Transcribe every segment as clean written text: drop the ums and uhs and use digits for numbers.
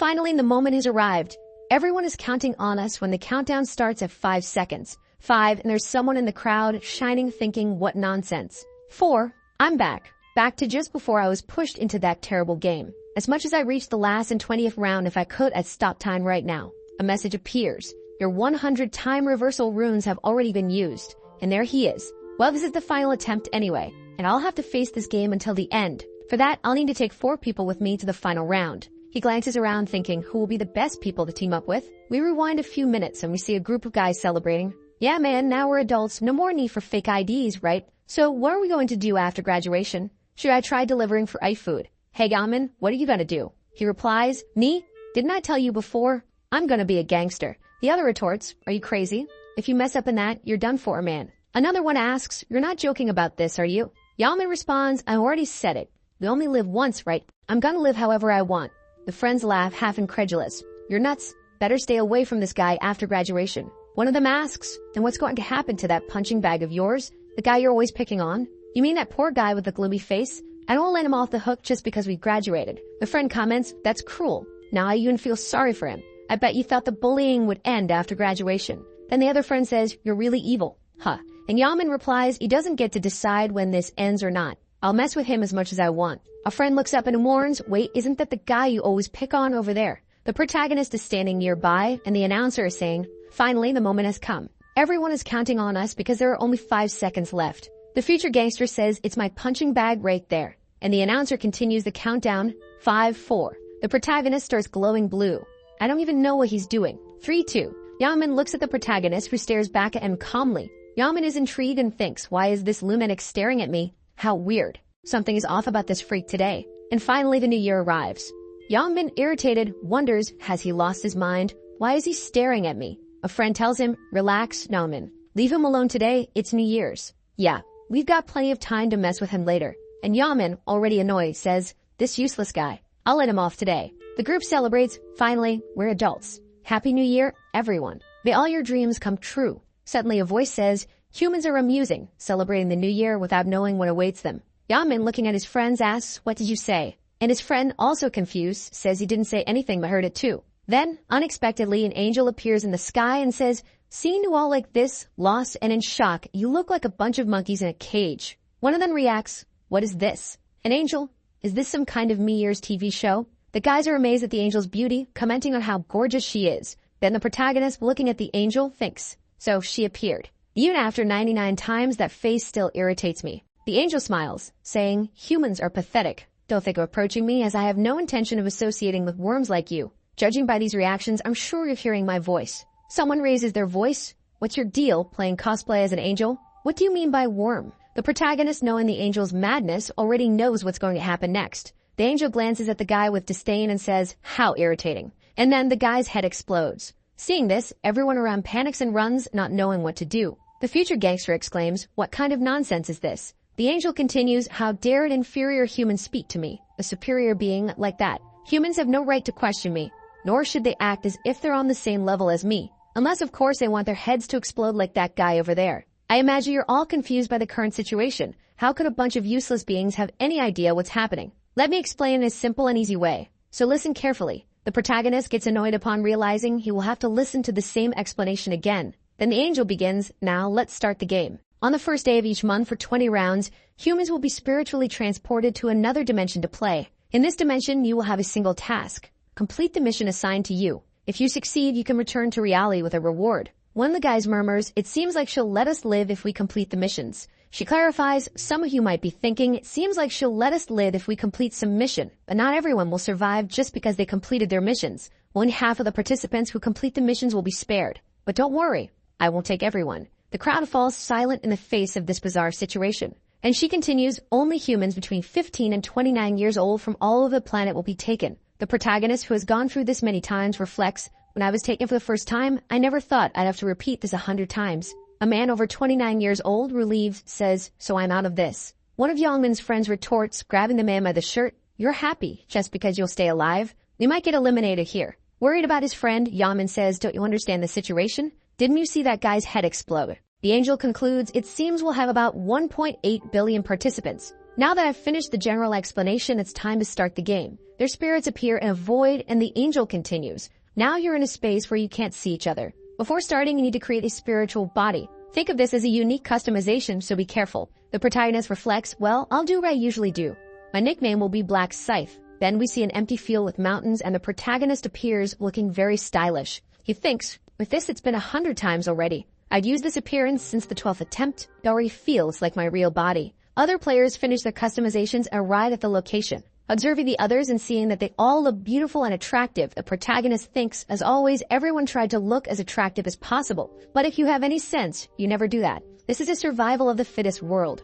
finally, the moment has arrived. Everyone is counting on us when the countdown starts at 5 seconds. 5, and there's someone in the crowd shining thinking, what nonsense. 4, I'm back. Back to just before I was pushed into that terrible game. As much as I reached the last and 20th round, if I could, I'd stop time right now. A message appears. Your 100 time reversal runes have already been used. And there he is. Well, this is the final attempt anyway, and I'll have to face this game until the end. For that, I'll need to take 4 people with me to the final round. He glances around thinking who will be the best people to team up with. We rewind a few minutes and we see a group of guys celebrating. Yeah man, now we're adults, no more need for fake IDs, right? So what are we going to do after graduation? Should I try delivering for iFood? Hey Gamin, what are you gonna do? He replies, me? Didn't I tell you before? I'm gonna be a gangster. The other retorts, are you crazy? If you mess up in that, you're done for, man. Another one asks, you're not joking about this, are you? Yamin responds, I already said it. We only live once, right? I'm gonna live however I want. The friends laugh, half incredulous. You're nuts. Better stay away from this guy after graduation. One of them asks, then what's going to happen to that punching bag of yours? The guy you're always picking on? You mean that poor guy with the gloomy face? I don't let him off the hook just because we graduated. The friend comments, that's cruel. Now I even feel sorry for him. I bet you thought the bullying would end after graduation. Then the other friend says, you're really evil. Huh. And Yamin replies, he doesn't get to decide when this ends or not. I'll mess with him as much as I want. A friend looks up and warns, wait, isn't that the guy you always pick on over there? The protagonist is standing nearby and the announcer is saying, finally, the moment has come. Everyone is counting on us because there are only 5 seconds left. The future gangster says, it's my punching bag right there. And the announcer continues the countdown, 5, 4. The protagonist starts glowing blue. I don't even know what he's doing. 3, 2. Yamin looks at the protagonist who stares back at him calmly. Yamin is intrigued and thinks, why is this lunatic staring at me? How weird. Something is off about this freak today. And finally the new year arrives. Yamin, irritated, wonders, has he lost his mind? Why is he staring at me? A friend tells him, relax, Yamin. Leave him alone today, it's New Year's. Yeah, we've got plenty of time to mess with him later. And Yamin, already annoyed, says, this useless guy. I'll let him off today. The group celebrates, finally, we're adults. Happy New Year, everyone. May all your dreams come true. Suddenly a voice says, humans are amusing, celebrating the new year without knowing what awaits them. Yamin, looking at his friends, asks, what did you say? And his friend, also confused, says he didn't say anything but heard it too. Then, unexpectedly, an angel appears in the sky and says, seeing you all like this, lost and in shock, you look like a bunch of monkeys in a cage. One of them reacts, what is this? An angel? Is this some kind of New Year's TV show? The guys are amazed at the angel's beauty, commenting on how gorgeous she is. Then the protagonist, looking at the angel, thinks, so she appeared. Even after 99 times, that face still irritates me. The angel smiles, saying, humans are pathetic. Don't think of approaching me as I have no intention of associating with worms like you. Judging by these reactions, I'm sure you're hearing my voice. Someone raises their voice. What's your deal, playing cosplay as an angel? What do you mean by worm? The protagonist, knowing the angel's madness, already knows what's going to happen next. The angel glances at the guy with disdain and says, how irritating. And then the guy's head explodes. Seeing this, everyone around panics and runs, not knowing what to do. The future gangster exclaims, what kind of nonsense is this? The angel continues, how dare an inferior human speak to me, a superior being like that? Humans have no right to question me, nor should they act as if they're on the same level as me. Unless, of course, they want their heads to explode like that guy over there. I imagine you're all confused by the current situation. How could a bunch of useless beings have any idea what's happening? Let me explain in a simple and easy way. So listen carefully. The protagonist gets annoyed upon realizing he will have to listen to the same explanation again. Then the angel begins, now let's start the game. On the first day of each month for 20 rounds, humans will be spiritually transported to another dimension to play. In this dimension, you will have a single task. Complete the mission assigned to you. If you succeed, you can return to reality with a reward. One of the guys murmurs, it seems like she'll let us live if we complete the missions. She clarifies, some of you might be thinking, it seems like she'll let us live if we complete some mission, but not everyone will survive just because they completed their missions. Only half of the participants who complete the missions will be spared. But don't worry, I won't take everyone. The crowd falls silent in the face of this bizarre situation. And she continues, only humans between 15 and 29 years old from all over the planet will be taken. The protagonist, who has gone through this many times, reflects, when I was taken for the first time, I never thought I'd have to repeat this 100 times. A man over 29 years old, relieved, says, so I'm out of this. One of Yongmin's friends retorts, grabbing the man by the shirt, you're happy just because you'll stay alive? We might get eliminated here. Worried about his friend, Yongmin says, don't you understand the situation? Didn't you see that guy's head explode? The angel concludes, it seems we'll have about 1.8 billion participants. Now that I've finished the general explanation, it's time to start the game. Their spirits appear in a void and the angel continues. Now you're in a space where you can't see each other. Before starting, you need to create a spiritual body. Think of this as a unique customization, so be careful. The protagonist reflects, well, I'll do what I usually do. My nickname will be Black Scythe. Then we see an empty field with mountains and the protagonist appears looking very stylish. He thinks, with this it's been 100 times already. I'd used this appearance since the 12th attempt. It already feels like my real body. Other players finish their customizations and arrive at the location. Observing the others and seeing that they all look beautiful and attractive, the protagonist thinks, as always, everyone tried to look as attractive as possible. But if you have any sense, you never do that. This is a survival of the fittest world.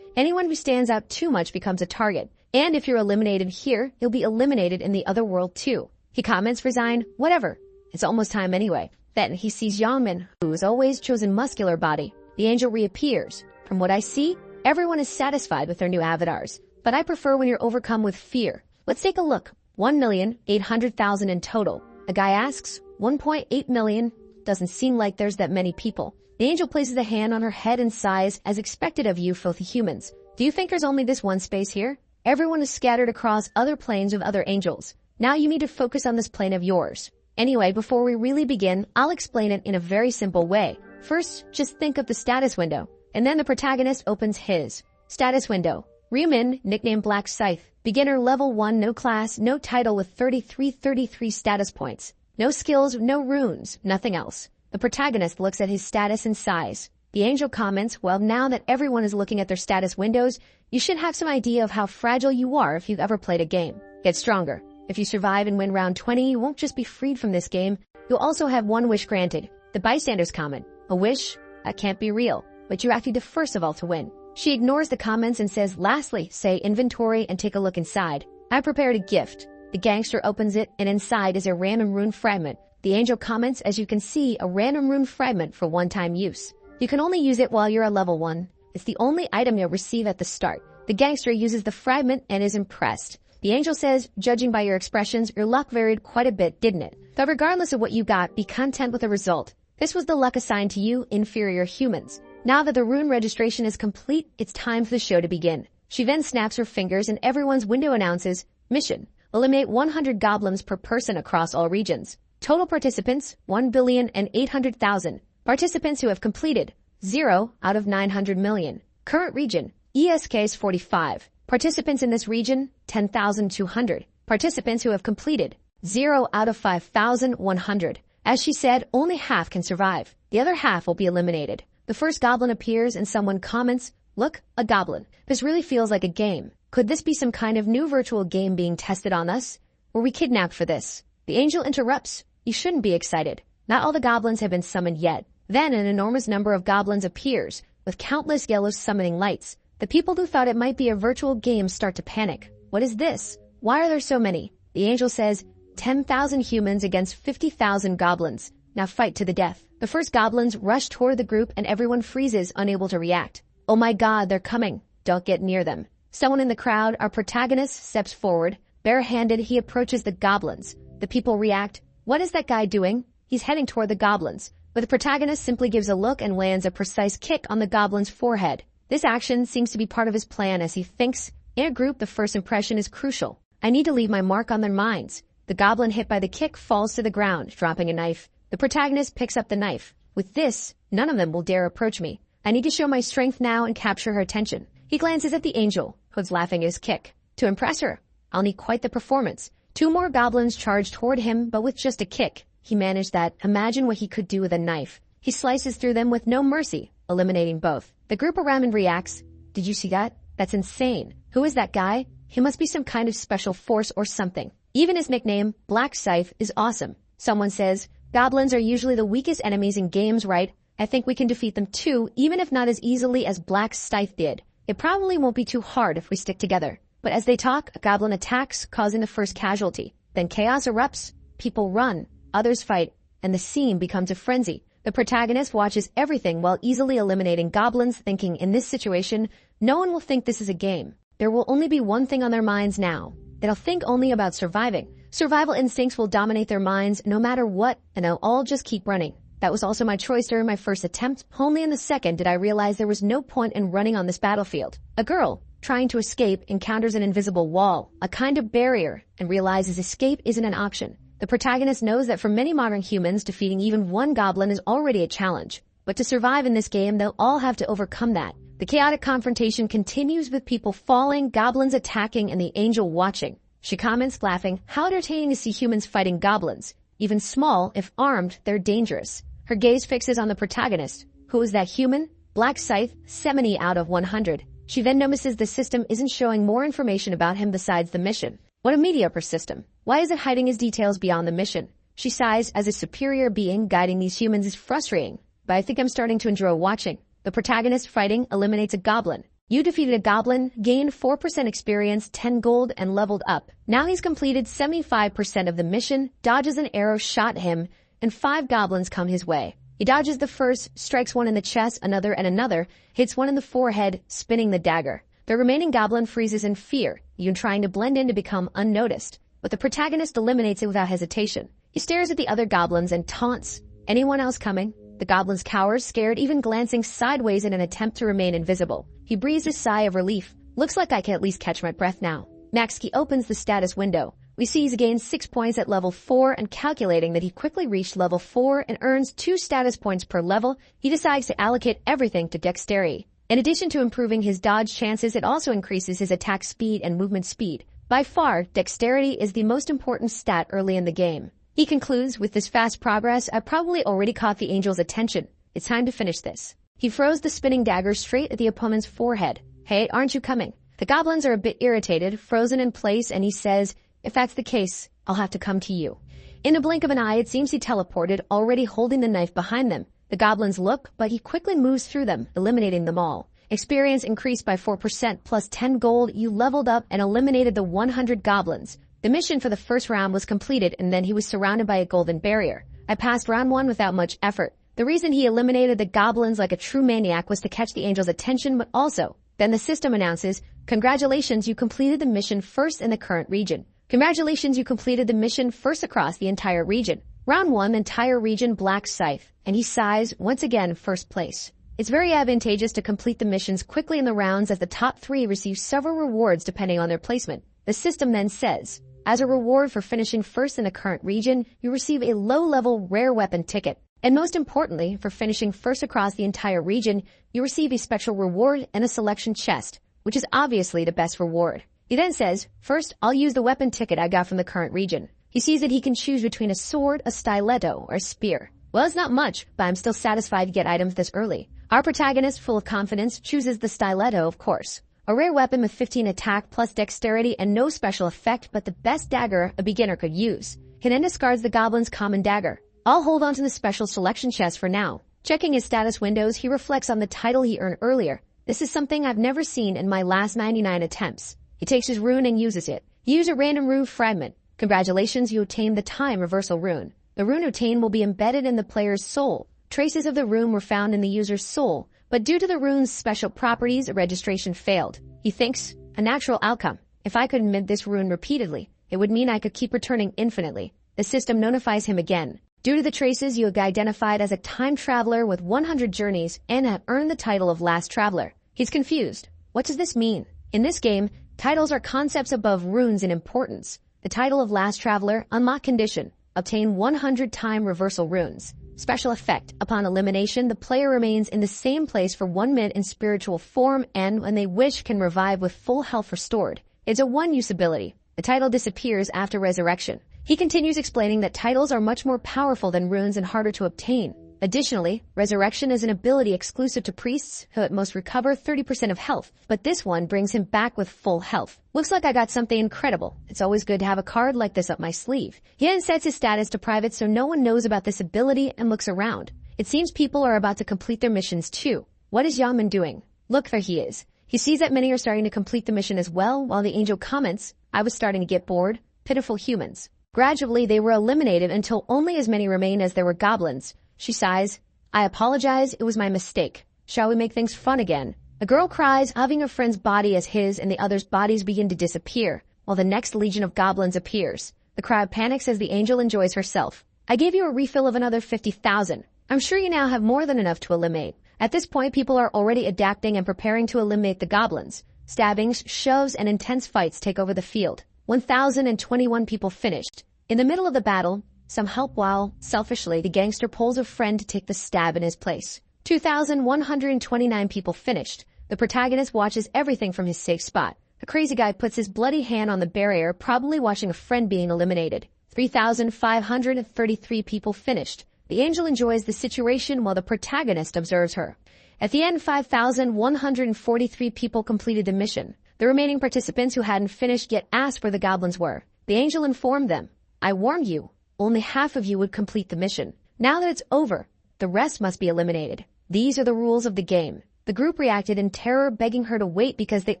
Anyone who stands out too much becomes a target. And if you're eliminated here, you'll be eliminated in the other world too. He comments, resign, whatever. It's almost time anyway. Then he sees Yangmin, who has always chosen muscular body. The angel reappears. From what I see, everyone is satisfied with their new avatars. But I prefer when you're overcome with fear. Let's take a look. 1,800,000 in total. A guy asks, 1.8 million. Doesn't seem like there's that many people. The angel places a hand on her head and sighs, as expected of you filthy humans. Do you think there's only this one space here? Everyone is scattered across other planes of other angels. Now you need to focus on this plane of yours. Anyway, before we really begin, I'll explain it in a very simple way. First, just think of the status window. And then the protagonist opens his status window. Ryumin, nicknamed Black Scythe. Beginner level 1, no class, no title with 33 status points. No skills, no runes, nothing else. The protagonist looks at his status and sighs. The angel comments, well, now that everyone is looking at their status windows, you should have some idea of how fragile you are if you've ever played a game. Get stronger. If you survive and win round 20, you won't just be freed from this game, you'll also have one wish granted. The bystanders comment, a wish? That can't be real, but you have to be the first of all to win. She ignores the comments and says, lastly, say inventory and take a look inside. I prepared a gift. The gangster opens it and inside is a random rune fragment. The angel comments, as you can see, a random rune fragment for one-time use. You can only use it while you're a level 1. It's the only item you'll receive at the start. The gangster uses the fragment and is impressed. The angel says, judging by your expressions, your luck varied quite a bit, didn't it? But regardless of what you got, be content with the result. This was the luck assigned to you, inferior humans. Now that the rune registration is complete, it's time for the show to begin. She then snaps her fingers and everyone's window announces, mission. Eliminate 100 goblins per person across all regions. Total participants, 1,800,000. Participants who have completed, 0 out of 900 million. Current region, ESKs 45. Participants in this region, 10,200. Participants who have completed, 0 out of 5,100. As she said, only half can survive. The other half will be eliminated. The first goblin appears and someone comments, look, a goblin. This really feels like a game. Could this be some kind of new virtual game being tested on us? Were we kidnapped for this? The angel interrupts. You shouldn't be excited. Not all the goblins have been summoned yet. Then an enormous number of goblins appears, with countless yellow summoning lights. The people who thought it might be a virtual game start to panic. What is this? Why are there so many? The angel says, 10,000 humans against 50,000 goblins. Now fight to the death. The first goblins rush toward the group and everyone freezes, unable to react. Oh my god, they're coming. Don't get near them. Someone in the crowd, our protagonist, steps forward. Barehanded, he approaches the goblins. The people react. What is that guy doing? He's heading toward the goblins. But the protagonist simply gives a look and lands a precise kick on the goblin's forehead. This action seems to be part of his plan as he thinks, in a group, the first impression is crucial. I need to leave my mark on their minds. The goblin hit by the kick falls to the ground, dropping a knife. The protagonist picks up the knife. With this, none of them will dare approach me. I need to show my strength now and capture her attention. He glances at the angel, who's laughing at his kick. To impress her, I'll need quite the performance. 2 more goblins charge toward him, but with just a kick. He managed that. Imagine what he could do with a knife. He slices through them with no mercy, eliminating both. The group around him reacts. Did you see that? That's insane. Who is that guy? He must be some kind of special force or something. Even his nickname, Black Scythe, is awesome. Someone says, goblins are usually the weakest enemies in games, right? I think we can defeat them too, even if not as easily as Black Scythe did. It probably won't be too hard if we stick together. But as they talk, a goblin attacks, causing the first casualty. Then chaos erupts, people run, others fight, and the scene becomes a frenzy. The protagonist watches everything while easily eliminating goblins, thinking in this situation, no one will think this is a game. There will only be one thing on their minds now. They'll think only about surviving. Survival instincts will dominate their minds no matter what, and they'll all just keep running. That was also my choice during my first attempt. Only in the second did I realize there was no point in running on this battlefield. A girl, trying to escape, encounters an invisible wall, a kind of barrier, and realizes escape isn't an option. The protagonist knows that for many modern humans, defeating even one goblin is already a challenge. But to survive in this game, they'll all have to overcome that. The chaotic confrontation continues with people falling, goblins attacking, and the angel watching. She comments, laughing, "How entertaining to see humans fighting goblins. Even small, if armed, they're dangerous." Her gaze fixes on the protagonist. Who is that human? Black Scythe, 70 out of 100. She then notices the system isn't showing more information about him besides the mission. What a mediocre system. Why is it hiding his details beyond the mission? She sighs, as a superior being guiding these humans is frustrating. But I think I'm starting to enjoy watching. The protagonist fighting eliminates a goblin. You defeated a goblin, gained 4% experience, 10 gold, and leveled up. Now he's completed 75% of the mission, dodges an arrow shot at him, and 5 goblins come his way. He dodges the first, strikes one in the chest, another and another, hits one in the forehead, spinning the dagger. The remaining goblin freezes in fear, even trying to blend in to become unnoticed. But the protagonist eliminates it without hesitation. He stares at the other goblins and taunts. "Anyone else coming?" The goblins cower, scared, even glancing sideways in an attempt to remain invisible. He breathes a sigh of relief. "Looks like I can at least catch my breath now." Maxki opens the status window. We see he's gained 6 points at level 4, and calculating that he quickly reached level 4 and earns 2 status points per level, he decides to allocate everything to dexterity. In addition to improving his dodge chances, it also increases his attack speed and movement speed. By far, dexterity is the most important stat early in the game. He concludes, "With this fast progress, I've probably already caught the angel's attention. It's time to finish this." He throws the spinning dagger straight at the opponent's forehead. "Hey, aren't you coming?" The goblins are a bit irritated, frozen in place, and he says, "If that's the case, I'll have to come to you." In a blink of an eye, it seems he teleported, already holding the knife behind them. The goblins look, but he quickly moves through them, eliminating them all. Experience increased by 4% plus 10 gold. You leveled up and eliminated the 100 goblins. The mission for the first round was completed, and then he was surrounded by a golden barrier. I passed round 1 without much effort. The reason he eliminated the goblins like a true maniac was to catch the angel's attention, but also, then the system announces, "Congratulations, you completed the mission first in the current region. Congratulations, you completed the mission first across the entire region. Round 1, entire region, Black Scythe." And he sighs, once again, first place. It's very advantageous to complete the missions quickly in the rounds, as the top 3 receive several rewards depending on their placement. The system then says, as a reward for finishing first in the current region, you receive a low-level rare weapon ticket. And most importantly, for finishing first across the entire region, you receive a special reward and a selection chest, which is obviously the best reward. He then says, "First, I'll use the weapon ticket I got from the current region." He sees that he can choose between a sword, a stiletto, or a spear. Well, it's not much, but I'm still satisfied to get items this early. Our protagonist, full of confidence, chooses the stiletto, of course. A rare weapon with 15 attack plus dexterity and no special effect, but the best dagger a beginner could use. He then discards the goblin's common dagger. I'll hold on to the special selection chest for now. Checking his status windows, he reflects on the title he earned earlier. This is something I've never seen in my last 99 attempts. He takes his rune and uses it. Use a random rune fragment. Congratulations, you obtained the time reversal rune. The rune obtained will be embedded in the player's soul. Traces of the rune were found in the user's soul, but due to the rune's special properties, registration failed. He thinks, a natural outcome. If I could emit this rune repeatedly, it would mean I could keep returning infinitely. The system notifies him again. Due to the traces, you have identified as a time traveler with 100 journeys and have earned the title of Last Traveler. He's confused. What does this mean? In this game, titles are concepts above runes in importance. The title of Last Traveler, unlock condition. Obtain 100 time reversal runes. Special effect. Upon elimination, the player remains in the same place for 1 minute in spiritual form and, when they wish, can revive with full health restored. It's a one-use ability. The title disappears after resurrection. He continues explaining that titles are much more powerful than runes and harder to obtain. Additionally, resurrection is an ability exclusive to priests who at most recover 30% of health, but this one brings him back with full health. Looks like I got something incredible. It's always good to have a card like this up my sleeve. He then sets his status to private so no one knows about this ability and looks around. It seems people are about to complete their missions too. What is Yaman doing? Look, there he is. He sees that many are starting to complete the mission as well, while the angel comments, "I was starting to get bored. Pitiful humans." Gradually, they were eliminated until only as many remain as there were goblins. She sighs, "I apologize, it was my mistake. Shall we make things fun again?" A girl cries, having her friend's body as his, and the others' bodies begin to disappear, while the next legion of goblins appears. The crowd panics as the angel enjoys herself. "I gave you a refill of another 50,000. I'm sure you now have more than enough to eliminate." At this point, people are already adapting and preparing to eliminate the goblins. Stabbings, shoves, and intense fights take over the field. 1,021 people finished. In the middle of the battle, some help while, selfishly, the gangster pulls a friend to take the stab in his place. 2,129 people finished. The protagonist watches everything from his safe spot. A crazy guy puts his bloody hand on the barrier, probably watching a friend being eliminated. 3,533 people finished. The angel enjoys the situation while the protagonist observes her. At the end, 5,143 people completed the mission. The remaining participants who hadn't finished yet asked where the goblins were. The angel informed them, "I warned you. Only half of you would complete the mission. Now that it's over, the rest must be eliminated. These are the rules of the game." The group reacted in terror, begging her to wait because they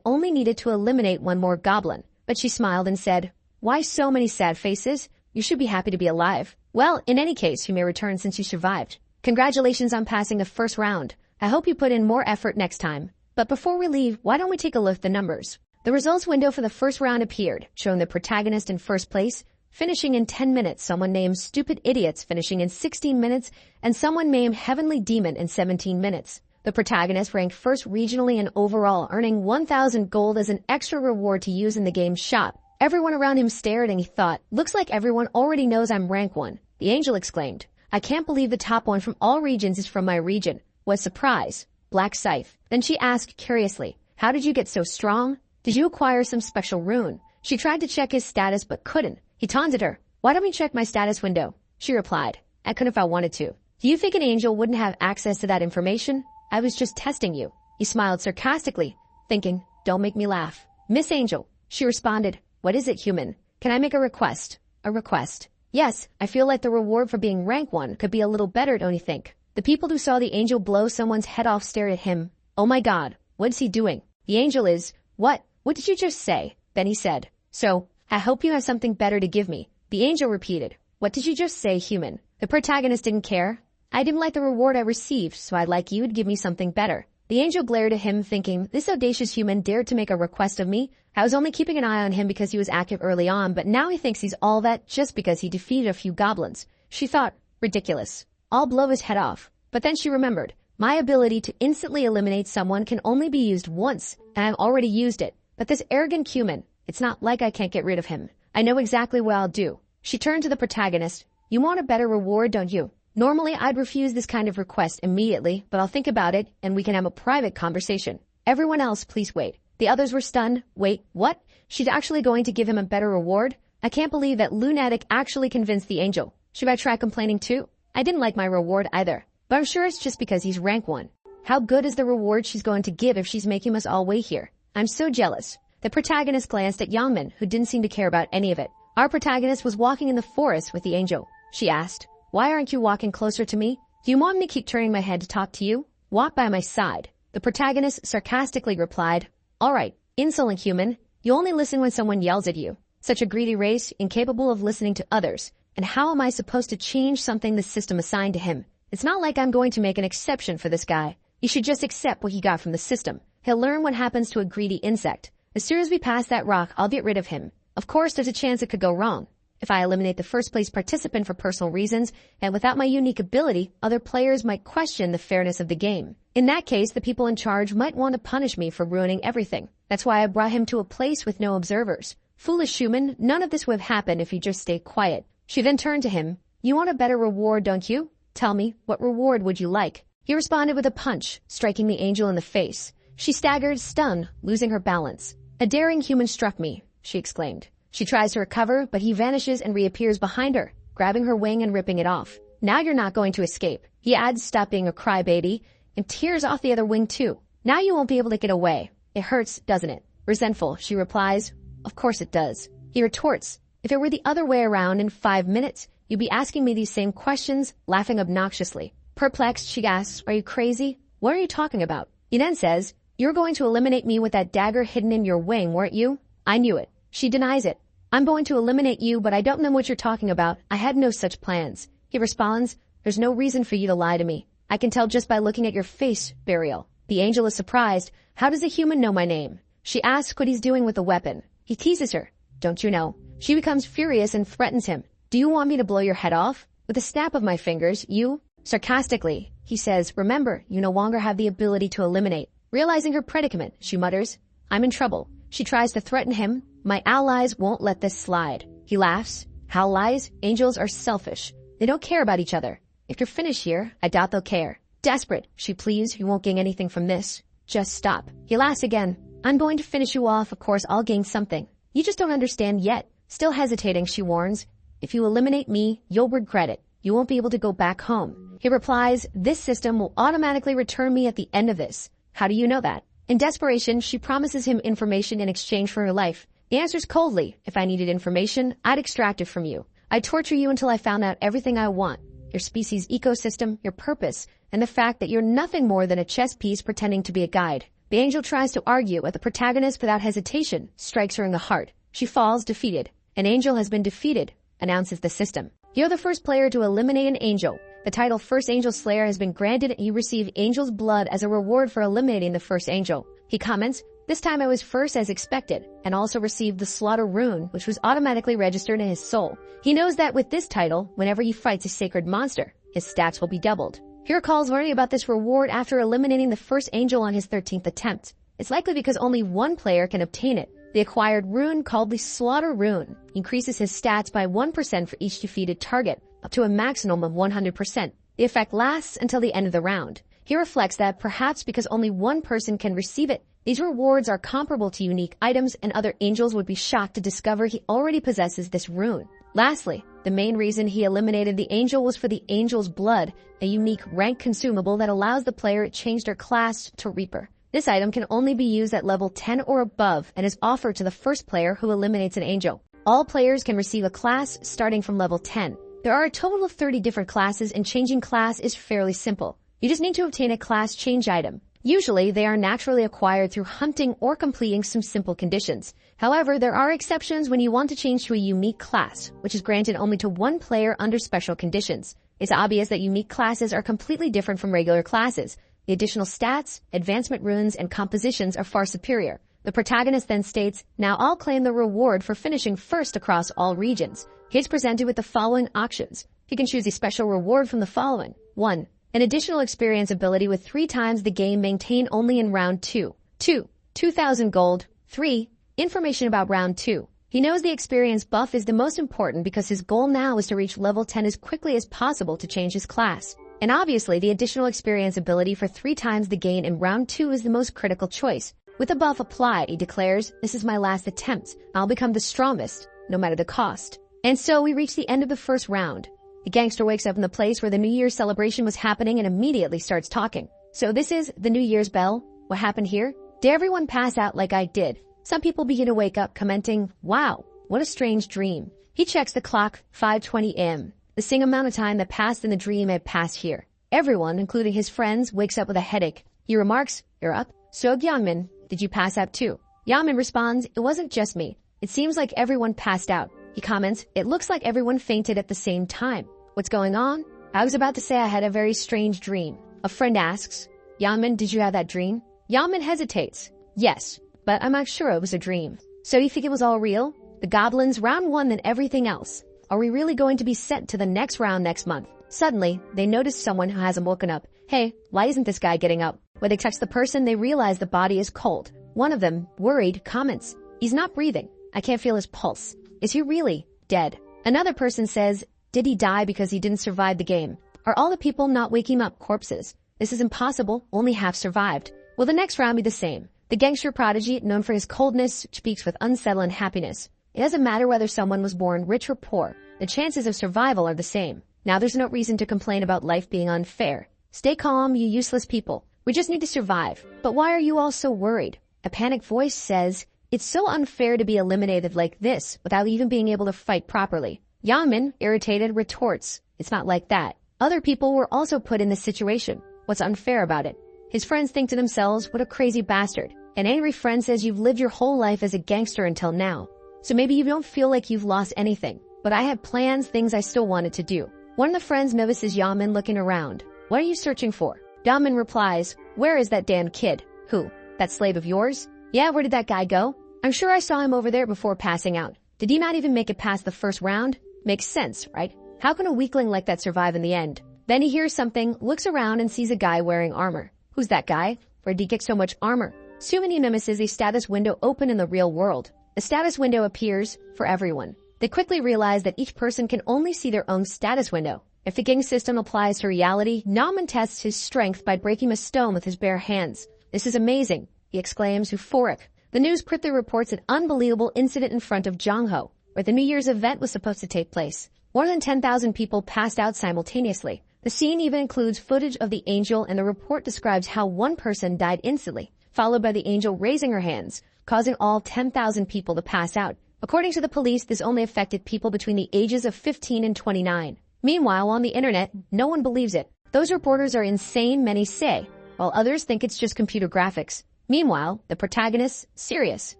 only needed to eliminate one more goblin. But she smiled and said, "Why so many sad faces? You should be happy to be alive. Well, in any case, you may return since you survived. Congratulations on passing the first round. I hope you put in more effort next time. But before we leave, why don't we take a look at the numbers?" The results window for the first round appeared, showing the protagonist in first place, finishing in 10 minutes, someone named Stupid Idiots finishing in 16 minutes, and someone named Heavenly Demon in 17 minutes. The protagonist ranked first regionally and overall, earning 1,000 gold as an extra reward to use in the game's shop. Everyone around him stared and he thought, "Looks like everyone already knows I'm rank 1. The angel exclaimed, "I can't believe the top one from all regions is from my region. What surprise." Black Scythe. Then she asked curiously, "How did you get so strong? Did you acquire some special rune?" She tried to check his status but couldn't. He taunted her. "Why don't we check my status window?" She replied, "I could if I wanted to." "Do you think an angel wouldn't have access to that information? I was just testing you." He smiled sarcastically, thinking, "Don't make me laugh." "Miss Angel," she responded, "What is it, human? Can I make a request?" "A request?" "Yes, I feel like the reward for being rank 1 could be a little better, don't you think?" The people who saw the angel blow someone's head off stared at him. "Oh my God, what's he doing?" The angel is, What did you just say?" Then he said, "So, I hope you have something better to give me." The angel repeated, "What did you just say, human?" The protagonist didn't care. "I didn't like the reward I received, so I'd like you to give me something better." The angel glared at him, thinking, this audacious human dared to make a request of me. I was only keeping an eye on him because he was active early on, but now he thinks he's all that just because he defeated a few goblins. She thought, ridiculous. I'll blow his head off. But then she remembered, my ability to instantly eliminate someone can only be used once, and I've already used it. But this arrogant human, it's not like I can't get rid of him. I know exactly what I'll do. She turned to the protagonist. "You want a better reward, don't you?" Normally, I'd refuse this kind of request immediately, but I'll think about it, and we can have a private conversation. Everyone else, please wait. The others were stunned. Wait, what? She's actually going to give him a better reward? I can't believe that lunatic actually convinced the angel. Should I try complaining too? I didn't like my reward either, but I'm sure it's just because he's rank 1. How good is the reward she's going to give if she's making us all wait here? I'm so jealous. The protagonist glanced at Yangmin, who didn't seem to care about any of it. Our protagonist was walking in the forest with the angel. She asked, "Why aren't you walking closer to me? Do you want me to keep turning my head to talk to you? Walk by my side." The protagonist sarcastically replied, "All right, insolent human. You only listen when someone yells at you. Such a greedy race, incapable of listening to others. And how am I supposed to change something the system assigned to him? It's not like I'm going to make an exception for this guy. You should just accept what he got from the system. He'll learn what happens to a greedy insect. As soon as we pass that rock, I'll get rid of him. Of course, there's a chance it could go wrong. If I eliminate the first place participant for personal reasons, and without my unique ability, other players might question the fairness of the game. In that case, the people in charge might want to punish me for ruining everything. That's why I brought him to a place with no observers. Foolish human, none of this would have happened if you just stayed quiet." She then turned to him. "You want a better reward, don't you? Tell me, what reward would you like?" He responded with a punch, striking the angel in the face. She staggered, stunned, losing her balance. "A daring human struck me," she exclaimed. She tries to recover, but he vanishes and reappears behind her, grabbing her wing and ripping it off. "Now you're not going to escape," he adds, "Stop being a crybaby," and tears off the other wing too. "Now you won't be able to get away. It hurts, doesn't it?" Resentful, she replies, "Of course it does." He retorts, "If it were the other way around in 5 minutes, you'd be asking me these same questions," laughing obnoxiously. Perplexed, she asks, "Are you crazy? What are you talking about?" He then says, "You're going to eliminate me with that dagger hidden in your wing, weren't you?" "I knew it." She denies it. "I'm going to eliminate you, but I don't know what you're talking about. I had no such plans." He responds, "There's no reason for you to lie to me. I can tell just by looking at your face, Burial." The angel is surprised. How does a human know my name? She asks what he's doing with the weapon. He teases her. "Don't you know?" She becomes furious and threatens him. "Do you want me to blow your head off?" "With a snap of my fingers, you..." Sarcastically, he says, "Remember, you no longer have the ability to eliminate." Realizing her predicament, she mutters, I'm in trouble. She tries to threaten him. My allies won't let this slide. He laughs. Hal lies. Angels are selfish. They don't care about each other. If you're finished here, I doubt they'll care. Desperate, she pleads, you won't gain anything from this. Just stop. He laughs again. I'm going to finish you off. Of course, I'll gain something. You just don't understand yet. Still hesitating, she warns. If you eliminate me, you'll regret it. You won't be able to go back home. He replies, this system will automatically return me at the end of this. How do you know that? In desperation, she promises him information in exchange for her life. He answers coldly, if I needed information, I'd extract it from you. I'd torture you until I found out everything I want. Your species' ecosystem, your purpose, and the fact that you're nothing more than a chess piece pretending to be a guide. The angel tries to argue, but the protagonist, without hesitation, strikes her in the heart. She falls defeated. An angel has been defeated, announces the system. You're the first player to eliminate an angel. The title First Angel Slayer has been granted and you receive angel's blood as a reward for eliminating the first angel. He comments, this time I was first as expected, and also received the slaughter rune, which was automatically registered in his soul. He knows that with this title, whenever he fights a sacred monster, his stats will be doubled. He recalls learning about this reward after eliminating the first angel on his 13th attempt. It's likely because only one player can obtain it. The acquired rune, called the slaughter rune, increases his stats by 1% for each defeated target, up to a maximum of 100%. The effect lasts until the end of the round. He reflects that perhaps because only one person can receive it, these rewards are comparable to unique items and other angels would be shocked to discover he already possesses this rune. Lastly, the main reason he eliminated the angel was for the angel's blood, a unique rank consumable that allows the player to change their class to Reaper. This item can only be used at level 10 or above and is offered to the first player who eliminates an angel. All players can receive a class starting from level 10. There are a total of 30 different classes and changing class is fairly simple. You just need to obtain a class change item. Usually, they are naturally acquired through hunting or completing some simple conditions. However, there are exceptions when you want to change to a unique class, which is granted only to one player under special conditions. It's obvious that unique classes are completely different from regular classes. The additional stats, advancement runes, and compositions are far superior. The protagonist then states, now I'll claim the reward for finishing first across all regions. He's presented with the following options. He can choose a special reward from the following. 1. An additional experience ability with 3 times the game maintained only in round 2. 2. 2,000 gold. 3. Information about round 2. He knows the experience buff is the most important because his goal now is to reach level 10 as quickly as possible to change his class. And obviously, the additional experience ability for 3 times the gain in round 2 is the most critical choice. With the buff applied, he declares, this is my last attempt. I'll become the strongest, no matter the cost. And so we reach the end of the first round. The gangster wakes up in the place where the New Year's celebration was happening and immediately starts talking. So this is the New Year's bell. What happened here? Did everyone pass out like I did? Some people begin to wake up commenting, wow, what a strange dream. He checks the clock, 5:20 a.m. The same amount of time that passed in the dream had passed here. Everyone, including his friends, wakes up with a headache. He remarks, you're up? So Youngmin, did you pass out too? Youngmin responds, it wasn't just me. It seems like everyone passed out. He comments, it looks like everyone fainted at the same time. What's going on? I was about to say I had a very strange dream. A friend asks, Youngmin, did you have that dream? Youngmin hesitates. Yes, but I'm not sure it was a dream. So you think it was all real? The goblins, round 1 than everything else. Are we really going to be sent to the next round next month? Suddenly, they notice someone who hasn't woken up. Hey, why isn't this guy getting up? When they touch the person, they realize the body is cold. One of them, worried, comments, he's not breathing. I can't feel his pulse. Is he really dead? Another person says, did he die because he didn't survive the game? Are all the people not waking up corpses? This is impossible, only half survived. Will the next round be the same? The gangster prodigy, known for his coldness, speaks with unsettling happiness. It doesn't matter whether someone was born rich or poor. The chances of survival are the same. Now there's no reason to complain about life being unfair. Stay calm, you useless people. We just need to survive. But why are you all so worried? A panicked voice says, it's so unfair to be eliminated like this without even being able to fight properly. Yamin, irritated, retorts, it's not like that. Other people were also put in this situation. What's unfair about it? His friends think to themselves, what a crazy bastard. An angry friend says you've lived your whole life as a gangster until now. So maybe you don't feel like you've lost anything. But I had plans, things I still wanted to do. One of the friends notices Yamin looking around. What are you searching for? Yamin replies, where is that damn kid? Who? That slave of yours? Yeah, where did that guy go? I'm sure I saw him over there before passing out. Did he not even make it past the first round? Makes sense, right? How can a weakling like that survive in the end? Then he hears something, looks around and sees a guy wearing armor. Who's that guy? Where did he get so much armor? Sumini mimesis a status window open in the real world. A status window appears for everyone. They quickly realize that each person can only see their own status window. If the gang system applies to reality, Naman tests his strength by breaking a stone with his bare hands. This is amazing, he exclaims, euphoric. The news quickly reports an unbelievable incident in front of Jongho, where the New Year's event was supposed to take place. More than 10,000 people passed out simultaneously. The scene even includes footage of the angel, and the report describes how one person died instantly, followed by the angel raising her hands, causing all 10,000 people to pass out. According to the police, this only affected people between the ages of 15 and 29. Meanwhile, on the internet, no one believes it. Those reporters are insane, many say, while others think it's just computer graphics. Meanwhile, the protagonist, Sirius,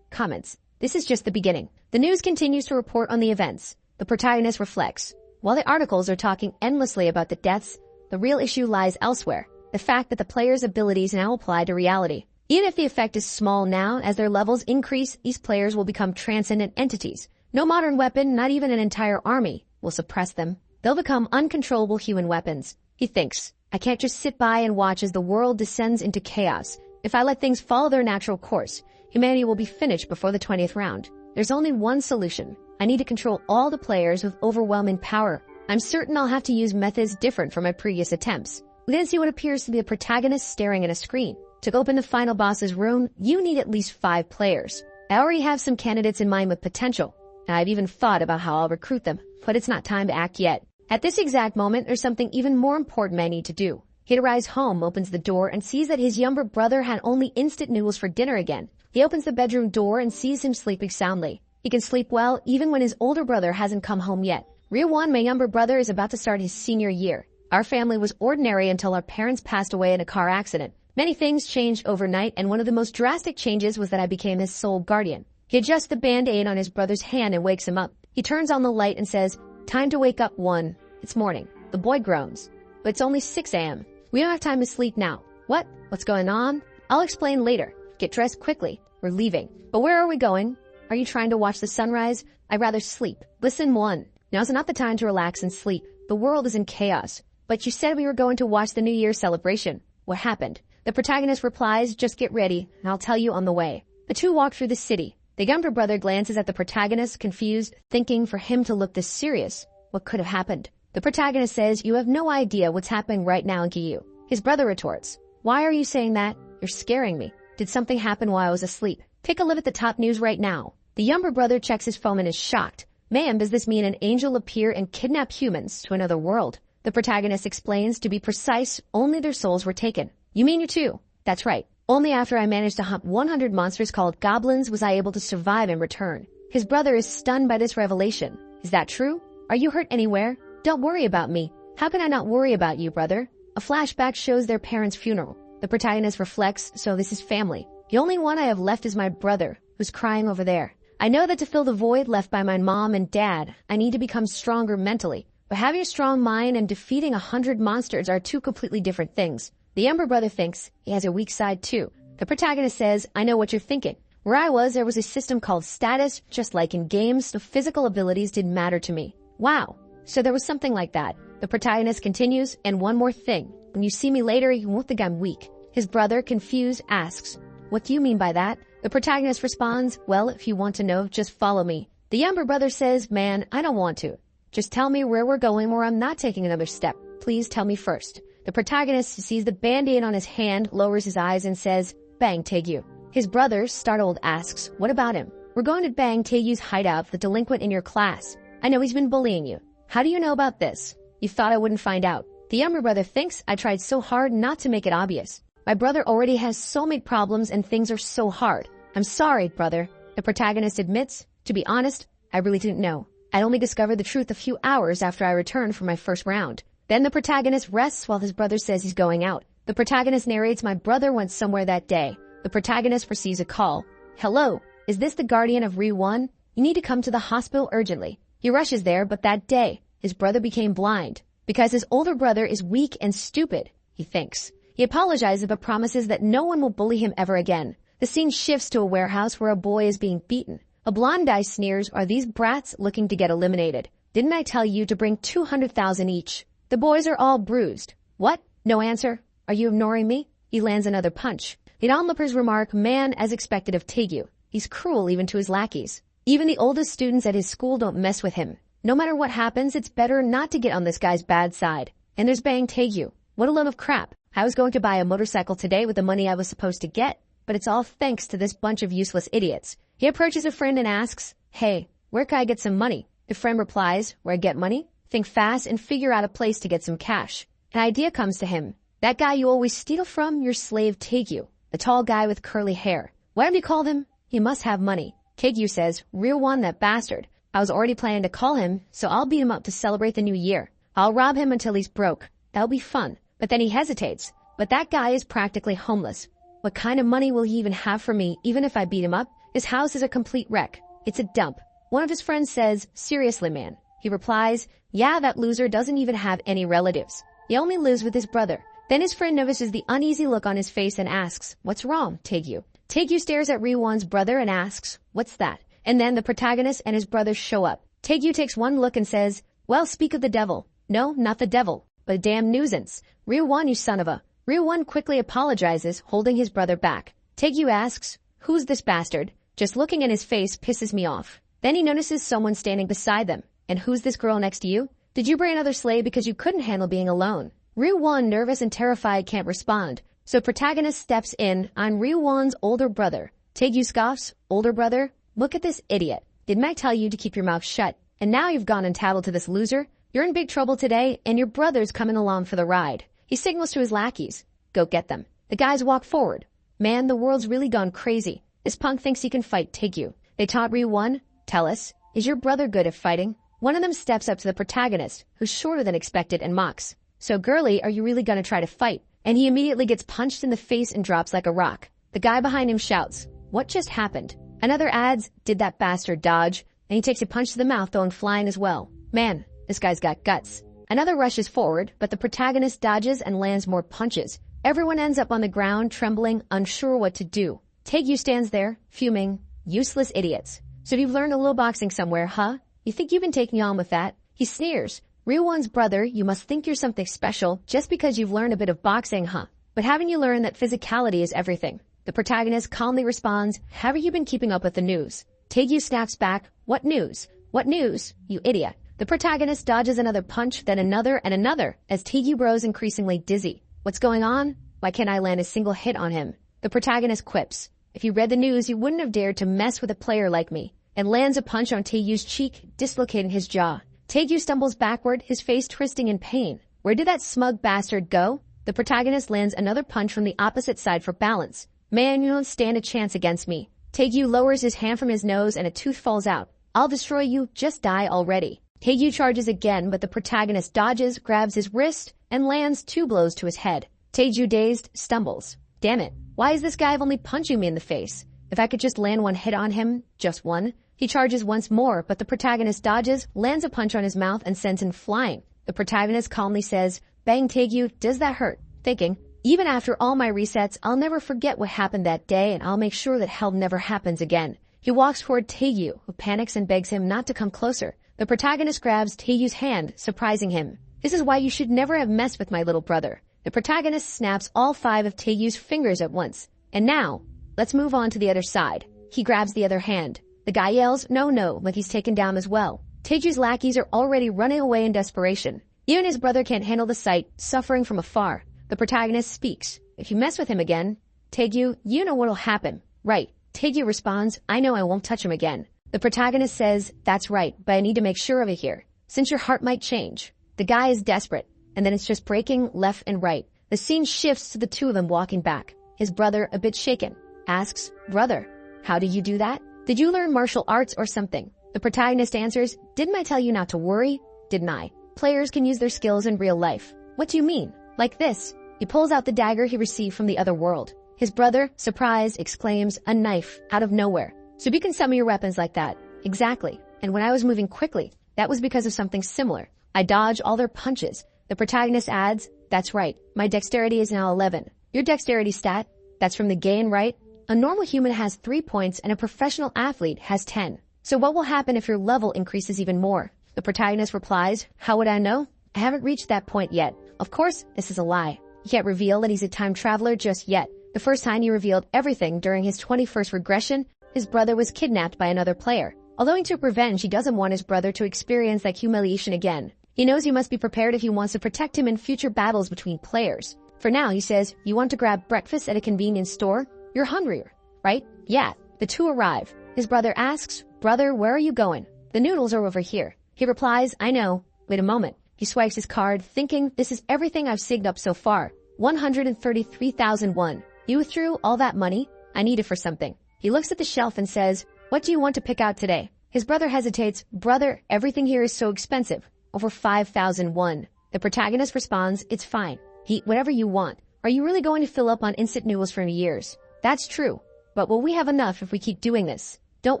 comments, "This is just the beginning." The news continues to report on the events. The protagonist reflects. While the articles are talking endlessly about the deaths, the real issue lies elsewhere. The fact that the player's abilities now apply to reality. Even if the effect is small now, as their levels increase, these players will become transcendent entities. No modern weapon, not even an entire army, will suppress them. They'll become uncontrollable human weapons. He thinks, I can't just sit by and watch as the world descends into chaos. If I let things follow their natural course, humanity will be finished before the 20th round. There's only one solution. I need to control all the players with overwhelming power. I'm certain I'll have to use methods different from my previous attempts. We then see what appears to be a protagonist staring at a screen. To open the final boss's room, you need at least 5 players. I already have some candidates in mind with potential. I've even thought about how I'll recruit them, but it's not time to act yet. At this exact moment, there's something even more important I need to do. He arrives home, opens the door, and sees that his younger brother had only instant noodles for dinner again. He opens the bedroom door and sees him sleeping soundly. He can sleep well even when his older brother hasn't come home yet. Ryuwon, my younger brother, is about to start his senior year. Our family was ordinary until our parents passed away in a car accident. Many things changed overnight, and one of the most drastic changes was that I became his sole guardian. He adjusts the band-aid on his brother's hand and wakes him up. He turns on the light and says, "Time to wake up, one." It's morning. The boy groans. But it's only 6 a.m. We don't have time to sleep now. What? What's going on? I'll explain later. Get dressed quickly. We're leaving. But where are we going? Are you trying to watch the sunrise? I'd rather sleep. Listen, one. Now's not the time to relax and sleep. The world is in chaos. But you said we were going to watch the New Year celebration. What happened? The protagonist replies, "Just get ready, and I'll tell you on the way." The two walk through the city. The younger brother glances at the protagonist, confused, thinking for him to look this serious. What could have happened? The protagonist says, "You have no idea what's happening right now in Giyu." His brother retorts, "Why are you saying that? You're scaring me. Did something happen while I was asleep? Take a look at the top news right now." The younger brother checks his phone and is shocked. "Ma'am, does this mean an angel appear and kidnap humans to another world?" The protagonist explains, to be precise, only their souls were taken. "You mean you too?" "That's right. Only after I managed to hunt 100 monsters called goblins was I able to survive and return." His brother is stunned by this revelation. "Is that true? Are you hurt anywhere?" "Don't worry about me." "How can I not worry about you, brother?" A flashback shows their parents' funeral. The protagonist reflects, so this is family. The only one I have left is my brother, who's crying over there. I know that to fill the void left by my mom and dad, I need to become stronger mentally. But having a strong mind and defeating 100 monsters are two completely different things. The younger brother thinks he has a weak side too. The protagonist says, "I know what you're thinking. Where I was, there was a system called status, just like in games, the physical abilities didn't matter to me." Wow. So there was something like that. The protagonist continues, "And one more thing. When you see me later, you won't think I'm weak." His brother, confused, asks, "What do you mean by that?" The protagonist responds, "Well, if you want to know, just follow me." The younger brother says, "Man, I don't want to. Just tell me where we're going or I'm not taking another step. Please tell me first." The protagonist sees the band-aid on his hand, lowers his eyes and says, "Bang Taegyu." His brother, startled, asks, "What about him?" "We're going to Bang Taegyu's hideout, the delinquent in your class. I know he's been bullying you." "How do you know about this?" "You thought I wouldn't find out." The younger brother thinks, "I tried so hard not to make it obvious. My brother already has soulmate problems and things are so hard. I'm sorry, brother." The protagonist admits, "To be honest, I really didn't know. I only discovered the truth a few hours after I returned from my first round." Then the protagonist rests while his brother says he's going out. The protagonist narrates, "My brother went somewhere that day." The protagonist receives a call. "Hello, is this the guardian of Re-1? You need to come to the hospital urgently." He rushes there, but that day, his brother became blind. Because his older brother is weak and stupid, he thinks. He apologizes but promises that no one will bully him ever again. The scene shifts to a warehouse where a boy is being beaten. A blonde guy sneers, "Are these brats looking to get eliminated? Didn't I tell you to bring 200,000 each?" The boys are all bruised. "What? No answer? Are you ignoring me?" He lands another punch. The onlookers remark, man, as expected of Taegu. He's cruel even to his lackeys. Even the oldest students at his school don't mess with him. No matter what happens, it's better not to get on this guy's bad side. And there's Bang Taegu. What a load of crap. I was going to buy a motorcycle today with the money I was supposed to get, but it's all thanks to this bunch of useless idiots. He approaches a friend and asks, hey, where can I get some money? The friend replies, where I get money? Think fast and figure out a place to get some cash. An idea comes to him. That guy you always steal from, your slave Taegu. The tall guy with curly hair. Whatever you call him, he must have money. Taegu says, real one, that bastard. I was already planning to call him, so I'll beat him up to celebrate the new year. I'll rob him until he's broke. That'll be fun. But then he hesitates. But that guy is practically homeless. What kind of money will he even have for me, even if I beat him up? His house is a complete wreck. It's a dump. One of his friends says, seriously, man. He replies, yeah, that loser doesn't even have any relatives. He only lives with his brother. Then his friend notices the uneasy look on his face and asks, what's wrong, Taegu? Taegu stares at Ryuwon's brother and asks, what's that? And then the protagonist and his brother show up. Taegu takes one look and says, well, speak of the devil. No, not the devil, but a damn nuisance. Ryuwon, you son of a. Ryuwon quickly apologizes, holding his brother back. Taegu asks, who's this bastard? Just looking in his face pisses me off. Then he notices someone standing beside them. And who's this girl next to you? Did you bring another slave because you couldn't handle being alone? Ryuwon, nervous and terrified, can't respond. So protagonist steps in on Ryuwon's older brother. Taegu scoffs, older brother? Look at this idiot. Didn't I tell you to keep your mouth shut? And now you've gone and tattled to this loser? You're in big trouble today, and your brother's coming along for the ride. He signals to his lackeys. Go get them. The guys walk forward. Man, the world's really gone crazy. This punk thinks he can fight Taegu. They taught Ryuwon. Tell us, is your brother good at fighting? One of them steps up to the protagonist, who's shorter than expected, and mocks. So girly, are you really gonna try to fight? And he immediately gets punched in the face and drops like a rock. The guy behind him shouts, what just happened? Another adds, did that bastard dodge? And he takes a punch to the mouth, going flying as well. Man, this guy's got guts. Another rushes forward, but the protagonist dodges and lands more punches. Everyone ends up on the ground, trembling, unsure what to do. Taegu stands there, fuming. Useless idiots. So you've learned a little boxing somewhere, huh? You think you've been taking on with that? He sneers. Ryuwon's brother, you must think you're something special just because you've learned a bit of boxing, huh? But haven't you learned that physicality is everything? The protagonist calmly responds, haven't you been keeping up with the news? Taegu snaps back, what news? What news? You idiot. The protagonist dodges another punch, then another and another, as Taegu grows increasingly dizzy. What's going on? Why can't I land a single hit on him? The protagonist quips, if you read the news, you wouldn't have dared to mess with a player like me, and lands a punch on Taegyu's cheek, dislocating his jaw. Taegu stumbles backward, his face twisting in pain. Where did that smug bastard go? The protagonist lands another punch from the opposite side for balance. Man, you don't stand a chance against me. Taegu lowers his hand from his nose and a tooth falls out. I'll destroy you, just die already. Taegu charges again, but the protagonist dodges, grabs his wrist, and lands 2 blows to his head. Taegu, dazed, stumbles. Damn it, why is this guy only punching me in the face? If I could just land 1 hit on him, just 1. He charges once more, but the protagonist dodges, lands a punch on his mouth, and sends him flying. The protagonist calmly says, bang Taegu, does that hurt? Thinking, even after all my resets, I'll never forget what happened that day, and I'll make sure that hell never happens again. He walks toward Taegu, who panics and begs him not to come closer. The protagonist grabs Taegyu's hand, surprising him. This is why you should never have messed with my little brother. The protagonist snaps all 5 of Taegyu's fingers at once. And now, let's move on to the other side. He grabs the other hand. The guy yells, no, no, like he's taken down as well. Taegyu's lackeys are already running away in desperation. Even his brother can't handle the sight, suffering from afar. The protagonist speaks. If you mess with him again, Taegu, you know what'll happen. Right. Taegu responds, I know I won't touch him again. The protagonist says, that's right, but I need to make sure of it here, since your heart might change. The guy is desperate, and then it's just breaking left and right. The scene shifts to the 2 of them walking back. His brother, a bit shaken, asks, brother, how did you do that? Did you learn martial arts or something? The protagonist answers, didn't I tell you not to worry? Didn't I? Players can use their skills in real life. What do you mean? Like this. He pulls out the dagger he received from the other world. His brother, surprised, exclaims, a knife, out of nowhere. So you can summon your weapons like that. Exactly. And when I was moving quickly, that was because of something similar. I dodge all their punches. The protagonist adds, that's right. My dexterity is now 11. Your dexterity stat? That's from the game, right? A normal human has 3 points and a professional athlete has 10. So what will happen if your level increases even more? The protagonist replies, how would I know? I haven't reached that point yet. Of course, this is a lie. He can't reveal that he's a time traveler just yet. The first time he revealed everything during his 21st regression, his brother was kidnapped by another player. Although he took revenge, he doesn't want his brother to experience that humiliation again. He knows he must be prepared if he wants to protect him in future battles between players. For now, he says, you want to grab breakfast at a convenience store? You're hungrier, right? Yeah. The two arrive. His brother asks, brother, where are you going? The noodles are over here. He replies, I know. Wait a moment. He swipes his card, thinking, this is everything I've saved up so far. 133,001. You threw all that money? I need it for something. He looks at the shelf and says, what do you want to pick out today? His brother hesitates. Brother, everything here is so expensive. Over 5,001. The protagonist responds, it's fine. Eat whatever you want. Are you really going to fill up on instant noodles for years? That's true. But will we have enough if we keep doing this? Don't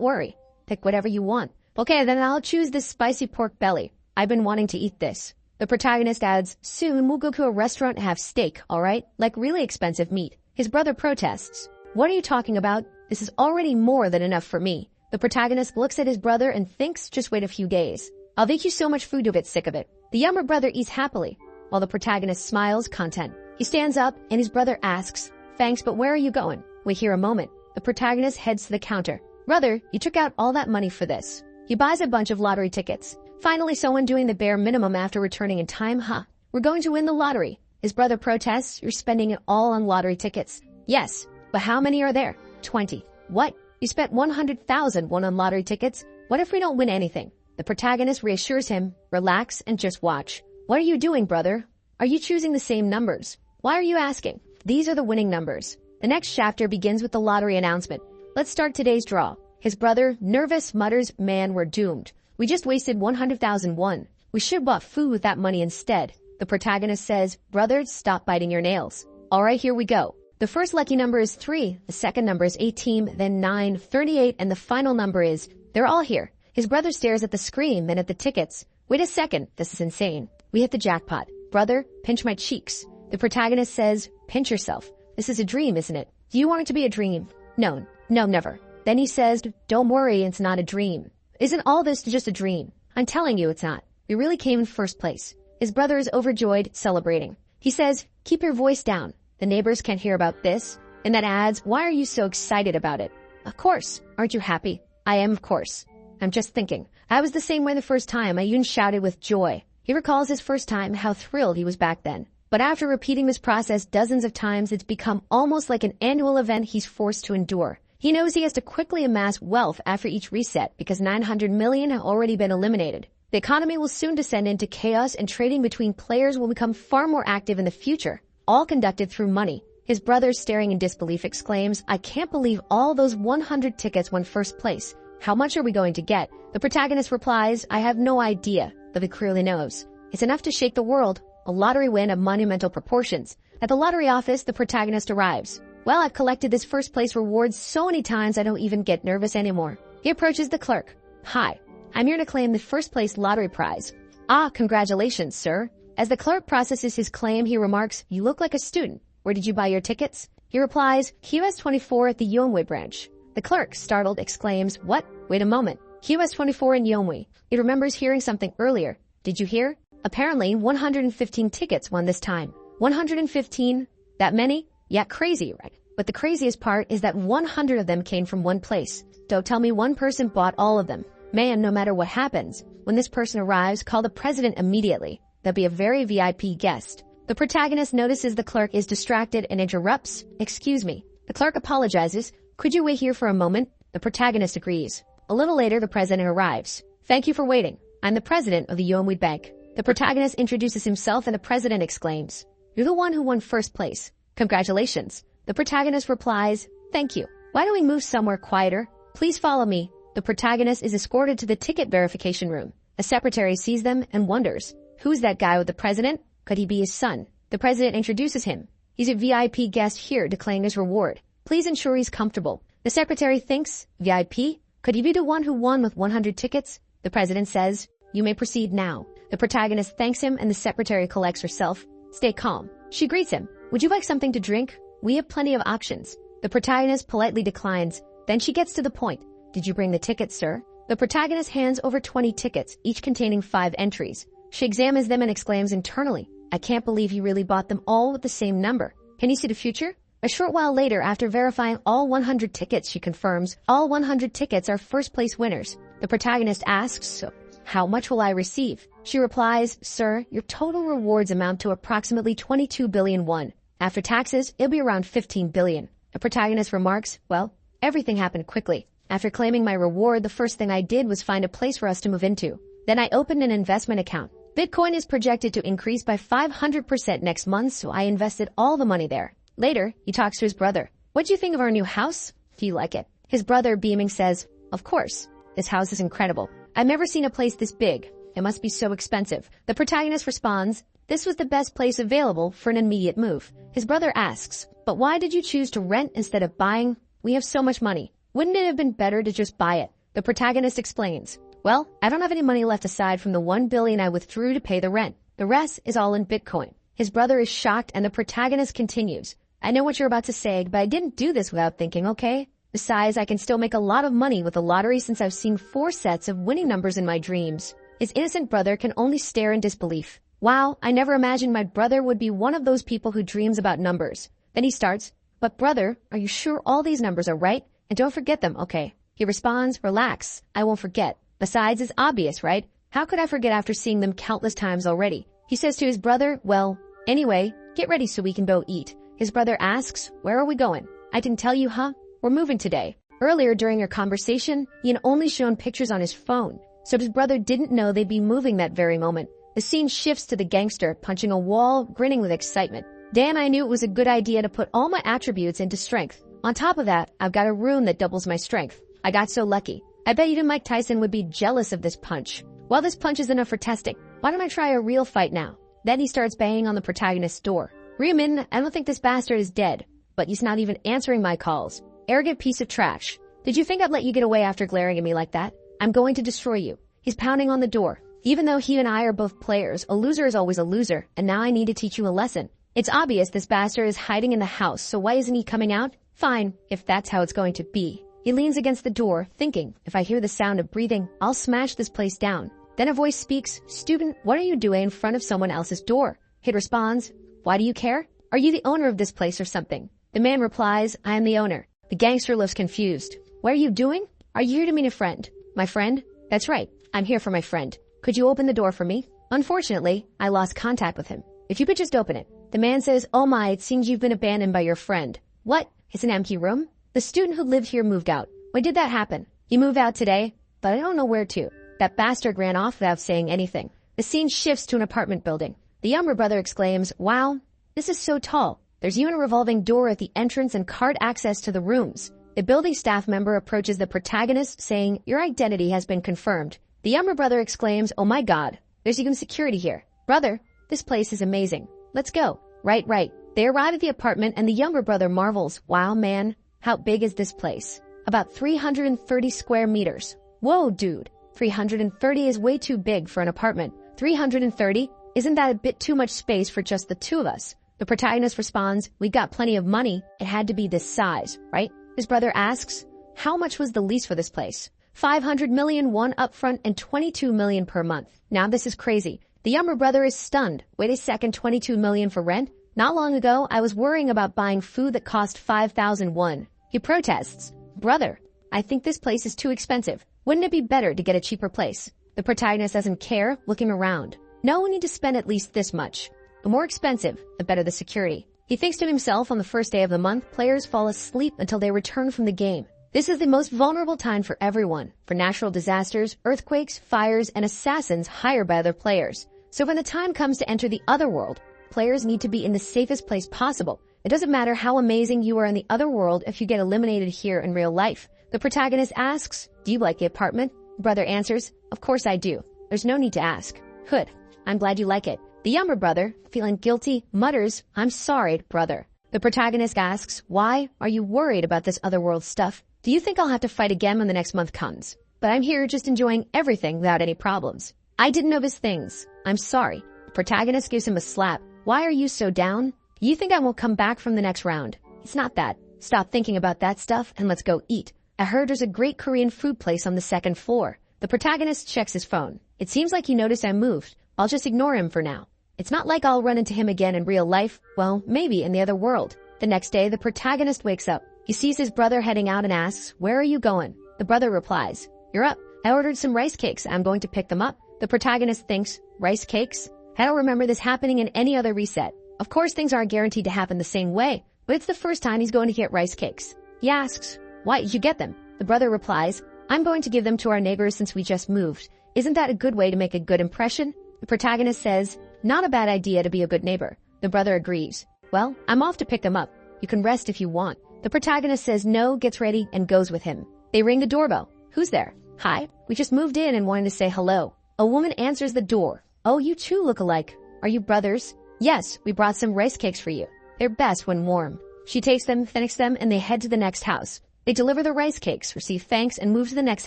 worry. Pick whatever you want. Okay, then I'll choose this spicy pork belly. I've been wanting to eat this. The protagonist adds, soon we'll go to a restaurant and have steak, alright? Like really expensive meat. His brother protests. What are you talking about? This is already more than enough for me. The protagonist looks at his brother and thinks, just wait a few days. I'll make you so much food you'll get sick of it. The younger brother eats happily, while the protagonist smiles, content. He stands up and his brother asks, thanks, but where are you going? We hear a moment. The protagonist heads to the counter. Brother, you took out all that money for this. He buys a bunch of lottery tickets. Finally, someone doing the bare minimum after returning in time, huh? We're going to win the lottery. His brother protests, you're spending it all on lottery tickets. Yes, but how many are there? 20. What? You spent 100,001 on lottery tickets? What if we don't win anything? The protagonist reassures him, relax and just watch. What are you doing, brother? Are you choosing the same numbers? Why are you asking? These are the winning numbers. The next chapter begins with the lottery announcement. Let's start today's draw. His brother, nervous, mutters, man, we're doomed. We just wasted 100,001. We should bought food with that money instead. The protagonist says, brother, stop biting your nails. Alright, here we go. The first lucky number is 3, the second number is 18, then 9, 38, and the final number is, they're all here. His brother stares at the screen, then at the tickets. Wait a second, this is insane. We hit the jackpot. Brother, pinch my cheeks. The protagonist says, pinch yourself. This is a dream, isn't it? Do you want it to be a dream? No, never. Then he says, don't worry, it's not a dream. Isn't all this just a dream? I'm telling you it's not. We really came in first place. His brother is overjoyed, celebrating. He says, keep your voice down. The neighbors can't hear about this. And then adds, why are you so excited about it? Of course. Aren't you happy? I am, of course. I'm just thinking. I was the same way the first time. I even shouted with joy. He recalls his first time, how thrilled he was back then. But after repeating this process dozens of times, it's become almost like an annual event he's forced to endure. He knows he has to quickly amass wealth after each reset because 900 million have already been eliminated. The economy will soon descend into chaos and trading between players will become far more active in the future, all conducted through money. His brother, staring in disbelief, exclaims, I can't believe all those 100 tickets won first place. How much are we going to get? The protagonist replies, I have no idea, but he clearly knows. It's enough to shake the world, a lottery win of monumental proportions. At the lottery office, the protagonist arrives. Well, I've collected this first place reward so many times I don't even get nervous anymore. He approaches the clerk. Hi, I'm here to claim the first place lottery prize. Ah, congratulations, sir. As the clerk processes his claim, he remarks, you look like a student. Where did you buy your tickets? He replies, QS24 at the Yeonwee branch. The clerk, startled, exclaims, what? Wait a moment. QS24 in Yeonwee. He remembers hearing something earlier. Did you hear? Apparently, 115 tickets won this time. 115? That many? Yeah, crazy, right? But the craziest part is that 100 of them came from one place. Don't tell me one person bought all of them. Man, no matter what happens, when this person arrives, call the president immediately. They'll be a very VIP guest. The protagonist notices the clerk is distracted and interrupts. Excuse me. The clerk apologizes. Could you wait here for a moment? The protagonist agrees. A little later, the president arrives. Thank you for waiting. I'm the president of the Yeonwee Bank. The protagonist introduces himself and the president exclaims, you're the one who won first place. Congratulations. The protagonist replies, thank you. Why don't we move somewhere quieter? Please follow me. The protagonist is escorted to the ticket verification room. A secretary sees them and wonders, who's that guy with the president? Could he be his son? The president introduces him. He's a VIP guest here to claim his reward. Please ensure he's comfortable. The secretary thinks, VIP? Could he be the one who won with 100 tickets? The president says, you may proceed now. The protagonist thanks him and the secretary collects herself. Stay calm. She greets him. Would you like something to drink? We have plenty of options. The protagonist politely declines. Then she gets to the point. Did you bring the tickets, sir? The protagonist hands over 20 tickets, each containing 5 entries. She examines them and exclaims internally, I can't believe you really bought them all with the same number. Can you see the future? A short while later, after verifying all 100 tickets, she confirms all 100 tickets are first place winners. The protagonist asks, so how much will I receive? She replies, sir, your total rewards amount to approximately 22 billion won. After taxes, it'll be around 15 billion. The protagonist remarks, well, everything happened quickly. After claiming my reward, the first thing I did was find a place for us to move into. Then I opened an investment account. Bitcoin is projected to increase by 500% next month, so I invested all the money there. Later, he talks to his brother. What do you think of our new house? Do you like it? His brother, beaming, says, of course. This house is incredible. I've never seen a place this big. It must be so expensive. The protagonist responds, this was the best place available for an immediate move. His brother asks, but why did you choose to rent instead of buying? We have so much money. Wouldn't it have been better to just buy it? The protagonist explains, well, I don't have any money left aside from the 1 billion I withdrew to pay the rent. The rest is all in Bitcoin. His brother is shocked and the protagonist continues. I know what you're about to say, but I didn't do this without thinking, okay? Besides, I can still make a lot of money with the lottery since I've seen 4 sets of winning numbers in my dreams. His innocent brother can only stare in disbelief. Wow, I never imagined my brother would be one of those people who dreams about numbers. Then he starts, but brother, are you sure all these numbers are right? And don't forget them, okay? He responds, relax, I won't forget. Besides, it's obvious, right? How could I forget after seeing them countless times already? He says to his brother, well, anyway, get ready so we can go eat. His brother asks, where are we going? I didn't tell you, huh? We're moving today. Earlier during your conversation, he had only shown pictures on his phone, so his brother didn't know they'd be moving that very moment. The scene shifts to the gangster punching a wall, grinning with excitement. Damn, I knew it was a good idea to put all my attributes into strength. On top of that, I've got a rune that doubles my strength. I got so lucky. I bet even Mike Tyson would be jealous of this punch. Well, this punch is enough for testing. Why don't I try a real fight now? Then he starts banging on the protagonist's door. Riemann, I don't think this bastard is dead, but he's not even answering my calls. Arrogant piece of trash. Did you think I'd let you get away after glaring at me like that? I'm going to destroy you. He's pounding on the door. Even though he and I are both players, a loser is always a loser, and now I need to teach you a lesson. It's obvious this bastard is hiding in the house, so why isn't he coming out? Fine, if that's how it's going to be. He leans against the door, thinking, if I hear the sound of breathing, I'll smash this place down. Then a voice speaks, student, what are you doing in front of someone else's door? He responds, why do you care? Are you the owner of this place or something? The man replies, I am the owner. The gangster looks confused. What are you doing? Are you here to meet a friend? My friend? That's right. I'm here for my friend. Could you open the door for me? Unfortunately, I lost contact with him. If you could just open it. The man says, oh my, it seems you've been abandoned by your friend. What? It's an empty room? The student who lived here moved out. When did that happen? He moved out today, but I don't know where to. That bastard ran off without saying anything. The scene shifts to an apartment building. The younger brother exclaims, wow, this is so tall. There's even a revolving door at the entrance and card access to the rooms. The building staff member approaches the protagonist saying, your identity has been confirmed. The younger brother exclaims, oh my god, there's even security here. Brother, this place is amazing. Let's go. Right. They arrive at the apartment and the younger brother marvels, wow man, how big is this place? About 330 square meters. Whoa dude, 330 is way too big for an apartment. 330? Isn't that a bit too much space for just the two of us? The protagonist responds, we got plenty of money. It had to be this size, right? His brother asks, how much was the lease for this place? 500 million won upfront and 22 million per month. Now this is crazy. The younger brother is stunned. Wait a second, 22 million for rent? Not long ago, I was worrying about buying food that cost 5,000 won. He protests, brother, I think this place is too expensive. Wouldn't it be better to get a cheaper place? The protagonist doesn't care, looking around. No, we need to spend at least this much. The more expensive, the better the security. He thinks to himself on the first day of the month, players fall asleep until they return from the game. This is the most vulnerable time for everyone, for natural disasters, earthquakes, fires, and assassins hired by other players. So when the time comes to enter the other world, players need to be in the safest place possible. It doesn't matter how amazing you are in the other world if you get eliminated here in real life. The protagonist asks, do you like the apartment? The brother answers, of course I do. There's no need to ask. Good. I'm glad you like it. The younger brother, feeling guilty, mutters, I'm sorry, brother. The protagonist asks, why are you worried about this otherworld stuff? Do you think I'll have to fight again when the next month comes? But I'm here just enjoying everything without any problems. I didn't know his things. I'm sorry. The protagonist gives him a slap. Why are you so down? You think I won't come back from the next round? It's not that. Stop thinking about that stuff and let's go eat. I heard there's a great Korean food place on the second floor. The protagonist checks his phone. It seems like he noticed I moved. I'll just ignore him for now. It's not like I'll run into him again in real life. Well, maybe in the other world. The next day, the protagonist wakes up. He sees his brother heading out and asks, "Where are you going?" The brother replies, "You're up. I ordered some rice cakes. I'm going to pick them up." The protagonist thinks, "Rice cakes? I don't remember this happening in any other reset." Of course, things aren't guaranteed to happen the same way, but it's the first time he's going to get rice cakes. He asks, "Why did you get them?" The brother replies, "I'm going to give them to our neighbors since we just moved. Isn't that a good way to make a good impression?" The protagonist says, "Not a bad idea to be a good neighbor." The brother agrees. "Well, I'm off to pick them up. You can rest if you want." The protagonist says no, gets ready, and goes with him. They ring the doorbell. "Who's there?" "Hi, we just moved in and wanted to say hello." A woman answers the door. "Oh, you two look alike. Are you brothers?" "Yes, we brought some rice cakes for you. They're best when warm." She takes them, finishes them, and they head to the next house. They deliver the rice cakes, receive thanks, and move to the next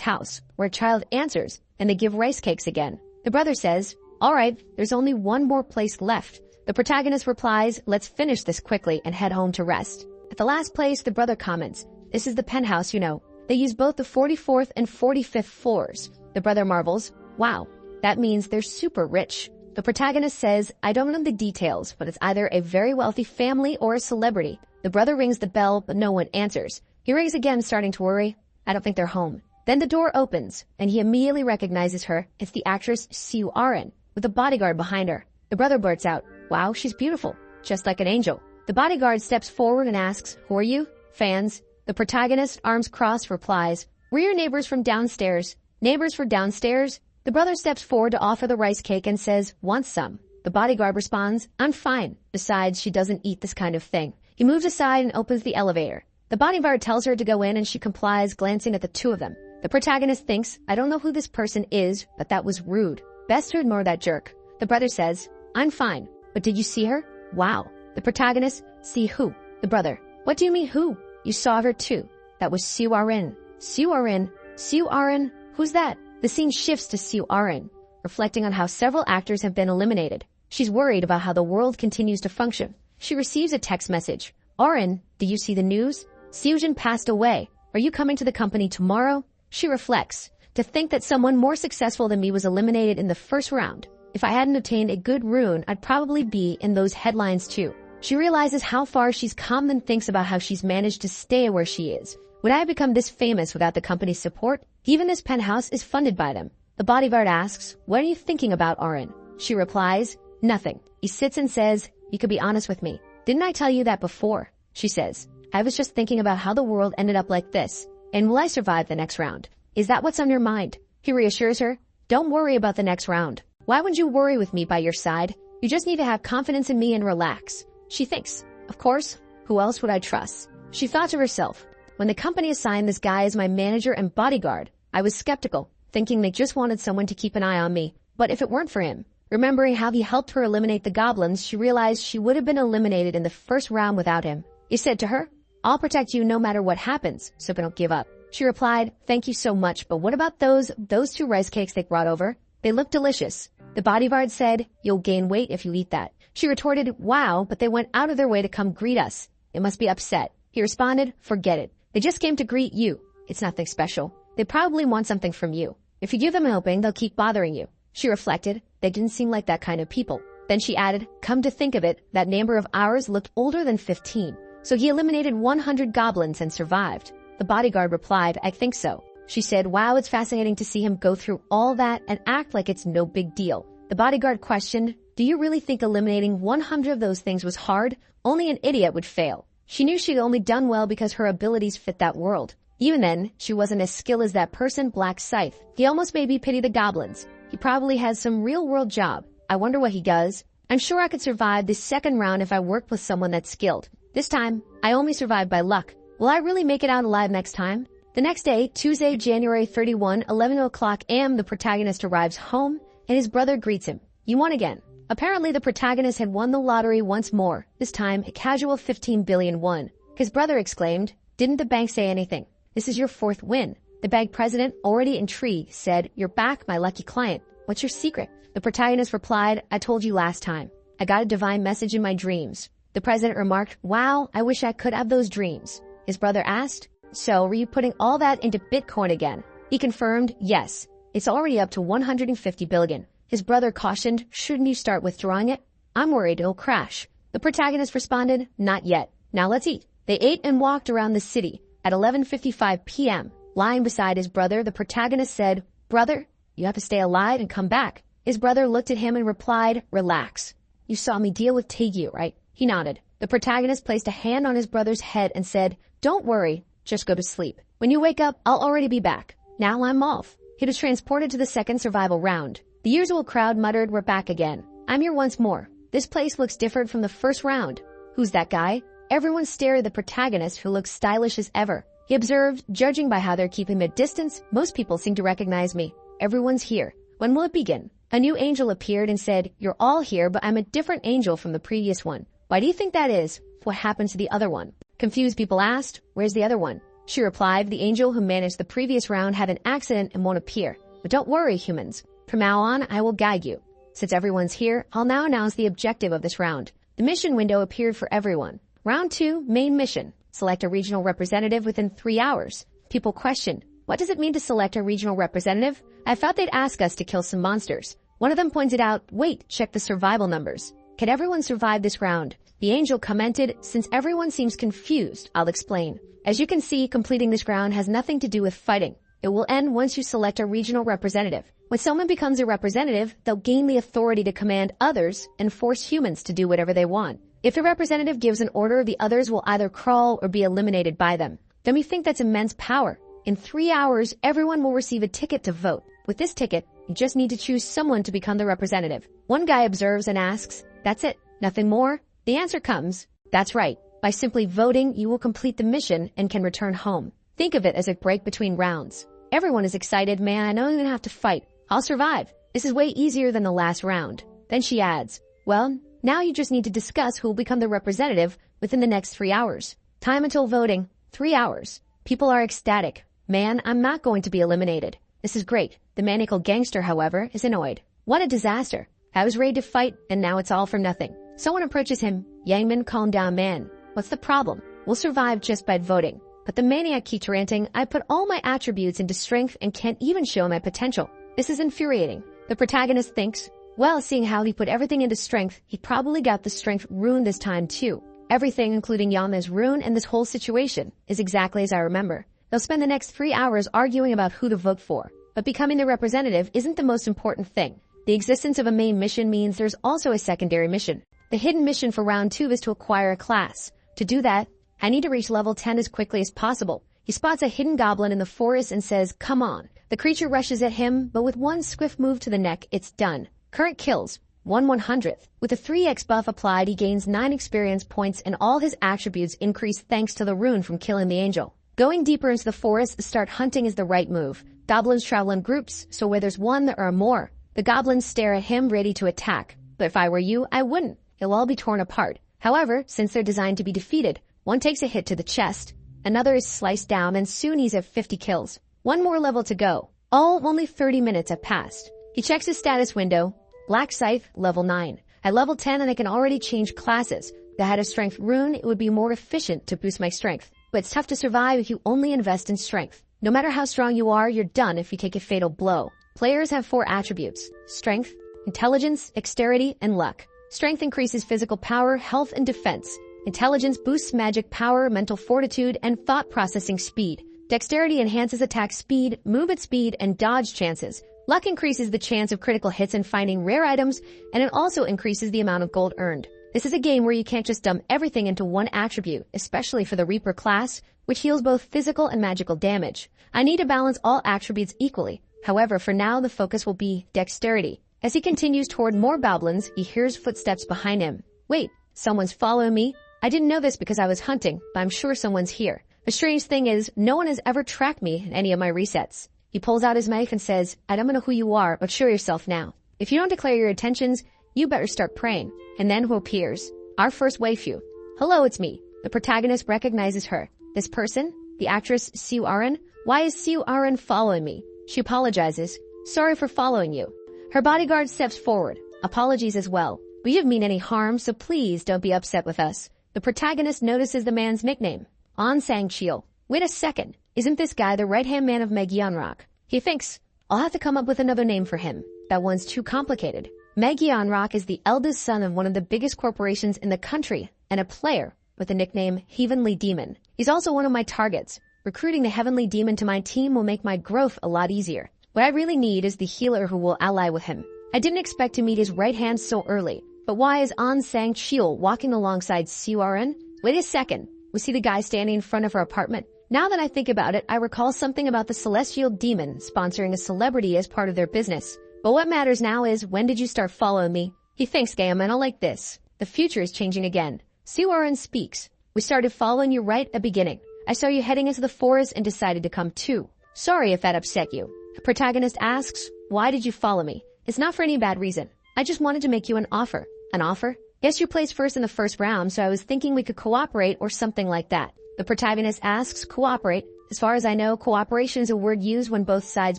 house, where a child answers, and they give rice cakes again. The brother says, "All right, there's only one more place left." The protagonist replies, "Let's finish this quickly and head home to rest." At the last place, the brother comments, "This is the penthouse, you know. They use both the 44th and 45th floors." The brother marvels, "Wow, that means they're super rich." The protagonist says, "I don't know the details, but it's either a very wealthy family or a celebrity." The brother rings the bell, but no one answers. He rings again, starting to worry. "I don't think they're home." Then the door opens, and he immediately recognizes her. It's the actress Siu Arin, with a bodyguard behind her. The brother blurts out, "Wow, she's beautiful, just like an angel." The bodyguard steps forward and asks, "Who are you?" "Fans." The protagonist, arms crossed, replies, "We're your neighbors from downstairs." "Neighbors from downstairs?" The brother steps forward to offer the rice cake and says, "Want some?" The bodyguard responds, "I'm fine." Besides, she doesn't eat this kind of thing. He moves aside and opens the elevator. The bodyguard tells her to go in and she complies, glancing at the two of them. The protagonist thinks, "I don't know who this person is, but that was rude. Best to ignore that jerk." The brother says, "I'm fine. But did you see her?" "Wow." The protagonist, "See who?" The brother, "What do you mean who? You saw her too. That was Siu Arin." "Siu Arin? Siu Arin? Who's that?" The scene shifts to Siu Arin, reflecting on how several actors have been eliminated. She's worried about how the world continues to function. She receives a text message. "Arin, do you see the news? Siujin passed away. Are you coming to the company tomorrow?" She reflects. To think that someone more successful than me was eliminated in the first round. If I hadn't obtained a good rune, I'd probably be in those headlines too. She realizes how far she's come and thinks about how she's managed to stay where she is. Would I have become this famous without the company's support? Even this penthouse is funded by them. The bodyguard asks, "What are you thinking about, Arin?" She replies, "Nothing." He sits and says, "You could be honest with me. Didn't I tell you that before?" She says, "I was just thinking about how the world ended up like this. And will I survive the next round? Is that what's on your mind?" He reassures her, "Don't worry about the next round. Why would you worry with me by your side? You just need to have confidence in me and relax." She thinks, "Of course, who else would I trust?" She thought to herself, "When the company assigned this guy as my manager and bodyguard, I was skeptical, thinking they just wanted someone to keep an eye on me. But if it weren't for him," remembering how he helped her eliminate the goblins, she realized she would have been eliminated in the first round without him. He said to her, "I'll protect you no matter what happens, so don't give up." She replied, "Thank you so much, but what about those two rice cakes they brought over? They look delicious." The bodyguard said, "You'll gain weight if you eat that." She retorted, "Wow, but they went out of their way to come greet us. They must be upset." He responded, "Forget it. They just came to greet you. It's nothing special. They probably want something from you. If you give them a helping, they'll keep bothering you." She reflected, they didn't seem like that kind of people. Then she added, "Come to think of it, that neighbor of ours looked older than 15. So he eliminated 100 goblins and survived." The bodyguard replied, "I think so." She said, "Wow, it's fascinating to see him go through all that and act like it's no big deal." The bodyguard questioned, "Do you really think eliminating 100 of those things was hard? Only an idiot would fail." She knew she'd only done well because her abilities fit that world. Even then, she wasn't as skilled as that person, Black Scythe. He almost made me pity the goblins. He probably has some real-world job. I wonder what he does. I'm sure I could survive this second round if I worked with someone that's skilled. This time, I only survived by luck. Will I really make it out alive next time? The next day, Tuesday, January 31, 11 o'clock a.m., the protagonist arrives home and his brother greets him. "You won again." Apparently, the protagonist had won the lottery once more, this time a casual 15 billion won. His brother exclaimed, "Didn't the bank say anything? This is your fourth win." The bank president, already intrigued, said, "You're back, my lucky client. What's your secret?" The protagonist replied, "I told you last time. I got a divine message in my dreams." The president remarked, "Wow, I wish I could have those dreams." His brother asked, "So, were you putting all that into Bitcoin again?" He confirmed, "Yes. It's already up to 150 billion. His brother cautioned, "Shouldn't you start withdrawing it? I'm worried it'll crash." The protagonist responded, "Not yet. Now let's eat. They ate and walked around the city. At 11:55 p.m., lying beside his brother, the protagonist said, "Brother, you have to stay alive and come back." His brother looked at him and replied, "Relax. You saw me deal with Taegyu, right?" He nodded. The protagonist placed a hand on his brother's head and said, "Don't worry, just go to sleep. When you wake up, I'll already be back. Now I'm off." He was transported to the second survival round. The usual crowd muttered, "We're back again. I'm here once more. This place looks different from the first round. Who's that guy?" Everyone stared at the protagonist, who looked stylish as ever. He observed, "Judging by how they're keeping their distance, most people seem to recognize me. Everyone's here. When will it begin?" A new angel appeared and said, "You're all here, but I'm a different angel from the previous one. Why do you think that is? What happened to the other one?" Confused people asked, "Where's the other one?" She replied, "The angel who managed the previous round had an accident and won't appear. But don't worry, humans. From now on, I will guide you. Since everyone's here, I'll now announce the objective of this round." The mission window appeared for everyone. Round 2, main mission. Select a regional representative within 3 hours. People questioned, "What does it mean to select a regional representative? I thought they'd ask us to kill some monsters." One of them pointed out, "Wait, check the survival numbers. Can everyone survive this round?" The angel commented, "Since everyone seems confused, I'll explain. As you can see, completing this round has nothing to do with fighting. It will end once you select a regional representative. When someone becomes a representative, they'll gain the authority to command others and force humans to do whatever they want. If the representative gives an order, the others will either crawl or be eliminated by them. Don't you think that's immense power? In 3 hours, everyone will receive a ticket to vote. With this ticket, you just need to choose someone to become the representative." One guy observes and asks, "That's it? Nothing more?" The answer comes, "That's right. By simply voting, you will complete the mission and can return home. Think of it as a break between rounds." Everyone is excited. "Man, I don't even have to fight. I'll survive. This is way easier than the last round." Then she adds, "Well, now you just need to discuss who will become the representative within the next 3 hours. Time until voting, 3 hours. People are ecstatic. Man, I'm not going to be eliminated. This is great. The maniacal gangster, however, is annoyed. What a disaster. I was ready to fight, and now it's all for nothing. Someone approaches him. "Yangman, calm down, man. What's the problem? We'll survive just by voting." But the maniac keeps ranting, "I put all my attributes into strength and can't even show my potential. This is infuriating." The protagonist thinks, well, seeing how he put everything into strength, he probably got the strength ruined this time too. Everything, including Yama's rune and this whole situation, is exactly as I remember. They'll spend the next 3 hours arguing about who to vote for. But becoming the representative isn't the most important thing. The existence of a main mission means there's also a secondary mission. The hidden mission for round 2 is to acquire a class. To do that, I need to reach level 10 as quickly as possible. He spots a hidden goblin in the forest and says, "Come on." The creature rushes at him, but with one swift move to the neck, it's done. Current kills, 1/100th. With a 3x buff applied, he gains 9 experience points and all his attributes increase thanks to the rune from killing the angel. Going deeper into the forest, start hunting is the right move. Goblins travel in groups, so where there's one, there are more. The goblins stare at him ready to attack. But if I were you, I wouldn't. They'll all be torn apart. However, since they're designed to be defeated, one takes a hit to the chest, another is sliced down, and soon he's at 50 kills. One more level to go. Only 30 minutes have passed. He checks his status window. Black Scythe, level 9. At level 10 and I can already change classes. If I had a strength rune, it would be more efficient to boost my strength. But it's tough to survive if you only invest in strength. No matter how strong you are, you're done if you take a fatal blow. Players have 4 attributes: strength, intelligence, dexterity, and luck. Strength increases physical power, health, and defense. Intelligence boosts magic power, mental fortitude, and thought processing speed. Dexterity enhances attack speed, movement speed, and dodge chances. Luck increases the chance of critical hits and finding rare items, and it also increases the amount of gold earned. This is a game where you can't just dump everything into one attribute, especially for the Reaper class, which heals both physical and magical damage. I need to balance all attributes equally. However, for now, the focus will be dexterity. As he continues toward more goblins, he hears footsteps behind him. Wait, someone's following me? I didn't know this because I was hunting, but I'm sure someone's here. The strange thing is, no one has ever tracked me in any of my resets. He pulls out his knife and says, I don't know who you are, but show yourself now. If you don't declare your intentions, you better start praying. And then who appears? Our first waifu. Hello, it's me. The protagonist recognizes her. This person? The actress Siu Aran? Why is Siu Aran following me? She apologizes. Sorry for following you. Her bodyguard steps forward. Apologies as well. We didn't mean any harm, so please don't be upset with us. The protagonist notices the man's nickname. On Sang-chil. Wait a second. Isn't this guy the right-hand man of Meg Yeonrak? He thinks, I'll have to come up with another name for him. That one's too complicated. Meg Yeonrak is the eldest son of one of the biggest corporations in the country and a player. with the nickname Heavenly Demon. He's also one of my targets. Recruiting the Heavenly Demon to my team will make my growth a lot easier. What I really need is the healer who will ally with him. I didn't expect to meet his right hand so early, but why is An Sang Chiel walking alongside Siuren? Wait a second. Was he the guy standing in front of her apartment? Now that I think about it, I recall something about the Celestial Demon sponsoring a celebrity as part of their business. But what matters now is, when did you start following me? He thinks, Gayamena, like this. The future is changing again. Siuren speaks. We started following you right at the beginning. I saw you heading into the forest and decided to come too. Sorry if that upset you. The protagonist asks, why did you follow me? It's not for any bad reason. I just wanted to make you an offer. An offer? Yes, you placed first in the first round, so I was thinking we could cooperate or something like that. The protagonist asks, cooperate? As far as I know, cooperation is a word used when both sides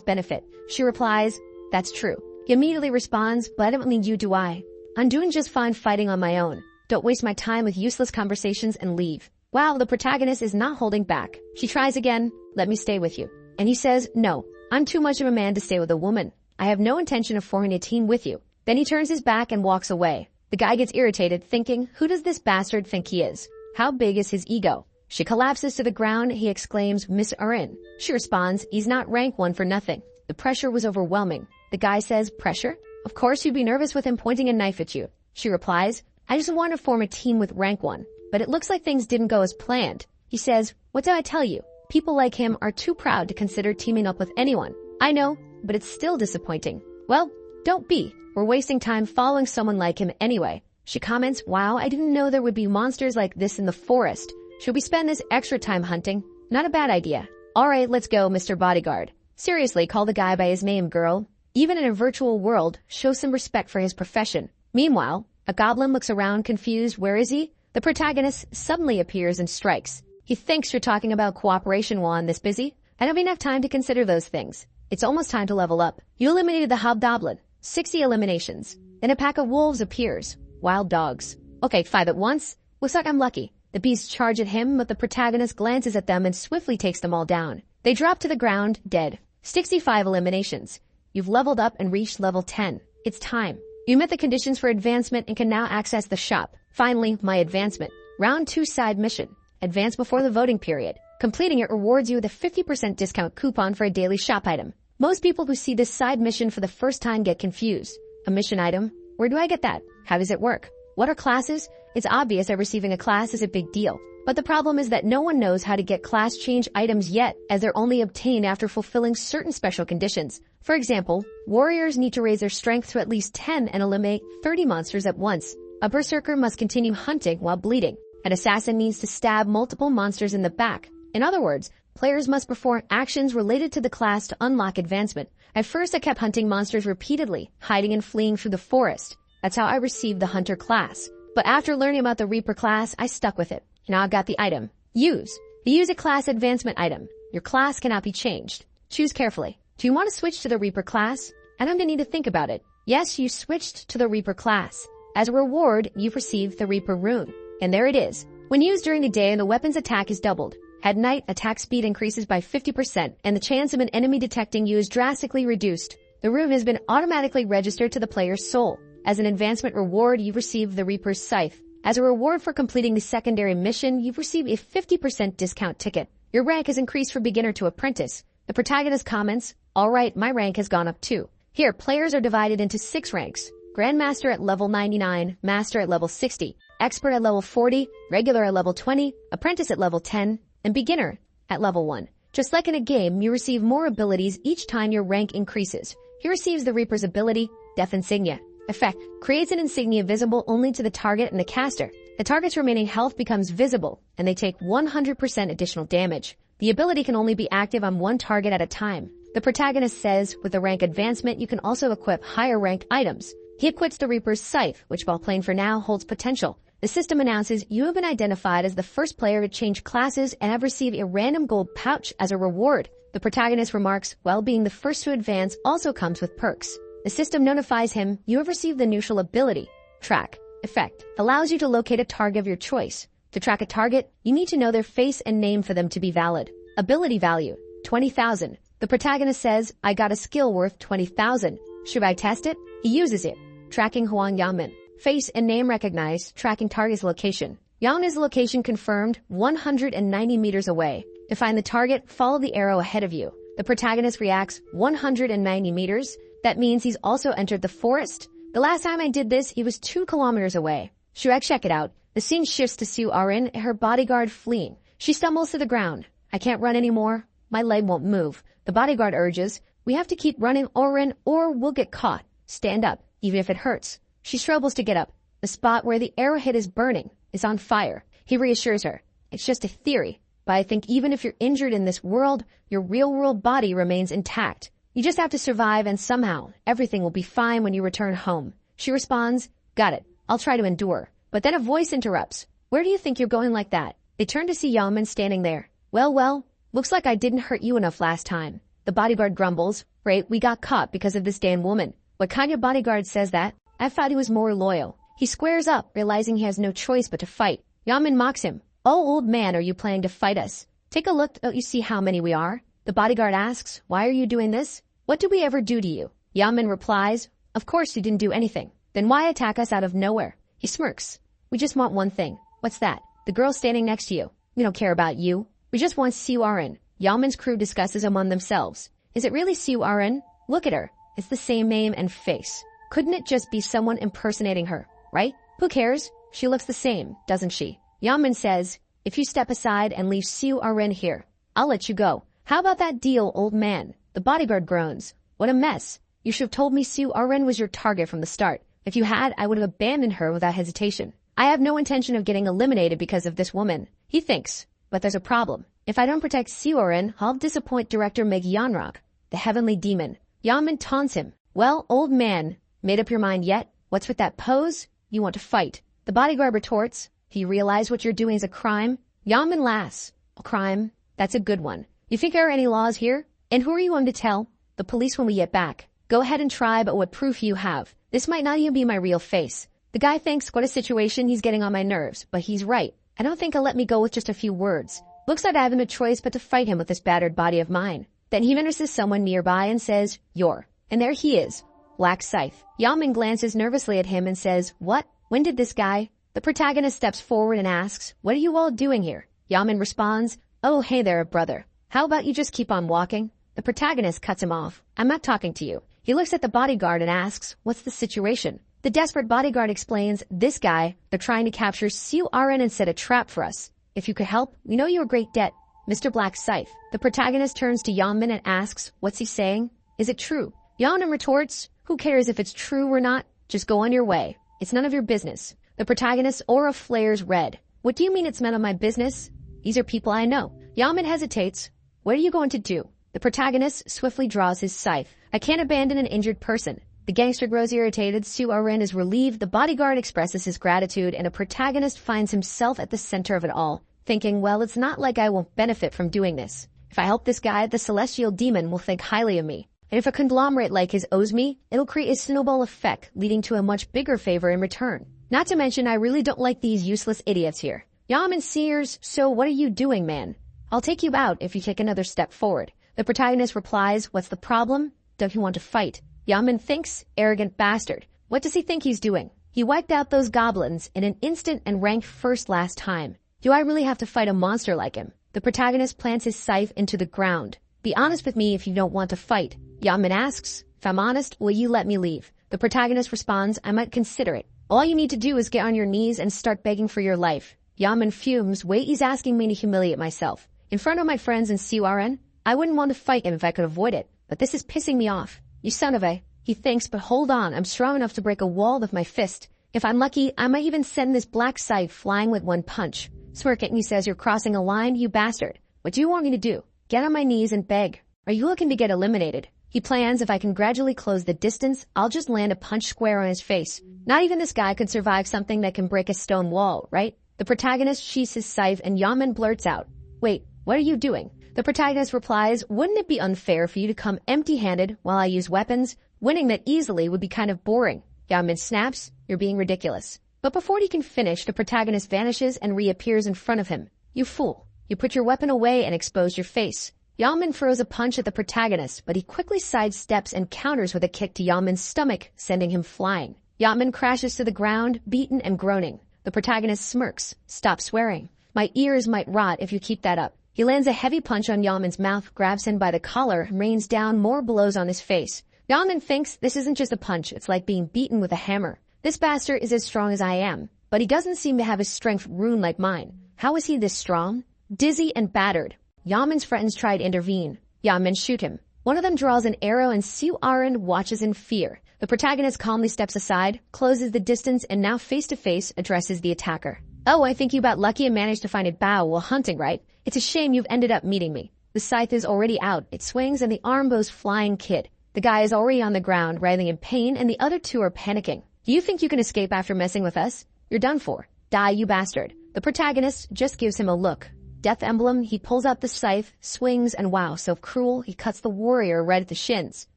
benefit. She replies, that's true. He immediately responds, but I don't need you, do I? I'm doing just fine fighting on my own. Don't waste my time with useless conversations and leave. Wow, the protagonist is not holding back. She tries again, let me stay with you. And he says, no, I'm too much of a man to stay with a woman. I have no intention of forming a team with you. Then he turns his back and walks away. The guy gets irritated, thinking, who does this bastard think he is? How big is his ego? She collapses to the ground. He exclaims, Miss Urin. She responds, he's not rank 1 for nothing. The pressure was overwhelming. The guy says, pressure? Of course you'd be nervous with him pointing a knife at you. She replies, I just want to form a team with rank 1. But it looks like things didn't go as planned. He says, what did I tell you? People like him are too proud to consider teaming up with anyone. I know, but it's still disappointing. Well, don't be. We're wasting time following someone like him anyway. She comments, wow, I didn't know there would be monsters like this in the forest. Should we spend this extra time hunting? Not a bad idea. Alright, let's go, Mr. Bodyguard. Seriously, call the guy by his name, girl. Even in a virtual world, show some respect for his profession. Meanwhile, a goblin looks around confused. Where is he? The protagonist suddenly appears and strikes. He thinks you're talking about cooperation while I'm this busy. I don't have enough time to consider those things. It's almost time to level up. You eliminated the hobgoblin. 60 eliminations. Then a pack of wolves appears. Wild dogs. Okay, 5 at once. Looks like I'm lucky. The beasts charge at him, but the protagonist glances at them and swiftly takes them all down. They drop to the ground, dead. 65 eliminations. You've leveled up and reached level 10. It's time. You met the conditions for advancement and can now access the shop. Finally, my advancement. Round 2 side mission. Advance before the voting period. Completing it rewards you with a 50% discount coupon for a daily shop item. Most people who see this side mission for the first time get confused. A mission item? Where do I get that? How does it work? What are classes? It's obvious that receiving a class is a big deal. But the problem is that no one knows how to get class change items yet, as they're only obtained after fulfilling certain special conditions. For example, warriors need to raise their strength to at least 10 and eliminate 30 monsters at once. A berserker must continue hunting while bleeding. An assassin needs to stab multiple monsters in the back. In other words, players must perform actions related to the class to unlock advancement. At first, I kept hunting monsters repeatedly, hiding and fleeing through the forest. That's how I received the hunter class. But after learning about the Reaper class, I stuck with it. Now I've got the item. Use. The Use a class advancement item. Your class cannot be changed. Choose carefully. Do you want to switch to the Reaper class? I don't need to think about it. Yes, you switched to the Reaper class. As a reward, you've received the Reaper rune. And there it is. When used during the day, the weapon's attack is doubled. At night, attack speed increases by 50%, and the chance of an enemy detecting you is drastically reduced. The rune has been automatically registered to the player's soul. As an advancement reward, you've received the Reaper's Scythe. As a reward for completing the secondary mission, you've received a 50% discount ticket. Your rank has increased from beginner to apprentice. The protagonist comments, alright, my rank has gone up too. Here, players are divided into 6 ranks. Grandmaster at level 99, Master at level 60, Expert at level 40, Regular at level 20, Apprentice at level 10, and Beginner at level 1. Just like in a game, you receive more abilities each time your rank increases. He receives the Reaper's ability, Death Insignia. Effect creates an insignia visible only to the target and the caster. The target's remaining health becomes visible, and they take 100% additional damage. The ability can only be active on one target at a time. The protagonist says, with the rank advancement, you can also equip higher rank items. He equips the Reaper's Scythe, which while playing for now holds potential. The system announces you have been identified as the first player to change classes and have received a random gold pouch as a reward. The protagonist remarks, well, being the first to advance also comes with perks. The system notifies him you have received the neutral ability. Track. Effect. Allows you to locate a target of your choice. To track a target, you need to know their face and name for them to be valid. Ability value. 20,000. The protagonist says, I got a skill worth 20,000. Should I test it? He uses it. Tracking Huang Yamen. Face and name recognized, tracking target's location. Yaman's location confirmed, 190 meters away. To find the target, follow the arrow ahead of you. The protagonist reacts 190 meters. That means he's also entered the forest. The last time I did this, he was 2 kilometers away. Shrek, check it out. The scene shifts to Sue Arin, her bodyguard fleeing. She stumbles to the ground. I can't run anymore. My leg won't move. The bodyguard urges, we have to keep running, Orin, or we'll get caught. Stand up, even if it hurts. She struggles to get up. The spot where the arrow hit is burning. It's on fire. He reassures her. It's just a theory. But I think even if you're injured in this world, your real-world body remains intact. You just have to survive, and somehow everything will be fine when you return home. She responds, got it. I'll try to endure. But then a voice interrupts. Where do you think you're going like that? They turn to see Yaman standing there. Well, looks like I didn't hurt you enough last time. The bodyguard grumbles. Right, we got caught because of this damn woman. What kind of bodyguard says that? I thought he was more loyal. He squares up, realizing he has no choice but to fight. Yaman mocks him. Oh, old man, are you planning to fight us? Take a look, don't you see how many we are? The bodyguard asks, why are you doing this? What did we ever do to you? Yaman replies, of course you didn't do anything. Then why attack us out of nowhere? He smirks. We just want one thing. What's that? The girl standing next to you. We don't care about you. We just want Sue Arin. Yaman's crew discusses among themselves. Is it really Sue Arin? Look at her. It's the same name and face. Couldn't it just be someone impersonating her, right? Who cares? She looks the same, doesn't she? Yaman says, if you step aside and leave Sue Arin here, I'll let you go. How about that deal, old man? The bodyguard groans. What a mess. You should have told me Sue Arin was your target from the start. If you had, I would have abandoned her without hesitation. I have no intention of getting eliminated because of this woman. He thinks. But there's a problem. If I don't protect Sue Arin, I'll disappoint director Meg Yanrock, the heavenly demon. Yaman taunts him. Well, old man, made up your mind yet? What's with that pose? You want to fight. The bodyguard retorts. Do you realize what you're doing is a crime? Yaman laughs. A crime? That's a good one. You think there are any laws here? And who are you going to tell? The police when we get back. Go ahead and try, but what proof you have? This might not even be my real face. The guy thinks, what a situation, he's getting on my nerves. But he's right. I don't think he'll let me go with just a few words. Looks like I have no choice but to fight him with this battered body of mine. Then he notices someone nearby and says, you're. And there he is. Black Scythe. Yaman glances nervously at him and says, what? When did this guy? The protagonist steps forward and asks, what are you all doing here? Yaman responds, oh, hey there, brother. How about you just keep on walking? The protagonist cuts him off. I'm not talking to you. He looks at the bodyguard and asks, what's the situation? The desperate bodyguard explains, this guy, they're trying to capture Sue Arin and set a trap for us. If you could help, we know you're a great debt. Mr. Black Scythe. The protagonist turns to Yaman and asks, what's he saying? Is it true? Yaman retorts, who cares if it's true or not? Just go on your way. It's none of your business. The protagonist's aura flares red. What do you mean it's none of my business? These are people I know. Yaman hesitates. What are you going to do? The protagonist swiftly draws his scythe. I can't abandon an injured person. The gangster grows irritated. Sue Arin is relieved. The bodyguard expresses his gratitude, and a protagonist finds himself at the center of it all, thinking, well, it's not like I won't benefit from doing this. If I help this guy, the celestial demon will think highly of me. And if a conglomerate like his owes me, it'll create a snowball effect, leading to a much bigger favor in return. Not to mention, I really don't like these useless idiots here. Yaman seers, so what are you doing, man? I'll take you out if you take another step forward. The protagonist replies, what's the problem? Don't you want to fight? Yaman thinks, arrogant bastard. What does he think he's doing? He wiped out those goblins in an instant and ranked first last time. Do I really have to fight a monster like him? The protagonist plants his scythe into the ground. Be honest with me if you don't want to fight. Yaman asks, if I'm honest, will you let me leave? The protagonist responds, I might consider it. All you need to do is get on your knees and start begging for your life. Yaman fumes, wait, he's asking me to humiliate myself. In front of my friends and Sue Arin? I wouldn't want to fight him if I could avoid it, but this is pissing me off. You son of a... He thinks, but hold on, I'm strong enough to break a wall with my fist. If I'm lucky, I might even send this black scythe flying with one punch. Smirking, he says, you're crossing a line, you bastard. What do you want me to do? Get on my knees and beg. Are you looking to get eliminated? He plans, if I can gradually close the distance, I'll just land a punch square on his face. Not even this guy could survive something that can break a stone wall, right? The protagonist sheathes his scythe and Yaman blurts out, wait, what are you doing? The protagonist replies, wouldn't it be unfair for you to come empty-handed while I use weapons? Winning that easily would be kind of boring. Yaman snaps, you're being ridiculous. But before he can finish, the protagonist vanishes and reappears in front of him. You fool. You put your weapon away and expose your face. Yaman throws a punch at the protagonist, but he quickly sidesteps and counters with a kick to Yaman's stomach, sending him flying. Yaman crashes to the ground, beaten and groaning. The The protagonist smirks. Stop swearing. My ears might rot if you keep that up. He lands a heavy punch on Yaman's mouth, grabs him by the collar, and rains down more blows on his face. Yaman thinks this isn't just a punch, it's like being beaten with a hammer. This bastard is as strong as I am, but he doesn't seem to have his strength ruined like mine. How is he this strong? Dizzy and battered. Yaman's friends try to intervene. Yaman shoot him. One of them draws an arrow and Su Aran watches in fear. The protagonist calmly steps aside, closes the distance, and now face-to-face addresses the attacker. Oh, I think you got lucky and managed to find a bow while hunting, right? It's a shame you've ended up meeting me. The scythe is already out. It swings and the arm goes flying kid. The guy is already on the ground, writhing in pain, and the other two are panicking. Do you think you can escape after messing with us? You're done for. Die, you bastard. The protagonist just gives him a look. Death emblem, he pulls out the scythe, swings, and wow, so cruel, he cuts the warrior right at the shins.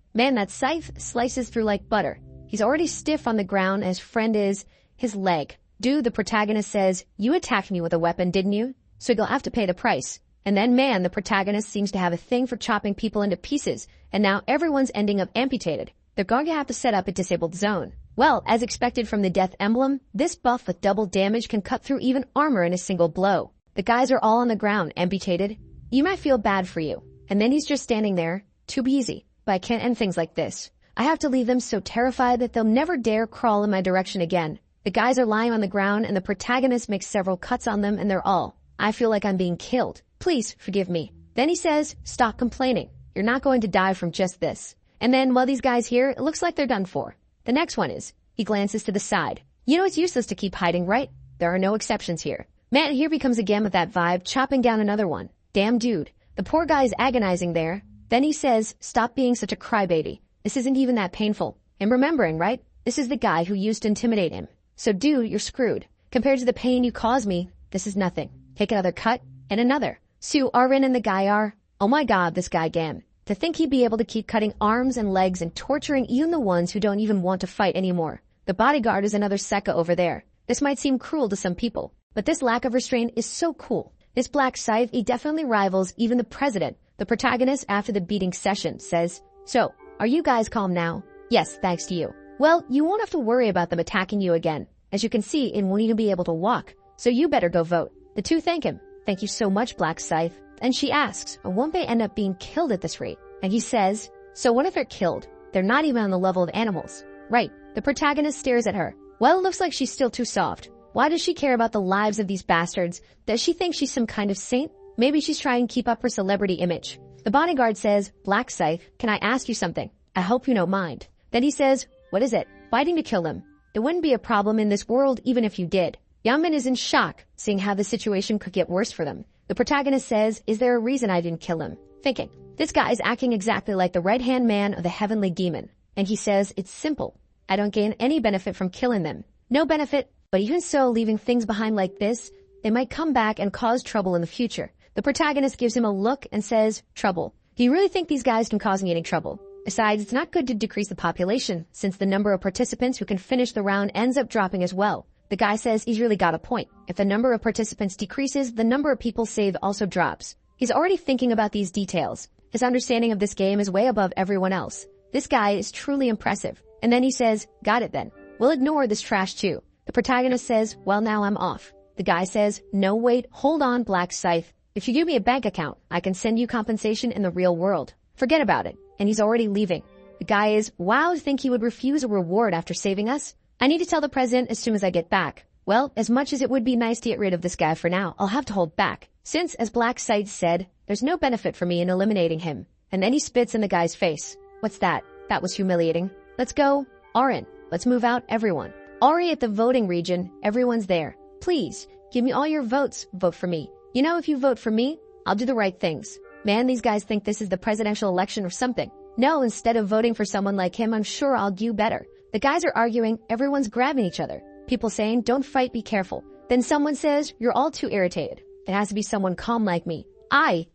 Man, that scythe slices through like butter. He's already stiff on the ground, and his friend is his leg. Dude, the protagonist says, you attacked me with a weapon, didn't you? So you'll have to pay the price. And then man, the protagonist seems to have a thing for chopping people into pieces, and now everyone's ending up amputated. They're going to have to set up a disabled zone. Well, as expected from the death emblem, this buff with double damage can cut through even armor in a single blow. The guys are all on the ground, amputated. You might feel bad for you. And then he's just standing there, too easy. But I can't end things like this. I have to leave them so terrified that they'll never dare crawl in my direction again. The guys are lying on the ground and the protagonist makes several cuts on them and they're all. I feel like I'm being killed. Please forgive me. Then he says, stop complaining. You're not going to die from just this. And then while these guys here, it looks like they're done for. The next one is, he glances to the side. You know it's useless to keep hiding, right? There are no exceptions here. Man here becomes again with that vibe, chopping down another one. Damn dude. The poor guy is agonizing there. Then he says, stop being such a crybaby. This isn't even that painful. And remembering, right? This is the guy who used to intimidate him. So dude, you're screwed. Compared to the pain you caused me, this is nothing. Take another cut, and another. Su Aran and the guy are, oh my god, this guy Gam. To think he'd be able to keep cutting arms and legs and torturing even the ones who don't even want to fight anymore. The bodyguard is another Sekka over there. This might seem cruel to some people, but this lack of restraint is so cool. This black scythe, he definitely rivals even the president. The protagonist, after the beating session, says, so, are you guys calm now? Yes, thanks to you. Well, you won't have to worry about them attacking you again. As you can see, it won't even be able to walk. So you better go vote. The two thank him. Thank you so much, Black Scythe. And she asks, won't they end up being killed at this rate? And he says, so what if they're killed? They're not even on the level of animals. Right. The protagonist stares at her. Well, it looks like she's still too soft. Why does she care about the lives of these bastards? Does she think she's some kind of saint? Maybe she's trying to keep up her celebrity image. The bodyguard says, Black Scythe, can I ask you something? I hope you don't mind. Then he says, what is it? Fighting to kill him. It wouldn't be a problem in this world even if you did. Yaman is in shock, seeing how the situation could get worse for them. The protagonist says, is there a reason I didn't kill him? Thinking, this guy is acting exactly like the right-hand man of the heavenly demon. And he says, it's simple. I don't gain any benefit from killing them. No benefit, but even so, leaving things behind like this, they might come back and cause trouble in the future. The protagonist gives him a look and says, trouble. Do you really think these guys can cause me any trouble? Besides, it's not good to decrease the population, since the number of participants who can finish the round ends up dropping as well. The guy says he's really got a point. If the number of participants decreases, the number of people saved also drops. He's already thinking about these details. His understanding of this game is way above everyone else. This guy is truly impressive. And then he says, got it then. We'll ignore this trash too. The protagonist says, well now I'm off. The guy says, no wait, hold on, Black Scythe. If you give me a bank account, I can send you compensation in the real world. Forget about it. And he's already leaving. The guy is, wow, to think he would refuse a reward after saving us? I need to tell the president as soon as I get back. Well, as much as it would be nice to get rid of this guy for now, I'll have to hold back. Since, as Black Scythe said, there's no benefit for me in eliminating him. And then he spits in the guy's face. What's that? That was humiliating. Let's go. Arin. Let's move out, everyone. Already at the voting region, everyone's there. Please, give me all your votes. Vote for me. You know, if you vote for me, I'll do the right things. Man, these guys think this is the presidential election or something. No, instead of voting for someone like him, I'm sure I'll do better. The guys are arguing, everyone's grabbing each other. People saying, don't fight, be careful. Then someone says, you're all too irritated. It has to be someone calm like me.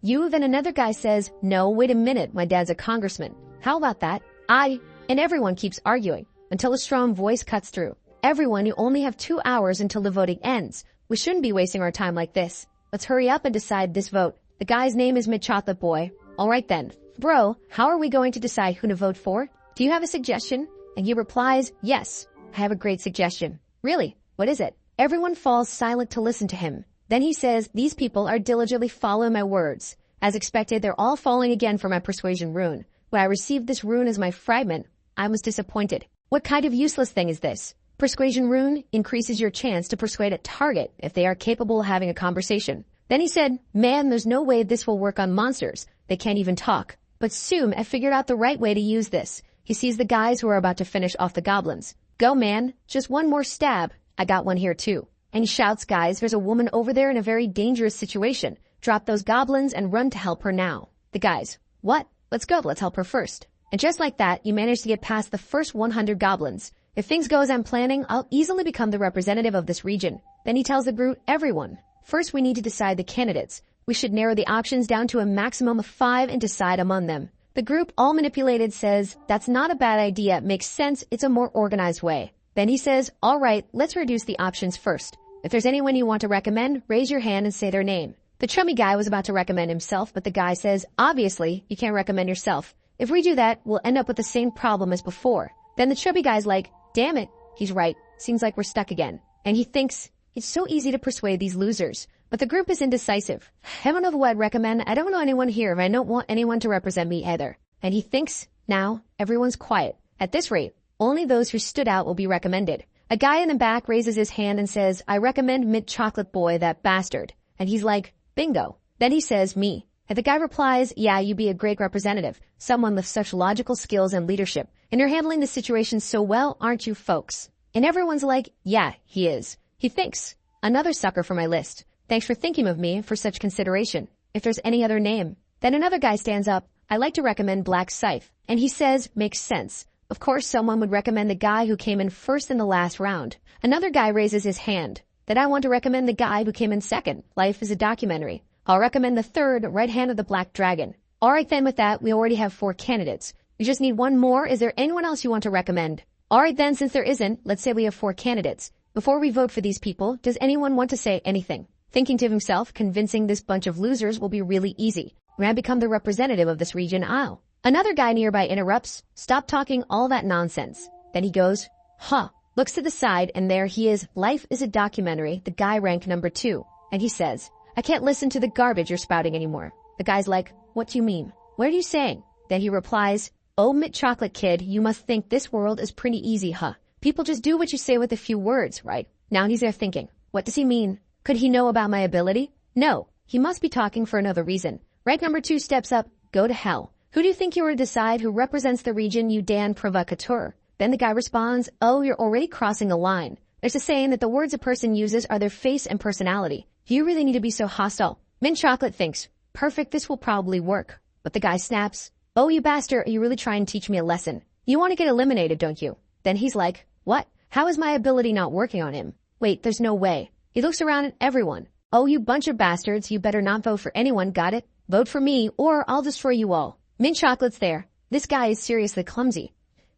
You. Then another guy says, no, wait a minute, my dad's a congressman. How about that? And everyone keeps arguing until a strong voice cuts through. Everyone, you only have 2 hours until the voting ends. We shouldn't be wasting our time like this. Let's hurry up and decide this vote. The guy's name is Mid-Chocolate Boy. All right then. Bro, how are we going to decide who to vote for? Do you have a suggestion? And he replies, yes, I have a great suggestion. Really? What is it? Everyone falls silent to listen to him. Then he says, these people are diligently following my words. As expected, they're all falling again for my persuasion rune. When I received this rune as my fragment, I was disappointed. What kind of useless thing is this? Persuasion rune increases your chance to persuade a target if they are capable of having a conversation. Then he said, man, there's no way this will work on monsters. They can't even talk. But soon I figured out the right way to use this. He sees the guys who are about to finish off the goblins. Go, man. Just one more stab. I got one here too. And he shouts, guys, there's a woman over there in a very dangerous situation. Drop those goblins and run to help her now. The guys, what? Let's go. Let's help her first. And just like that, you manage to get past the first 100 goblins. If things go as I'm planning, I'll easily become the representative of this region. Then he tells the group, everyone. First, we need to decide the candidates. We should narrow the options down to a maximum of 5 and decide among them. The group, all manipulated, says, that's not a bad idea. Makes sense. It's a more organized way. Then he says, all right, let's reduce the options first. If there's anyone you want to recommend, raise your hand and say their name. The chummy guy was about to recommend himself, but the guy says, obviously, you can't recommend yourself. If we do that, we'll end up with the same problem as before. Then the chubby guy's like, damn it. He's right. Seems like we're stuck again. And he thinks, it's so easy to persuade these losers. But the group is indecisive. I don't know who I'd recommend. I don't know anyone here, and I don't want anyone to represent me either. And he thinks, now, everyone's quiet. At this rate, only those who stood out will be recommended. A guy in the back raises his hand and says, I recommend Mint Chocolate Boy, that bastard. And he's like, bingo. Then he says, me. And the guy replies, yeah, you'd be a great representative. Someone with such logical skills and leadership. And you're handling the situation so well, aren't you folks? And everyone's like, yeah, he is. He thinks, another sucker for my list. Thanks for thinking of me for such consideration. If there's any other name. Then another guy stands up. I like to recommend Black Scythe. And he says, makes sense. Of course, someone would recommend the guy who came in first in the last round. Another guy raises his hand. Then I want to recommend the guy who came in second. Life is a documentary. I'll recommend the third, Right Hand of the Black Dragon. All right, then with that, we already have 4 candidates. We just need one more. Is there anyone else you want to recommend? All right, then, since there isn't, let's say we have 4 candidates. Before we vote for these people, does anyone want to say anything? Thinking to himself, convincing this bunch of losers will be really easy. When I become the representative of this region, I'll. Another guy nearby interrupts, stop talking all that nonsense. Then he goes, huh, looks to the side, and there he is. Life is a documentary, the guy ranked number 2. And he says, I can't listen to the garbage you're spouting anymore. The guy's like, what do you mean? What are you saying? Then he replies, oh, Mint Chocolate Kid, you must think this world is pretty easy, huh? People just do what you say with a few words, right? Now he's there thinking, what does he mean? Could he know about my ability? No, he must be talking for another reason. Rank number 2 steps up, go to hell. Who do you think you are to decide who represents the region, you damn provocateur? Then the guy responds, oh, you're already crossing a line. There's a saying that the words a person uses are their face and personality. Do you really need to be so hostile? Mint Chocolate thinks, perfect, this will probably work. But the guy snaps, oh, you bastard, are you really trying to teach me a lesson? You want to get eliminated, don't you? Then he's like, what? How is my ability not working on him? Wait, there's no way. He looks around at everyone. Oh, you bunch of bastards, you better not vote for anyone, got it? Vote for me, or I'll destroy you all. Mint Chocolate's there. This guy is seriously clumsy.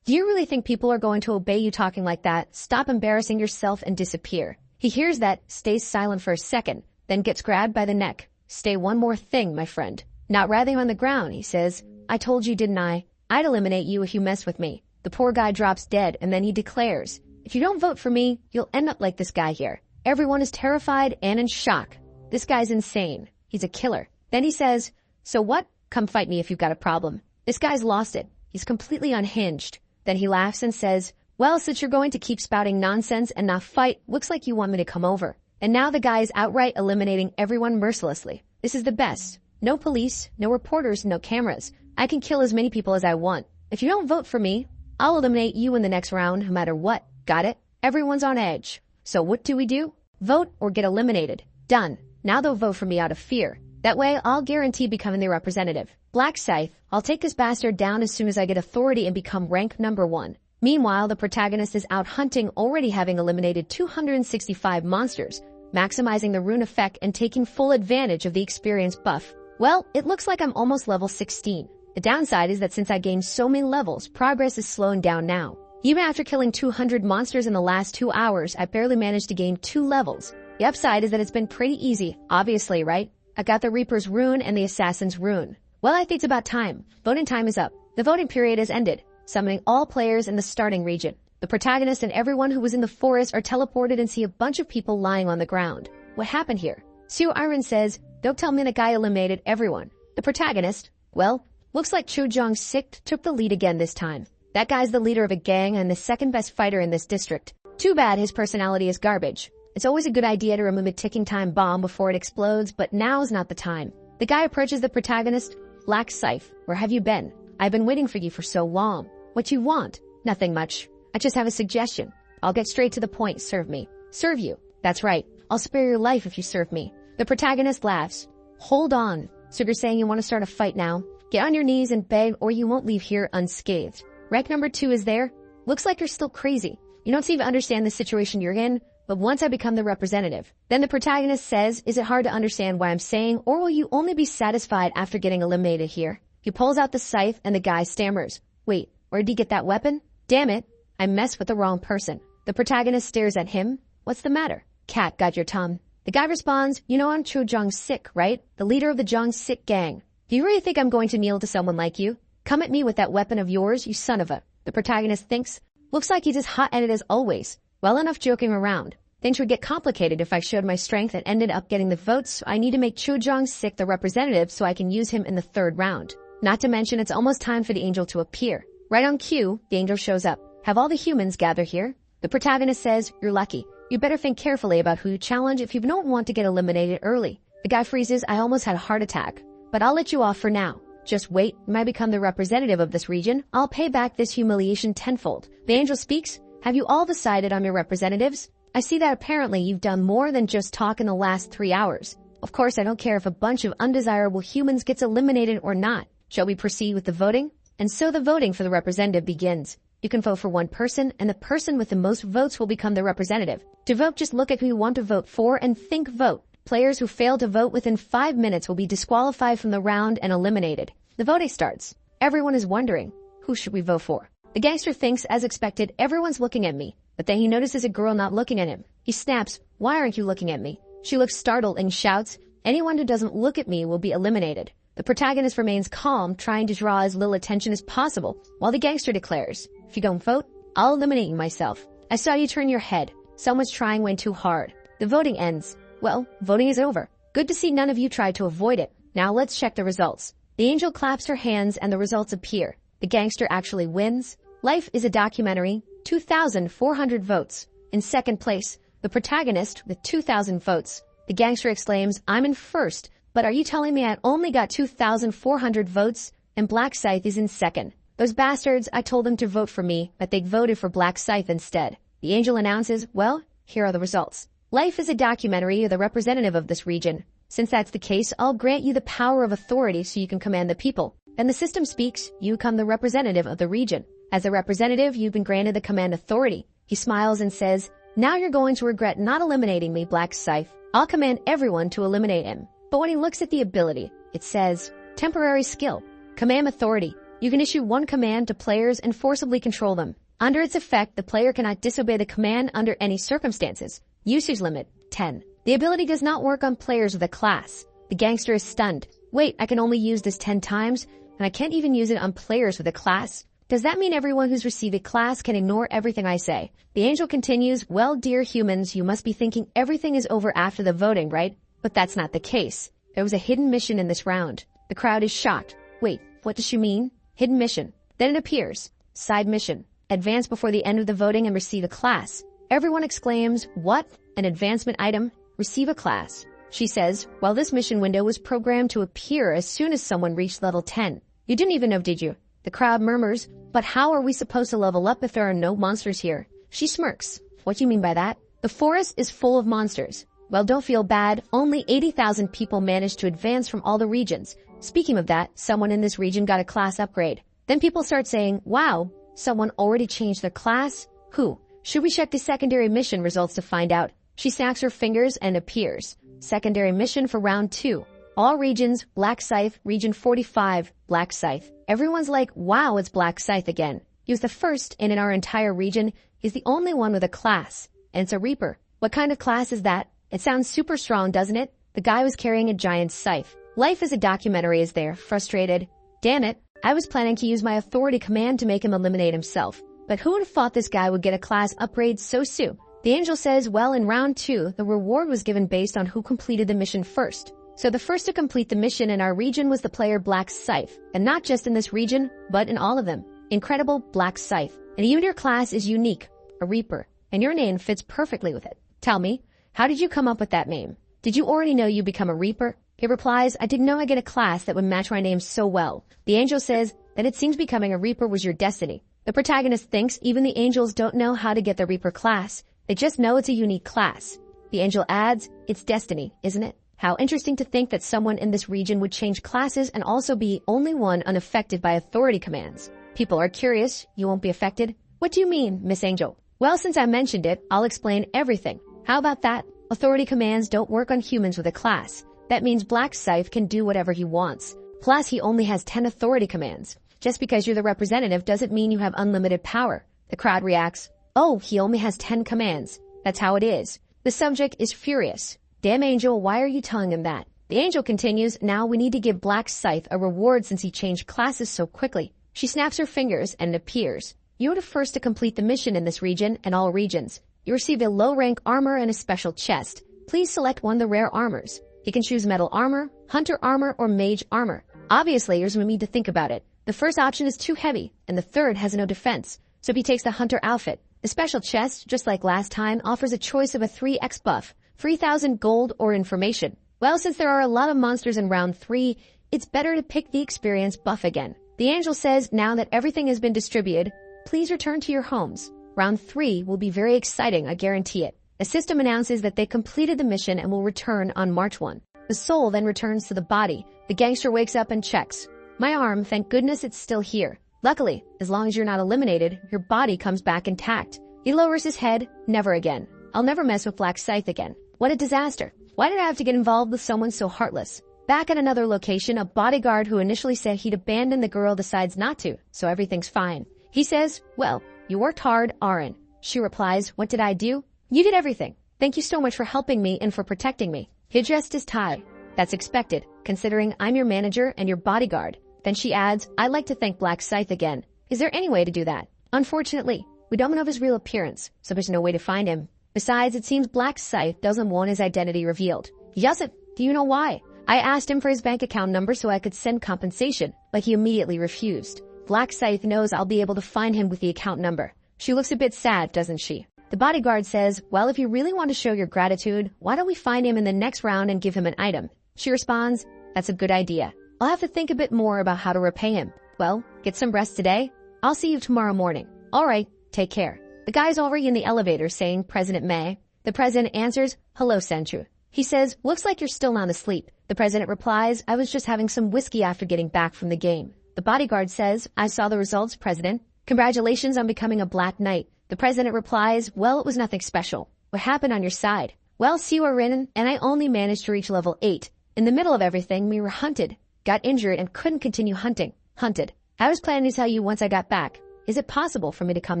Do you really think people are going to obey you talking like that? Stop embarrassing yourself and disappear. He hears that, stays silent for a second, then gets grabbed by the neck. Stay one more thing, my friend. Not writhing on the ground, he says. I told you, didn't I? I'd eliminate you if you mess with me. The poor guy drops dead, and then he declares, if you don't vote for me, you'll end up like this guy here. Everyone is terrified and in shock. This guy's insane. He's a killer. Then he says, so what? Come fight me if you've got a problem. This guy's lost it. He's completely unhinged. Then he laughs and says, well, since you're going to keep spouting nonsense and not fight, looks like you want me to come over. And now the guy is outright eliminating everyone mercilessly. This is the best. No police, no reporters, no cameras. I can kill as many people as I want. If you don't vote for me, I'll eliminate you in the next round no matter what. Got it? Everyone's on edge. So what do? Vote or get eliminated. Done. Now they'll vote for me out of fear. That way, I'll guarantee becoming the representative. Black Scythe, I'll take this bastard down as soon as I get authority and become rank number 1. Meanwhile, the protagonist is out hunting, already having eliminated 265 monsters, maximizing the rune effect and taking full advantage of the experience buff. Well, it looks like I'm almost level 16. The downside is that since I gained so many levels, progress is slowing down now. Even after killing 200 monsters in the last 2 hours, I barely managed to gain 2 levels. The upside is that it's been pretty easy, obviously, right? I got the Reaper's rune and the Assassin's rune. Well, I think it's about time. Voting time is up. The voting period has ended, summoning all players in the starting region. The protagonist and everyone who was in the forest are teleported and see a bunch of people lying on the ground. What happened here? Sue Iron says, don't tell me that guy eliminated everyone. The protagonist, well, looks like Cho Jong-sik took the lead again this time. That guy's the leader of a gang and the second best fighter in this district. Too bad his personality is garbage. It's always a good idea to remove a ticking time bomb before it explodes, but now's not the time. The guy approaches the protagonist. Black Scythe, where have you been? I've been waiting for you for so long. What you want? Nothing much. I just have a suggestion. I'll get straight to the point. Serve me. Serve you. That's right. I'll spare your life if you serve me. The protagonist laughs. Hold on. So you're saying you want to start a fight now? Get on your knees and beg or you won't leave here unscathed. Rec number 2 is there. Looks like you're still crazy. You don't seem to understand the situation you're in, but once I become the representative. Then the protagonist says, is it hard to understand what I'm saying, or will you only be satisfied after getting eliminated here? He pulls out the scythe and the guy stammers. Wait, where did he get that weapon? Damn it, I messed with the wrong person. The protagonist stares at him. What's the matter? Cat got your tongue. The guy responds, you know I'm Cho Jong-sik, right? The leader of the Jong-sik gang. Do you really think I'm going to kneel to someone like you? Come at me with that weapon of yours, you son of a... The protagonist thinks, looks like he's as hot-headed as always. Well enough joking around. Things would get complicated if I showed my strength and ended up getting the votes, so I need to make Cho Jong-sik the representative so I can use him in the 3rd round. Not to mention it's almost time for the angel to appear. Right on cue, the angel shows up. Have all the humans gather here? The protagonist says, you're lucky. You better think carefully about who you challenge if you don't want to get eliminated early. The guy freezes, I almost had a heart attack. But I'll let you off for now. Just wait, when I become the representative of this region, I'll pay back this humiliation tenfold. The angel speaks, have you all decided on your representatives? I see that apparently you've done more than just talk in the last 3 hours. Of course, I don't care if a bunch of undesirable humans gets eliminated or not. Shall we proceed with the voting? And so the voting for the representative begins. You can vote for one person, and the person with the most votes will become the representative. To vote, just look at who you want to vote for and think vote. Players who fail to vote within 5 minutes will be disqualified from the round and eliminated. The voting starts. Everyone is wondering, who should we vote for? The gangster thinks, as expected, everyone's looking at me. But then he notices a girl not looking at him. He snaps, why aren't you looking at me? She looks startled and shouts, anyone who doesn't look at me will be eliminated. The protagonist remains calm, trying to draw as little attention as possible, while the gangster declares, if you don't vote, I'll eliminate you myself. I saw you turn your head. Someone's trying went too hard. The voting ends. Well, voting is over. Good to see none of you tried to avoid it. Now let's check the results. The angel claps her hands and the results appear. The gangster actually wins. Life is a documentary, 2,400 votes. In second place, the protagonist with 2,000 votes. The gangster exclaims, I'm in first, but are you telling me I only got 2,400 votes? And Black Scythe is in second. Those bastards, I told them to vote for me, but they voted for Black Scythe instead. The angel announces, well, here are the results. Life is a documentary, you're the representative of this region. Since that's the case, I'll grant you the power of authority so you can command the people. And the system speaks, you become the representative of the region. As a representative, you've been granted the command authority. He smiles and says, now you're going to regret not eliminating me, Black Scythe. I'll command everyone to eliminate him. But when he looks at the ability, it says, temporary skill, command authority. You can issue one command to players and forcibly control them. Under its effect, the player cannot disobey the command under any circumstances. Usage limit, 10. The ability does not work on players with a class. The gangster is stunned. Wait, I can only use this 10 times, and I can't even use it on players with a class? Does that mean everyone who's received a class can ignore everything I say? The angel continues, well, dear humans, you must be thinking everything is over after the voting, right? But that's not the case. There was a hidden mission in this round. The crowd is shocked. Wait, what does she mean? Hidden mission. Then it appears. Side mission. Advance before the end of the voting and receive a class. Everyone exclaims, what? An advancement item? Receive a class. She says, well, this mission window was programmed to appear as soon as someone reached level 10. You didn't even know, did you? The crowd murmurs, but how are we supposed to level up if there are no monsters here? She smirks. What do you mean by that? The forest is full of monsters. Well, don't feel bad. Only 80,000 people managed to advance from all the regions. Speaking of that, someone in this region got a class upgrade. Then people start saying, wow, someone already changed their class? Who? Should we check the secondary mission results to find out? She snaps her fingers and appears. Secondary mission for round 2. All regions, Black Scythe, region 45, Black Scythe. Everyone's like, wow, it's Black Scythe again. He was the first, and in our entire region, he's the only one with a class. And it's a Reaper. What kind of class is that? It sounds super strong, doesn't it? The guy was carrying a giant scythe. Life as a documentary is there, frustrated. Damn it, I was planning to use my authority command to make him eliminate himself. But who would have thought this guy would get a class upgrade so soon? The angel says, well, in round 2, the reward was given based on who completed the mission first. So the first to complete the mission in our region was the player Black Scythe. And not just in this region, but in all of them. Incredible Black Scythe. And even your class is unique, a Reaper. And your name fits perfectly with it. Tell me, how did you come up with that name? Did you already know you become a Reaper? He replies, I didn't know I get a class that would match my name so well. The angel says that it seems becoming a Reaper was your destiny. The protagonist thinks even the angels don't know how to get the Reaper class. They just know it's a unique class. The angel adds, it's destiny, isn't it? How interesting to think that someone in this region would change classes and also be only one unaffected by authority commands. People are curious, you won't be affected? What do you mean, Miss Angel? Well, since I mentioned it, I'll explain everything. How about that? Authority commands don't work on humans with a class. That means Black Scythe can do whatever he wants. Plus, he only has 10 authority commands. Just because you're the representative doesn't mean you have unlimited power. The crowd reacts, oh, he only has 10 commands. That's how it is. The subject is furious. Damn Angel, why are you telling him that? The angel continues, now we need to give Black Scythe a reward since he changed classes so quickly. She snaps her fingers and it appears. You are the first to complete the mission in this region and all regions. You receive a low-rank armor and a special chest. Please select one of the rare armors. You can choose metal armor, hunter armor, or mage armor. Obviously, there's no need to think about it. The first option is too heavy, and the third has no defense. So he takes the hunter outfit. The special chest, just like last time, offers a choice of a 3x buff, 3,000 gold, or information. Well, since there are a lot of monsters in round 3, it's better to pick the experience buff again. The angel says, now that everything has been distributed, please return to your homes. Round 3 will be very exciting, I guarantee it. The system announces that they completed the mission and will return on March 1. The soul then returns to the body. The gangster wakes up and checks. My arm, thank goodness it's still here. Luckily, as long as you're not eliminated, your body comes back intact. He lowers his head, never again. I'll never mess with Black Scythe again. What a disaster. Why did I have to get involved with someone so heartless? Back at another location, a bodyguard who initially said he'd abandon the girl decides not to, so everything's fine. He says, well, you worked hard, Aaron. She replies, what did I do? You did everything. Thank you so much for helping me and for protecting me. He adjusts his tie. That's expected, considering I'm your manager and your bodyguard. Then she adds, I'd like to thank Black Scythe again. Is there any way to do that? Unfortunately, we don't know his real appearance, so there's no way to find him. Besides, it seems Black Scythe doesn't want his identity revealed. Yusuf, do you know why? I asked him for his bank account number so I could send compensation, but he immediately refused. Black Scythe knows I'll be able to find him with the account number. She looks a bit sad, doesn't she? The bodyguard says, well, if you really want to show your gratitude, why don't we find him in the next round and give him an item? She responds, that's a good idea. I'll have to think a bit more about how to repay him. Well, get some rest today. I'll see you tomorrow morning. All right, take care. The guy's already in the elevator saying, President May. The president answers, hello, Senchu. He says, looks like you're still not asleep. The president replies, I was just having some whiskey after getting back from the game. The bodyguard says, I saw the results, President. Congratulations on becoming a Black Knight. The president replies, well, it was nothing special. What happened on your side? Well, Siwa Rin and I only managed to reach level 8. In the middle of everything, we were hunted, got injured, and couldn't continue hunting. Hunted. I was planning to tell you once I got back. Is it possible for me to come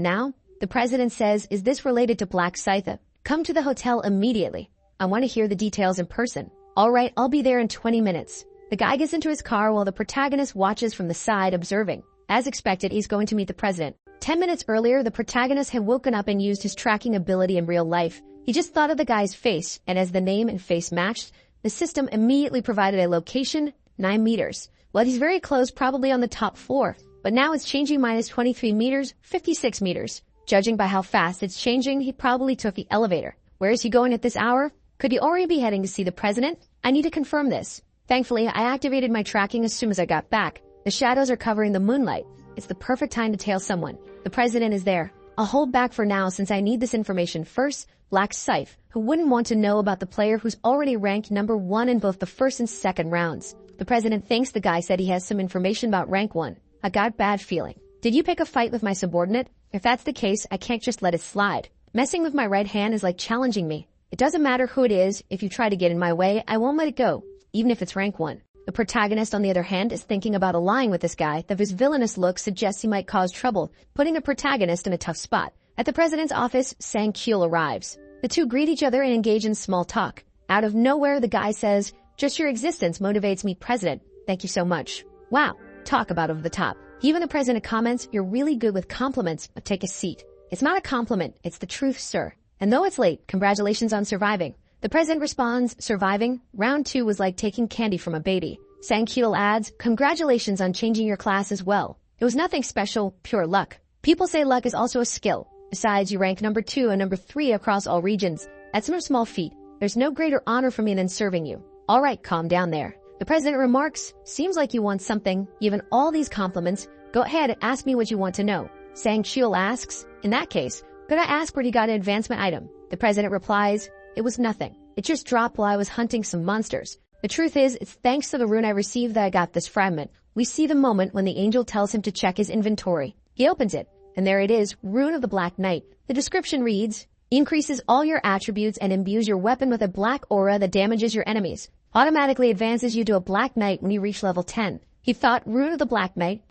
now? The president says, is this related to Black Scythe? Come to the hotel immediately. I want to hear the details in person. All right, I'll be there in 20 minutes. The guy gets into his car while the protagonist watches from the side observing. As expected, he's going to meet the president. 10 minutes earlier, the protagonist had woken up and used his tracking ability in real life. He just thought of the guy's face, and as the name and face matched, the system immediately provided a location, 9 meters. Well, he's very close, probably on the top floor. But now it's changing minus 23 meters, 56 meters. Judging by how fast it's changing, he probably took the elevator. Where is he going at this hour? Could he already be heading to see the president? I need to confirm this. Thankfully, I activated my tracking as soon as I got back. The shadows are covering the moonlight. It's the perfect time to tail someone. The president is there. I'll hold back for now since I need this information first. Black Scythe, who wouldn't want to know about the player who's already ranked number 1 in both the first and second rounds. The president thinks the guy said he has some information about rank 1. I got bad feeling. Did you pick a fight with my subordinate? If that's the case, I can't just let it slide. Messing with my right hand is like challenging me. It doesn't matter who it is. If you try to get in my way, I won't let it go, even if it's rank 1. The protagonist, on the other hand, is thinking about allying with this guy, though his villainous look suggests he might cause trouble, putting the protagonist in a tough spot. At the president's office, Sang Kyul arrives. The two greet each other and engage in small talk. Out of nowhere, the guy says, just your existence motivates me, President. Thank you so much. Wow, talk about over the top. Even the president comments, "You're really good with compliments, but take a seat." "It's not a compliment, it's the truth, sir. And though it's late, congratulations on surviving." The president responds, "Surviving? Round 2 was like taking candy from a baby." Sang-kyul adds, "Congratulations on changing your class as well. It was nothing special, pure luck." People say luck is also a skill. Besides, you rank number 2 and number 3 across all regions. That's no small feat. There's no greater honor for me than serving you. All right, calm down there. The president remarks, "Seems like you want something. Given all these compliments, go ahead and ask me what you want to know." Sang-kyul asks, "In that case, could I ask where you got an advancement item?" The president replies, "It was nothing. It just dropped while I was hunting some monsters. The truth is, it's thanks to the rune I received that I got this fragment." We see the moment when the angel tells him to check his inventory. He opens it, and there it is, Rune of the Black Knight. The description reads, "Increases all your attributes and imbues your weapon with a black aura that damages your enemies. Automatically advances you to a Black Knight when you reach level 10. He thought, Rune of the Black Knight,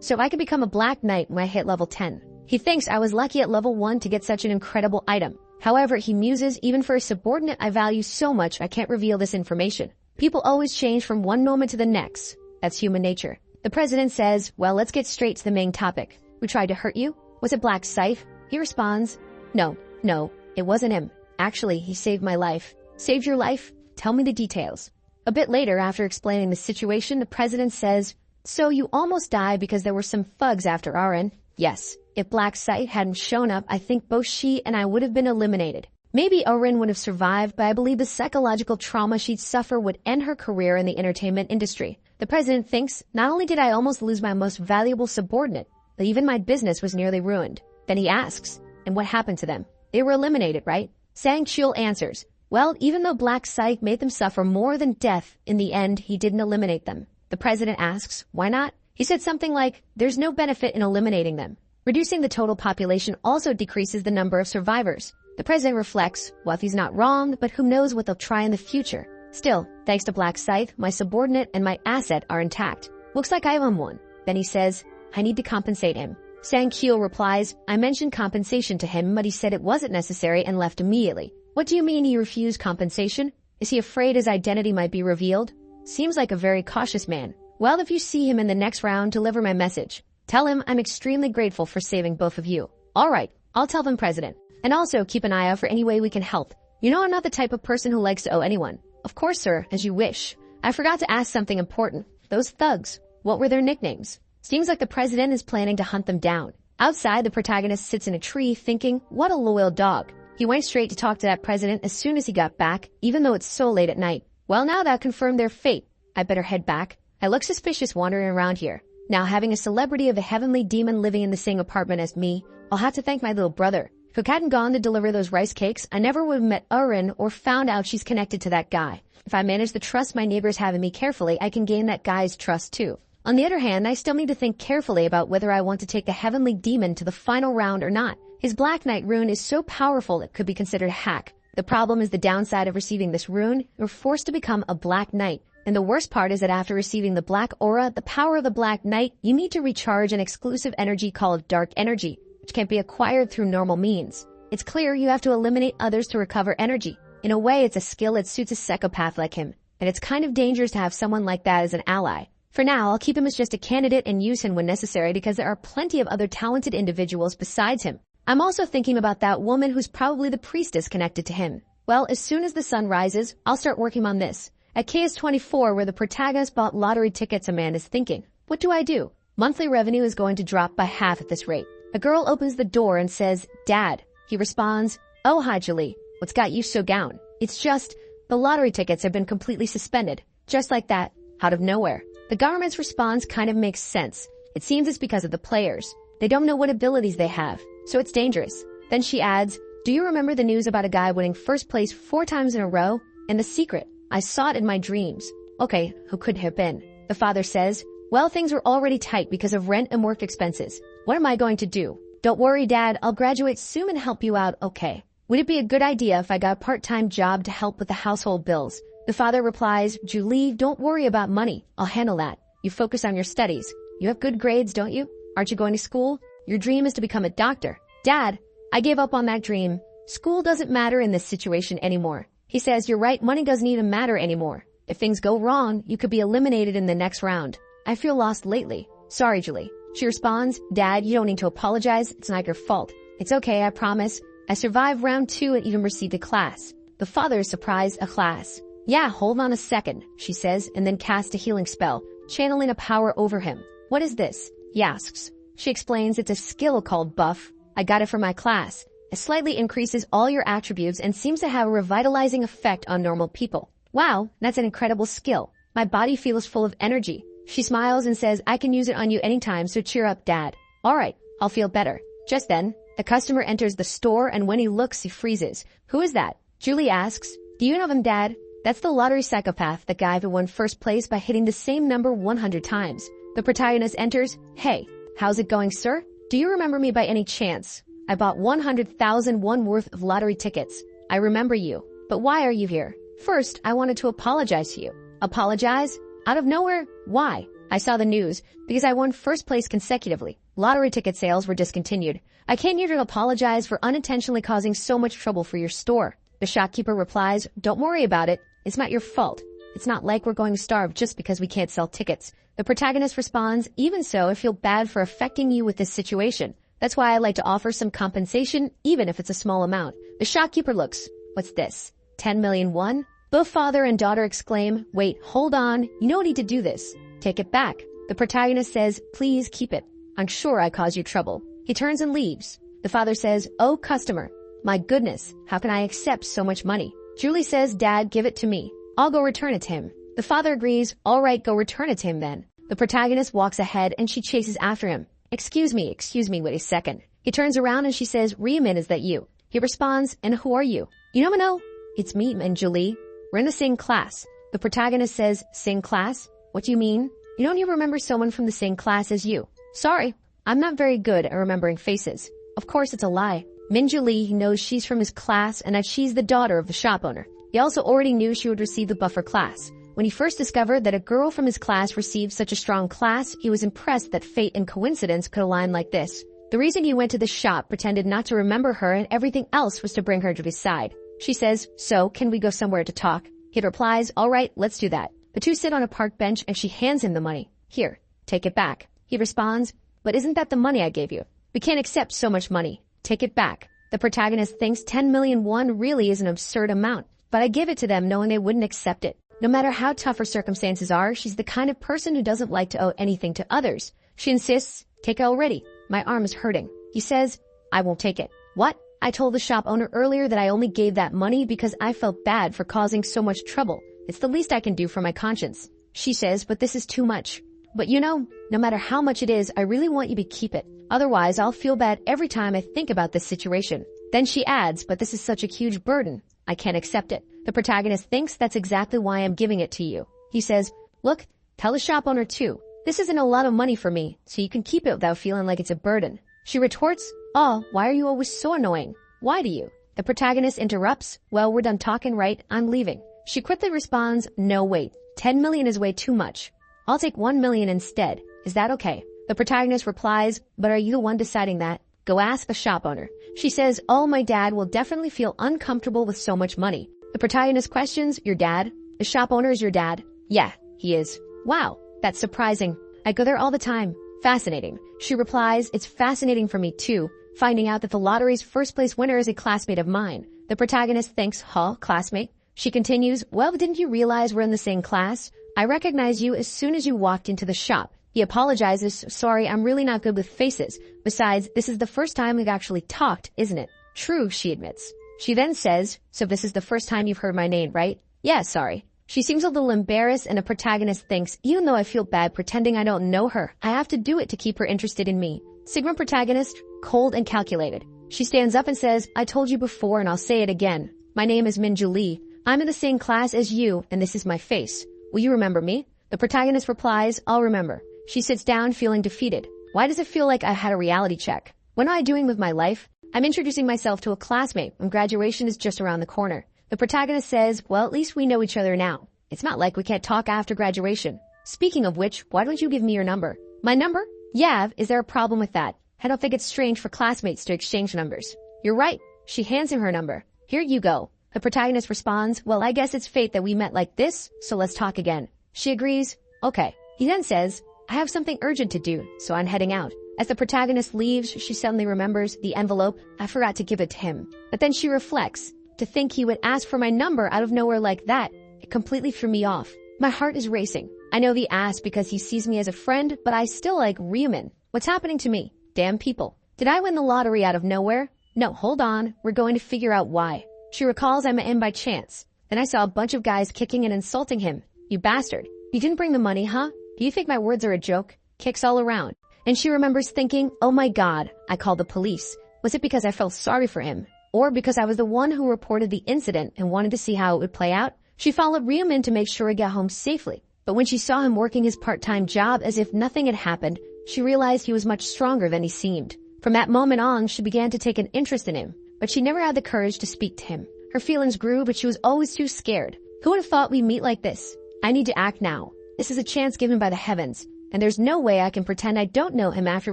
so I could become a Black Knight when I hit level 10. He thinks I was lucky at level 1 to get such an incredible item. However, he muses, even for a subordinate I value so much I can't reveal this information. People always change from one moment to the next. That's human nature." The president says, "Well, let's get straight to the main topic. Who tried to hurt you? Was it Black Scythe?" He responds, No, it wasn't him. Actually, he saved my life." "Saved your life? Tell me the details." A bit later, after explaining the situation, the president says, "So you almost died because there were some thugs after Aaron?" "Yes. If Black Scythe hadn't shown up, I think both she and I would have been eliminated. Maybe Orin would have survived, but I believe the psychological trauma she'd suffer would end her career in the entertainment industry." The president thinks, "Not only did I almost lose my most valuable subordinate, but even my business was nearly ruined." Then he asks, "And what happened to them? They were eliminated, right?" Sang-kyul answers, "Well, even though Black Scythe made them suffer more than death, in the end, he didn't eliminate them." The president asks, "Why not?" He said something like, "There's no benefit in eliminating them. Reducing the total population also decreases the number of survivors." The president reflects, "Well, if he's not wrong, but who knows what they'll try in the future. Still, thanks to Black Scythe, my subordinate and my asset are intact. Looks like I owe him one." Then he says, "I need to compensate him." Sang-kyul replies, "I mentioned compensation to him, but he said it wasn't necessary and left immediately." "What do you mean he refused compensation? Is he afraid his identity might be revealed?" "Seems like a very cautious man." "Well, if you see him in the next round, deliver my message. Tell him I'm extremely grateful for saving both of you." "All right, I'll tell them, President. And also keep an eye out for any way we can help. You know I'm not the type of person who likes to owe anyone." "Of course, sir, as you wish. I forgot to ask something important. Those thugs, what were their nicknames?" Seems like the president is planning to hunt them down. Outside, the protagonist sits in a tree thinking, what a loyal dog. He went straight to talk to that president as soon as he got back, even though it's so late at night. "Well, now that confirmed their fate. I better head back. I look suspicious wandering around here. Now, having a celebrity of a heavenly demon living in the same apartment as me, I'll have to thank my little brother. If I hadn't gone to deliver those rice cakes, I never would have met Erin or found out she's connected to that guy. If I manage to trust my neighbors have in me carefully, I can gain that guy's trust too. On the other hand, I still need to think carefully about whether I want to take the heavenly demon to the final round or not. His Black Knight rune is so powerful it could be considered a hack. The problem is the downside of receiving this rune, you're forced to become a Black Knight. And the worst part is that after receiving the Black Aura, the power of the Black Knight, you need to recharge an exclusive energy called Dark Energy, which can't be acquired through normal means. It's clear you have to eliminate others to recover energy. In a way, it's a skill that suits a psychopath like him, and it's kind of dangerous to have someone like that as an ally. For now, I'll keep him as just a candidate and use him when necessary because there are plenty of other talented individuals besides him. I'm also thinking about that woman who's probably the priestess connected to him. Well, as soon as the sun rises, I'll start working on this. At KS24, where the protagonist bought lottery tickets, a man is thinking, what do I do? Monthly revenue is going to drop by half at this rate. A girl opens the door and says, Dad. He responds, Oh, hi, Julie. What's got you so down? It's just, the lottery tickets have been completely suspended. Just like that, out of nowhere. The government's response kind of makes sense. It seems it's because of the players. They don't know what abilities they have, so it's dangerous. Then she adds, Do you remember the news about a guy winning first place 4 times in a row? And the secret, I saw it in my dreams. Okay, who could have been? The father says, Well, things were already tight because of rent and work expenses. What am I going to do? Don't worry, Dad, I'll graduate soon and help you out, okay? Would it be a good idea if I got a part-time job to help with the household bills? The father replies, Julie, don't worry about money. I'll handle that. You focus on your studies. You have good grades, don't you? Aren't you going to school? Your dream is to become a doctor. Dad, I gave up on that dream. School doesn't matter in this situation anymore. He says, You're right, money doesn't even matter anymore. If things go wrong, you could be eliminated in the next round. I feel lost lately. Sorry, Julie. She responds, Dad, you don't need to apologize. It's not your fault. It's okay, I promise. I survived round 2 and even received a class. The father is surprised, a class. Yeah, hold on a second, she says, and then casts a healing spell, channeling a power over him. What is this? He asks. She explains it's a skill called buff. I got it from my class. It slightly increases all your attributes and seems to have a revitalizing effect on normal people. Wow, that's an incredible skill. My body feels full of energy. She smiles and says, I can use it on you anytime, so cheer up, Dad. All right, I'll feel better. Just then, the customer enters the store, and when he looks, he freezes. Who is that? Julie asks, do you know him, Dad? That's the lottery psychopath, the guy who won first place by hitting the same number 100 times. The protagonist enters. Hey, how's it going, sir? Do you remember me by any chance? I bought 100,000 won worth of lottery tickets. I remember you. But why are you here? First, I wanted to apologize to you. Apologize? Out of nowhere? Why? I saw the news because I won first place consecutively. Lottery ticket sales were discontinued. I came here to apologize for unintentionally causing so much trouble for your store. The shopkeeper replies, don't worry about it. It's not your fault. It's not like we're going to starve just because we can't sell tickets. The protagonist responds, even so, I feel bad for affecting you with this situation. That's why I like to offer some compensation, even if it's a small amount. The shopkeeper looks, what's this? 10 million won? Both father and daughter exclaim, wait, hold on. You don't need to do this. Take it back. The protagonist says, please keep it. I'm sure I caused you trouble. He turns and leaves. The father says, oh, customer. My goodness, how can I accept so much money? Julie says, Dad, give it to me. I'll go return it to him. The father agrees, all right, go return it to him then. The protagonist walks ahead and she chases after him. Excuse me, wait a second. He turns around and she says, Riemann, is that you? He responds, and who are you? You never know. It's me and Julie. We're in the same class. The protagonist says, same class? What do you mean? You don't even remember someone from the same class as you. Sorry, I'm not very good at remembering faces. Of course it's a lie. Minju Lee knows she's from his class and that she's the daughter of the shop owner. He also already knew she would receive the buffer class. When he first discovered that a girl from his class received such a strong class, he was impressed that fate and coincidence could align like this. The reason he went to the shop, pretended not to remember her, and everything else was to bring her to his side. She says, so, can we go somewhere to talk? He replies, all right, let's do that. The two sit on a park bench and she hands him the money. Here, take it back. He responds, but isn't that the money I gave you? We can't accept so much money. Take it back. The protagonist thinks 10 million won really is an absurd amount, but I give it to them knowing they wouldn't accept it. No matter how tough her circumstances are, she's the kind of person who doesn't like to owe anything to others. She insists, take it already. My arm is hurting. He says, I won't take it. What? I told the shop owner earlier that I only gave that money because I felt bad for causing so much trouble. It's the least I can do for my conscience. She says, but this is too much. But you know, no matter how much it is, I really want you to keep it. Otherwise, I'll feel bad every time I think about this situation. Then she adds, but this is such a huge burden. I can't accept it. The protagonist thinks that's exactly why I'm giving it to you. He says, look, tell the shop owner too. This isn't a lot of money for me, so you can keep it without feeling like it's a burden. She retorts, oh, why are you always so annoying? Why do you? The protagonist interrupts, well, we're done talking, right? I'm leaving. She quickly responds, no, wait. 10 million is way too much. I'll take 1 million instead. Is that okay? The protagonist replies, but are you the one deciding that? Go ask the shop owner. She says, oh, my dad will definitely feel uncomfortable with so much money. The protagonist questions, your dad? The shop owner is your dad? Yeah, he is. Wow, that's surprising. I go there all the time. Fascinating. She replies, it's fascinating for me too, finding out that the lottery's first place winner is a classmate of mine. The protagonist thinks, huh, classmate? She continues, well, didn't you realize we're in the same class? I recognized you as soon as you walked into the shop. He apologizes, sorry, I'm really not good with faces. Besides, this is the first time we've actually talked, isn't it? True, she admits. She then says, so this is the first time you've heard my name, right? Yeah, sorry. She seems a little embarrassed and the protagonist thinks, even though I feel bad pretending I don't know her, I have to do it to keep her interested in me. Sigma protagonist, cold and calculated. She stands up and says, I told you before and I'll say it again. My name is Minju Lee. I'm in the same class as you and this is my face. Will you remember me? The protagonist replies, I'll remember. She sits down feeling defeated. Why does it feel like I had a reality check? What am I doing with my life? I'm introducing myself to a classmate and graduation is just around the corner. The protagonist says, well, at least we know each other now. It's not like we can't talk after graduation. Speaking of which, why don't you give me your number? My number? Yeah, is there a problem with that? I don't think it's strange for classmates to exchange numbers. You're right. She hands him her number. Here you go. The protagonist responds, well, I guess it's fate that we met like this, so let's talk again. She agrees. Okay. He then says, I have something urgent to do, so I'm heading out. As the protagonist leaves, she suddenly remembers the envelope. I forgot to give it to him. But then she reflects. To think he would ask for my number out of nowhere like that, it completely threw me off. My heart is racing. I know he asked because he sees me as a friend, but I still like Ryumin. What's happening to me? Damn people. Did I win the lottery out of nowhere? No, hold on. We're going to figure out why. She recalls I'm in by chance. Then I saw a bunch of guys kicking and insulting him. You bastard. You didn't bring the money, huh? Do you think my words are a joke? Kicks all around. And she remembers thinking, oh my god, I called the police. Was it because I felt sorry for him? Or because I was the one who reported the incident and wanted to see how it would play out? She followed Ryumin to make sure he got home safely. But when she saw him working his part-time job as if nothing had happened, she realized he was much stronger than he seemed. From that moment on, she began to take an interest in him, but she never had the courage to speak to him. Her feelings grew, but she was always too scared. Who would have thought we'd meet like this? I need to act now. This is a chance given by the heavens, and there's no way I can pretend I don't know him after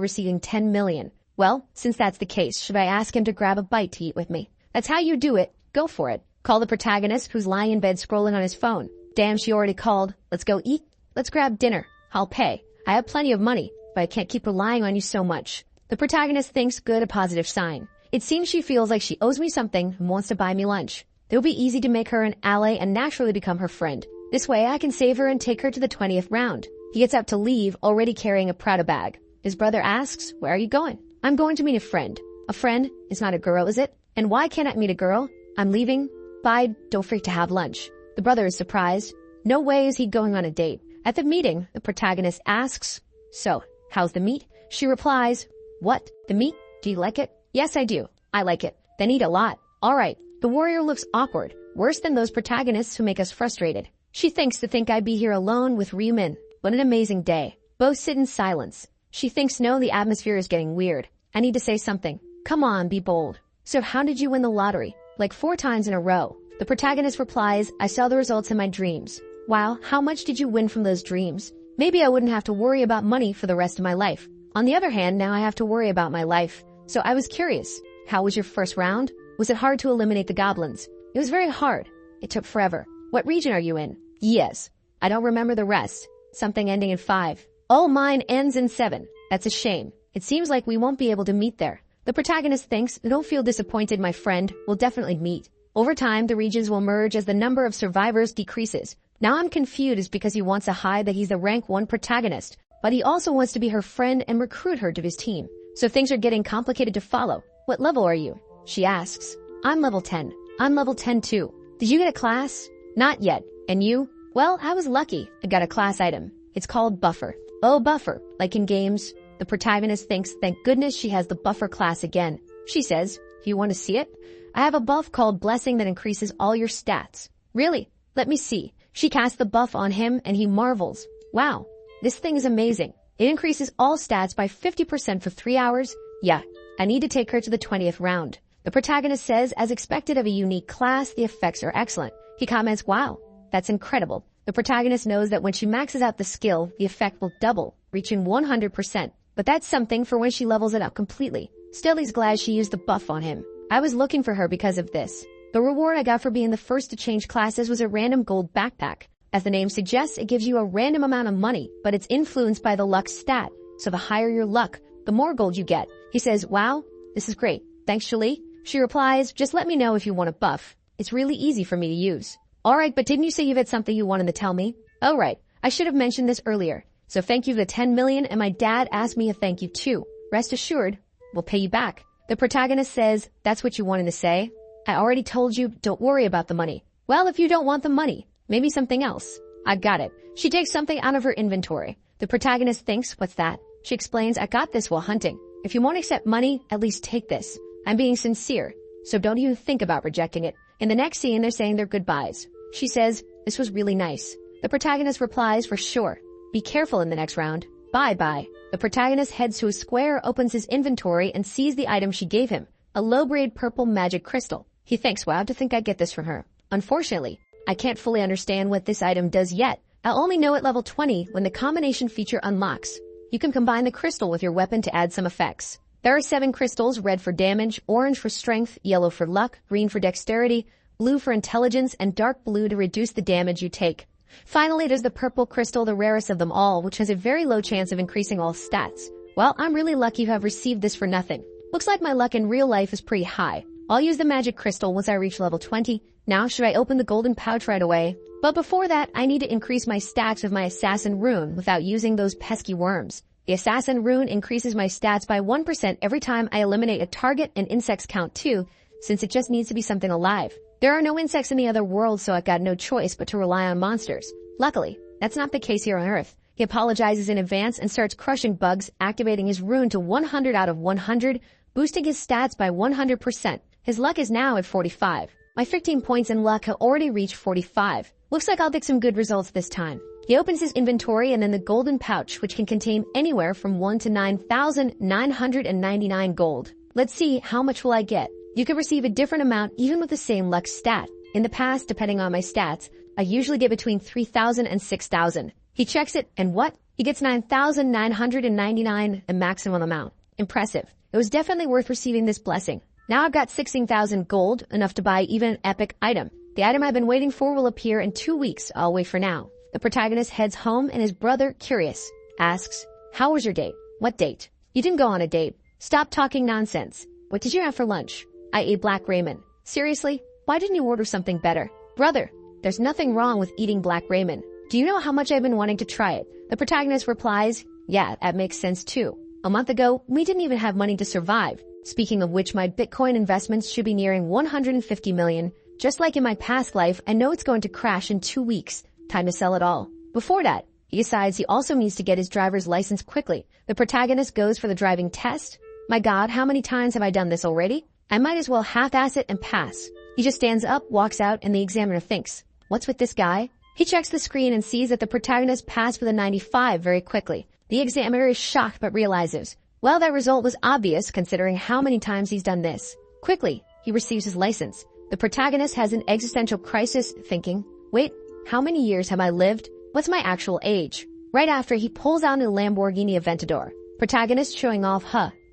receiving 10 million. Well, since that's the case, should I ask him to grab a bite to eat with me? That's how you do it. Go for it. Call the protagonist who's lying in bed scrolling on his phone. Damn, she already called. Let's go eat. Let's grab dinner. I'll pay. I have plenty of money, but I can't keep relying on you so much. The protagonist thinks good, a positive sign. It seems she feels like she owes me something and wants to buy me lunch. It'll be easy to make her an ally and naturally become her friend. This way I can save her and take her to the 20th round. He gets up to leave, already carrying a Prada bag. His brother asks, where are you going? I'm going to meet a friend. A friend is not a girl, is it? And why can't I meet a girl? I'm leaving. Bye, don't freak to have lunch. The brother is surprised. No way is he going on a date. At the meeting, the protagonist asks, so, how's the meat? She replies, what? The meat? Do you like it? Yes, I do. I like it. Then eat a lot. All right. The warrior looks awkward, worse than those protagonists who make us frustrated. She thinks to think I'd be here alone with Ryumin. What an amazing day. Both sit in silence. She thinks no, the atmosphere is getting weird. I need to say something. Come on, be bold. So how did you win the lottery? Like 4 times in a row. The protagonist replies, I saw the results in my dreams. Wow, how much did you win from those dreams? Maybe I wouldn't have to worry about money for the rest of my life. On the other hand, now I have to worry about my life. So I was curious. How was your first round? Was it hard to eliminate the goblins? It was very hard. It took forever. What region are you in? Yes. I don't remember the rest. Something ending in 5. Oh, mine ends in 7. That's a shame. It seems like we won't be able to meet there. The protagonist thinks, don't feel disappointed, my friend. We'll definitely meet. Over time, the regions will merge as the number of survivors decreases. Now I'm confused because he wants to hide that he's the rank 1 protagonist, but he also wants to be her friend and recruit her to his team. So things are getting complicated to follow. What level are you? She asks. I'm level 10. I'm level 10 too. Did you get a class? Not yet. And you? Well, I was lucky. I got a class item. It's called Buffer. Oh, Buffer. Like in games. The protagonist thinks, thank goodness she has the Buffer class again. She says, you want to see it? I have a buff called Blessing that increases all your stats. Really? Let me see. She casts the buff on him and he marvels. Wow. This thing is amazing. It increases all stats by 50% for 3 hours. Yeah. I need to take her to the 20th round. The protagonist says, as expected of a unique class, the effects are excellent. He comments, wow, that's incredible. The protagonist knows that when she maxes out the skill, the effect will double, reaching 100%. But that's something for when she levels it up completely. Still, he's glad she used the buff on him. I was looking for her because of this. The reward I got for being the first to change classes was a random gold backpack. As the name suggests, it gives you a random amount of money, but it's influenced by the luck stat. So the higher your luck, the more gold you get. He says, wow, this is great. Thanks, Shali. She replies, just let me know if you want a buff. It's really easy for me to use. All right, but didn't you say you had something you wanted to tell me? Oh, right. I should have mentioned this earlier. So thank you for the 10 million, and my dad asked me a thank you too. Rest assured, we'll pay you back. The protagonist says, that's what you wanted to say? I already told you, don't worry about the money. Well, if you don't want the money, maybe something else. I got it. She takes something out of her inventory. The protagonist thinks, what's that? She explains, I got this while hunting. If you won't accept money, at least take this. I'm being sincere, so don't even think about rejecting it. In the next scene, they're saying their goodbyes. She says, this was really nice. The protagonist replies, for sure. Be careful in the next round. Bye-bye. The protagonist heads to a square, opens his inventory, and sees the item she gave him, a low-grade purple magic crystal. He thinks, wow, to think I'd get this from her. Unfortunately, I can't fully understand what this item does yet. I'll only know at level 20 when the combination feature unlocks. You can combine the crystal with your weapon to add some effects. There are 7 crystals, red for damage, orange for strength, yellow for luck, green for dexterity, blue for intelligence, and dark blue to reduce the damage you take. Finally, there's the purple crystal, the rarest of them all, which has a very low chance of increasing all stats. Well, I'm really lucky to have received this for nothing. Looks like my luck in real life is pretty high. I'll use the magic crystal once I reach level 20. Now, should I open the golden pouch right away? But before that, I need to increase my stacks of my assassin rune without using those pesky worms. The assassin rune increases my stats by 1% every time I eliminate a target, and insects count too, since it just needs to be something alive. There are no insects in the other world, so I've got no choice but to rely on monsters. Luckily, that's not the case here on Earth. He apologizes in advance and starts crushing bugs, activating his rune to 100 out of 100, boosting his stats by 100%. His luck is now at 45. My 15 points in luck have already reached 45. Looks like I'll get some good results this time. He opens his inventory and then the golden pouch, which can contain anywhere from 1 to 9,999 gold. Let's see, how much will I get? You can receive a different amount even with the same luck stat. In the past, depending on my stats, I usually get between 3,000 and 6,000. He checks it, and what? He gets 9,999, a maximum amount. Impressive. It was definitely worth receiving this blessing. Now I've got 16,000 gold, enough to buy even an epic item. The item I've been waiting for will appear in 2 weeks. I'll wait for now. The protagonist heads home and his brother, curious, asks, "How was your date?" "What date?" "You didn't go on a date." "Stop talking nonsense." "What did you have for lunch?" "I ate black ramen." "Seriously? Why didn't you order something better?" "Brother, there's nothing wrong with eating black ramen. Do you know how much I've been wanting to try it?" The protagonist replies, "Yeah, that makes sense too. A month ago, we didn't even have money to survive. Speaking of which, my Bitcoin investments should be nearing 150 million. Just like in my past life, I know it's going to crash in 2 weeks. Time to sell it all." Before that, he decides he also needs to get his driver's license quickly. The protagonist goes for the driving test. My God, how many times have I done this already? I might as well half-ass it and pass. He just stands up, walks out, and the examiner thinks, "What's with this guy?" He checks the screen and sees that the protagonist passed with a 95 very quickly. The examiner is shocked but realizes, well, that result was obvious considering how many times he's done this. Quickly, he receives his license. The protagonist has an existential crisis, thinking, wait, how many years have I lived? What's my actual age? Right after, he pulls out a Lamborghini Aventador. Protagonist showing off,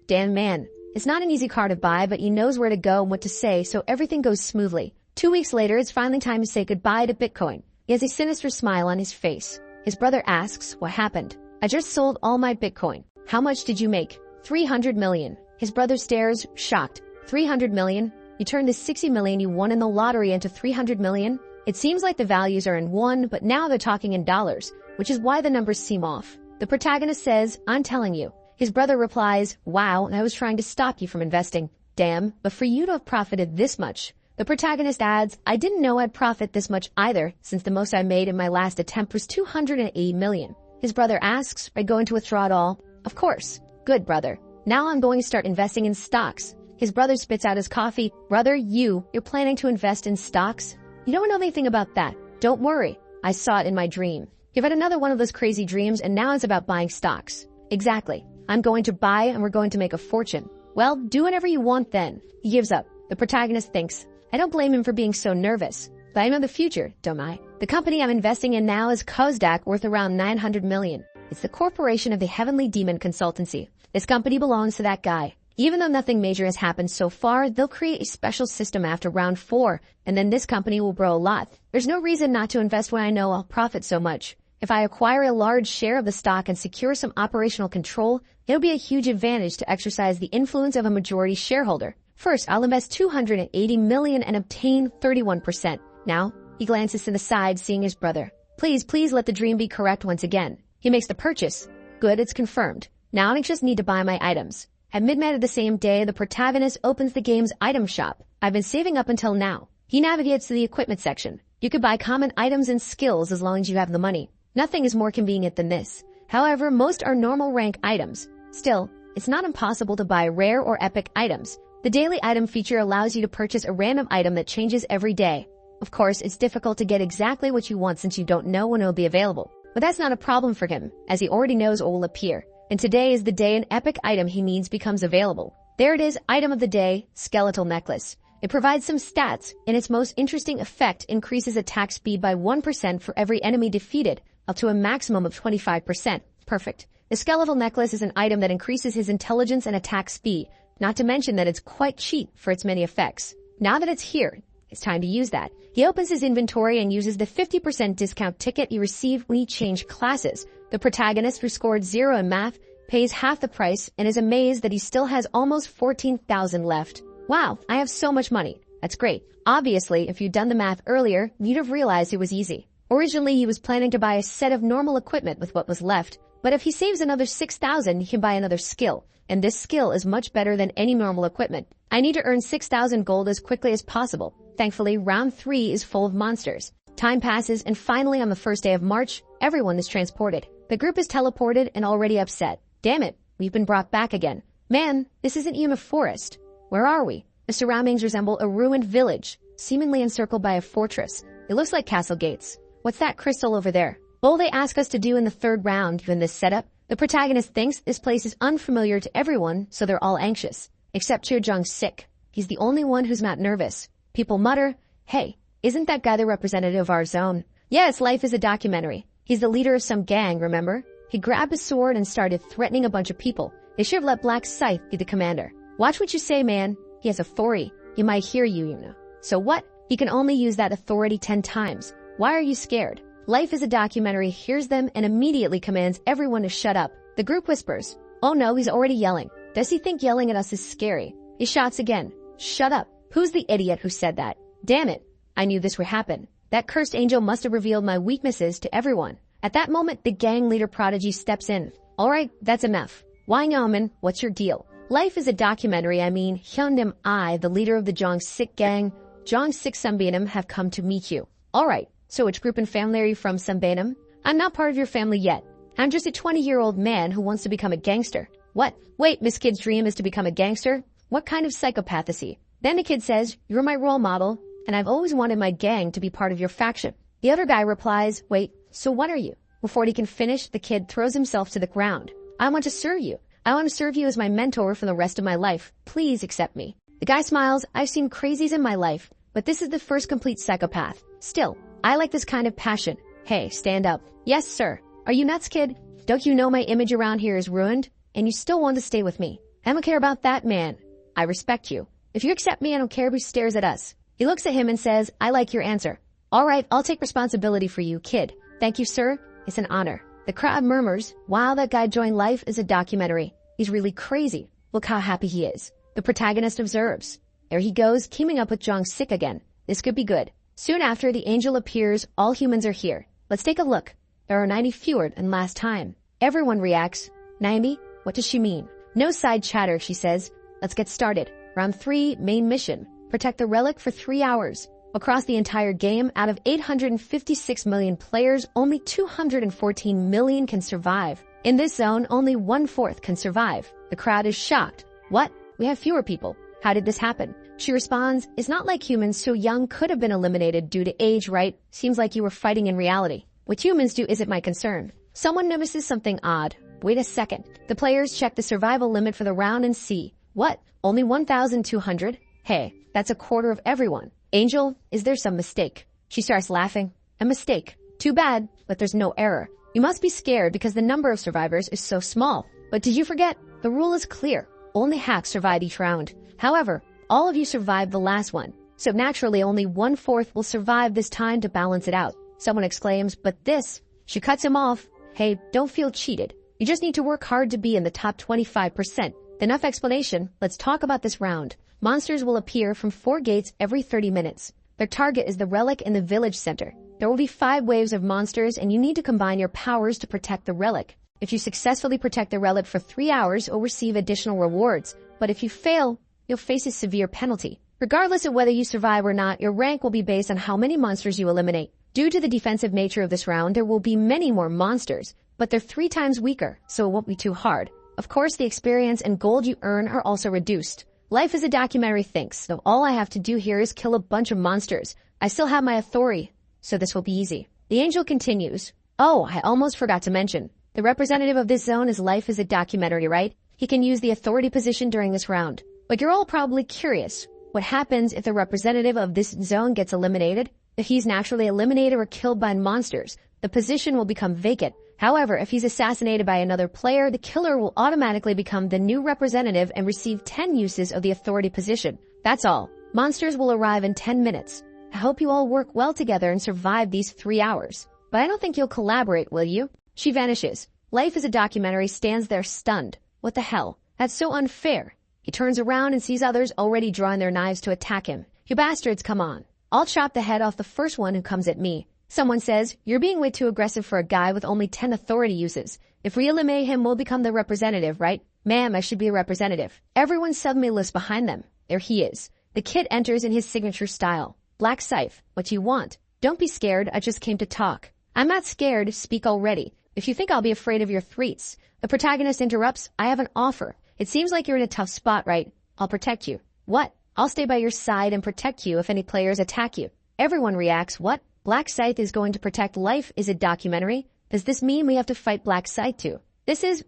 damn man. It's not an easy car to buy, but he knows where to go and what to say, so everything goes smoothly. 2 weeks later, it's finally time to say goodbye to Bitcoin. He has a sinister smile on his face. His brother asks, what happened? "I just sold all my Bitcoin." "How much did you make?" 300 million. His brother stares, shocked. 300 million? You turned the 60 million you won in the lottery into 300 million? It seems like the values are in won, but now they're talking in dollars, which is why the numbers seem off. The protagonist says, "I'm telling you." His brother replies, "Wow, and I was trying to stop you from investing." "Damn, but for you to have profited this much." The protagonist adds, "I didn't know I'd profit this much either, since the most I made in my last attempt was 280 million. His brother asks, "Are you going to withdraw it all?" "Of course." "Good, brother. Now I'm going to start investing in stocks." His brother spits out his coffee. "Brother, you're planning to invest in stocks? You don't know anything about that. Don't worry. I saw it in my dream." You've had another one of those crazy dreams, and now it's about buying stocks. "Exactly. I'm going to buy and we're going to make a fortune." "Well, do whatever you want then." He gives up. The protagonist thinks, I don't blame him for being so nervous, but I know the future, don't I? The company I'm investing in now is Kozdak, worth around 900 million. It's the corporation of the Heavenly Demon Consultancy. This company belongs to that guy. Even though nothing major has happened so far, they'll create a special system after round 4, and then this company will grow a lot. There's no reason not to invest when I know I'll profit so much. If I acquire a large share of the stock and secure some operational control, it'll be a huge advantage to exercise the influence of a majority shareholder. First, I'll invest 280 million and obtain 31%. Now, he glances to the side, seeing his brother. Please let the dream be correct once again. He makes the purchase. Good, it's confirmed. Now I just need to buy my items. At midnight of the same day, the protagonist opens the game's item shop. I've been saving up until now. He navigates to the equipment section. You could buy common items and skills as long as you have the money. Nothing is more convenient than this. However, most are normal rank items. Still, it's not impossible to buy rare or epic items. The daily item feature allows you to purchase a random item that changes every day. Of course, it's difficult to get exactly what you want since you don't know when it will be available. But that's not a problem for him, as he already knows what will appear. And today is the day an epic item he needs becomes available. There it is, item of the day, skeletal necklace. It provides some stats, and its most interesting effect increases attack speed by 1% for every enemy defeated, up to a maximum of 25%. Perfect. The skeletal necklace is an item that increases his intelligence and attack speed, not to mention that it's quite cheap for its many effects. Now that it's here, It's time to use that. He opens his inventory and uses the 50% discount ticket he received when he changed classes. The protagonist, who scored 0 in math, pays half the price and is amazed that he still has almost 14,000 left. Wow, I have so much money. That's great. Obviously, if you'd done the math earlier, you'd have realized it was easy. Originally, he was planning to buy a set of normal equipment with what was left, but if he saves another 6,000, he can buy another skill. And this skill is much better than any normal equipment. I need to earn 6,000 gold as quickly as possible. Thankfully, round 3 is full of monsters. Time passes, and finally on the first day of March, everyone is transported. The group is teleported and already upset. Damn it, we've been brought back again. Man, this isn't even a forest. Where are we? The surroundings resemble a ruined village, seemingly encircled by a fortress. It looks like castle gates. What's that crystal over there? What will they ask us to do in the third round given this setup? The protagonist thinks this place is unfamiliar to everyone, so they're all anxious. Except Jung's sick. He's the only one who's not nervous. People mutter, hey, isn't that guy the representative of our zone? Yes, life is a documentary. He's the leader of some gang, remember? He grabbed a sword and started threatening a bunch of people. They should have let Black Scythe be the commander. Watch what you say, man. He has authority. He might hear you, you know. So what? He can only use that authority 10 times. Why are you scared? Life is a documentary hears them and immediately commands everyone to shut up. The group whispers, oh no, he's already yelling. Does he think yelling at us is scary? He shouts again, shut up. Who's the idiot who said that? Damn it. I knew this would happen. That cursed angel must have revealed my weaknesses to everyone. At that moment, the gang leader Prodigy steps in. All right, that's enough. Wang Yaoman, what's your deal? Life is a documentary. Hyundam, I, the leader of the Zhang Sick gang, Zhang Sick Sambanam, have come to meet you. All right, so which group and family are you from, Sambanam? I'm not part of your family yet. I'm just a 20-year-old man who wants to become a gangster. What? Wait, Miss Kid's dream is to become a gangster? What kind of psychopath is he? Then the kid says, you're my role model, and I've always wanted my gang to be part of your faction. The other guy replies, wait, so what are you? Before he can finish, the kid throws himself to the ground. I want to serve you. I want to serve you as my mentor for the rest of my life. Please accept me. The guy smiles. I've seen crazies in my life, but this is the first complete psychopath. Still, I like this kind of passion. Hey, stand up. Yes, sir. Are you nuts, kid? Don't you know my image around here is ruined? And you still want to stay with me? I don't care about that, man. I respect you. If you accept me, I don't care who stares at us. He looks at him and says, I like your answer. All right, I'll take responsibility for you, kid. Thank you, sir. It's an honor. The crowd murmurs, wow, that guy joined Life is a documentary. He's really crazy. Look how happy he is. The protagonist observes. There he goes, teaming up with Zhang Sick again. This could be good. Soon after, the angel appears. All humans are here. Let's take a look. There are 90 fewer than last time. Everyone reacts. 90? What does she mean? No side chatter, she says. Let's get started. Round 3, main mission. Protect the relic for 3 hours. Across the entire game, out of 856 million players, only 214 million can survive. In this zone, only 1/4 can survive. The crowd is shocked. What? We have fewer people. How did this happen? She responds, it's not like humans so young could have been eliminated due to age, right? Seems like you were fighting in reality. What humans do isn't my concern. Someone notices something odd. Wait a second. The players check the survival limit for the round and see. What? Only 1,200? Hey, that's a quarter of everyone. Angel, is there some mistake? She starts laughing. A mistake. Too bad, but there's no error. You must be scared because the number of survivors is so small. But did you forget? The rule is clear. Only half survive each round. However, all of you survived the last one. So naturally, only 1/4 will survive this time to balance it out. Someone exclaims, but this... She cuts him off. Hey, don't feel cheated. You just need to work hard to be in the top 25%. Enough explanation. Let's talk about this round. Monsters will appear from 4 gates every 30 minutes. Their target is the relic in the village center. There will be 5 waves of monsters and you need to combine your powers to protect the relic. If you successfully protect the relic for 3 hours, you'll receive additional rewards. But if you fail, you'll face a severe penalty. Regardless of whether you survive or not, your rank will be based on how many monsters you eliminate. Due to the defensive nature of this round, there will be many more monsters, but they're 3 times weaker, so it won't be too hard. Of course, the experience and gold you earn are also reduced. Life is a documentary thinks, so all I have to do here is kill a bunch of monsters. I still have my authority, so this will be easy. The angel continues. Oh, I almost forgot to mention. The representative of this zone is Life is a documentary, right? He can use the authority position during this round. But you're all probably curious. What happens if the representative of this zone gets eliminated? If he's naturally eliminated or killed by monsters, the position will become vacant. However, if he's assassinated by another player, the killer will automatically become the new representative and receive 10 uses of the authority position. That's all. Monsters will arrive in 10 minutes. I hope you all work well together and survive these 3 hours. But I don't think you'll collaborate, will you? She vanishes. Life as a documentary stands there stunned. What the hell? That's so unfair. He turns around and sees others already drawing their knives to attack him. You bastards, come on. I'll chop the head off the first one who comes at me. Someone says, you're being way too aggressive for a guy with only 10 authority uses. If we eliminate him, we'll become the representative, right? Ma'am, I should be a representative. Everyone suddenly lifts behind them. There he is. The kid enters in his signature style. Black Scythe, what do you want? Don't be scared, I just came to talk. I'm not scared, speak already. If you think I'll be afraid of your threats. The protagonist interrupts, I have an offer. It seems like you're in a tough spot, right? I'll protect you. What? I'll stay by your side and protect you if any players attack you. Everyone reacts, what? Black Scythe is going to protect life? Is it documentary? Does this mean we have to fight Black Scythe too?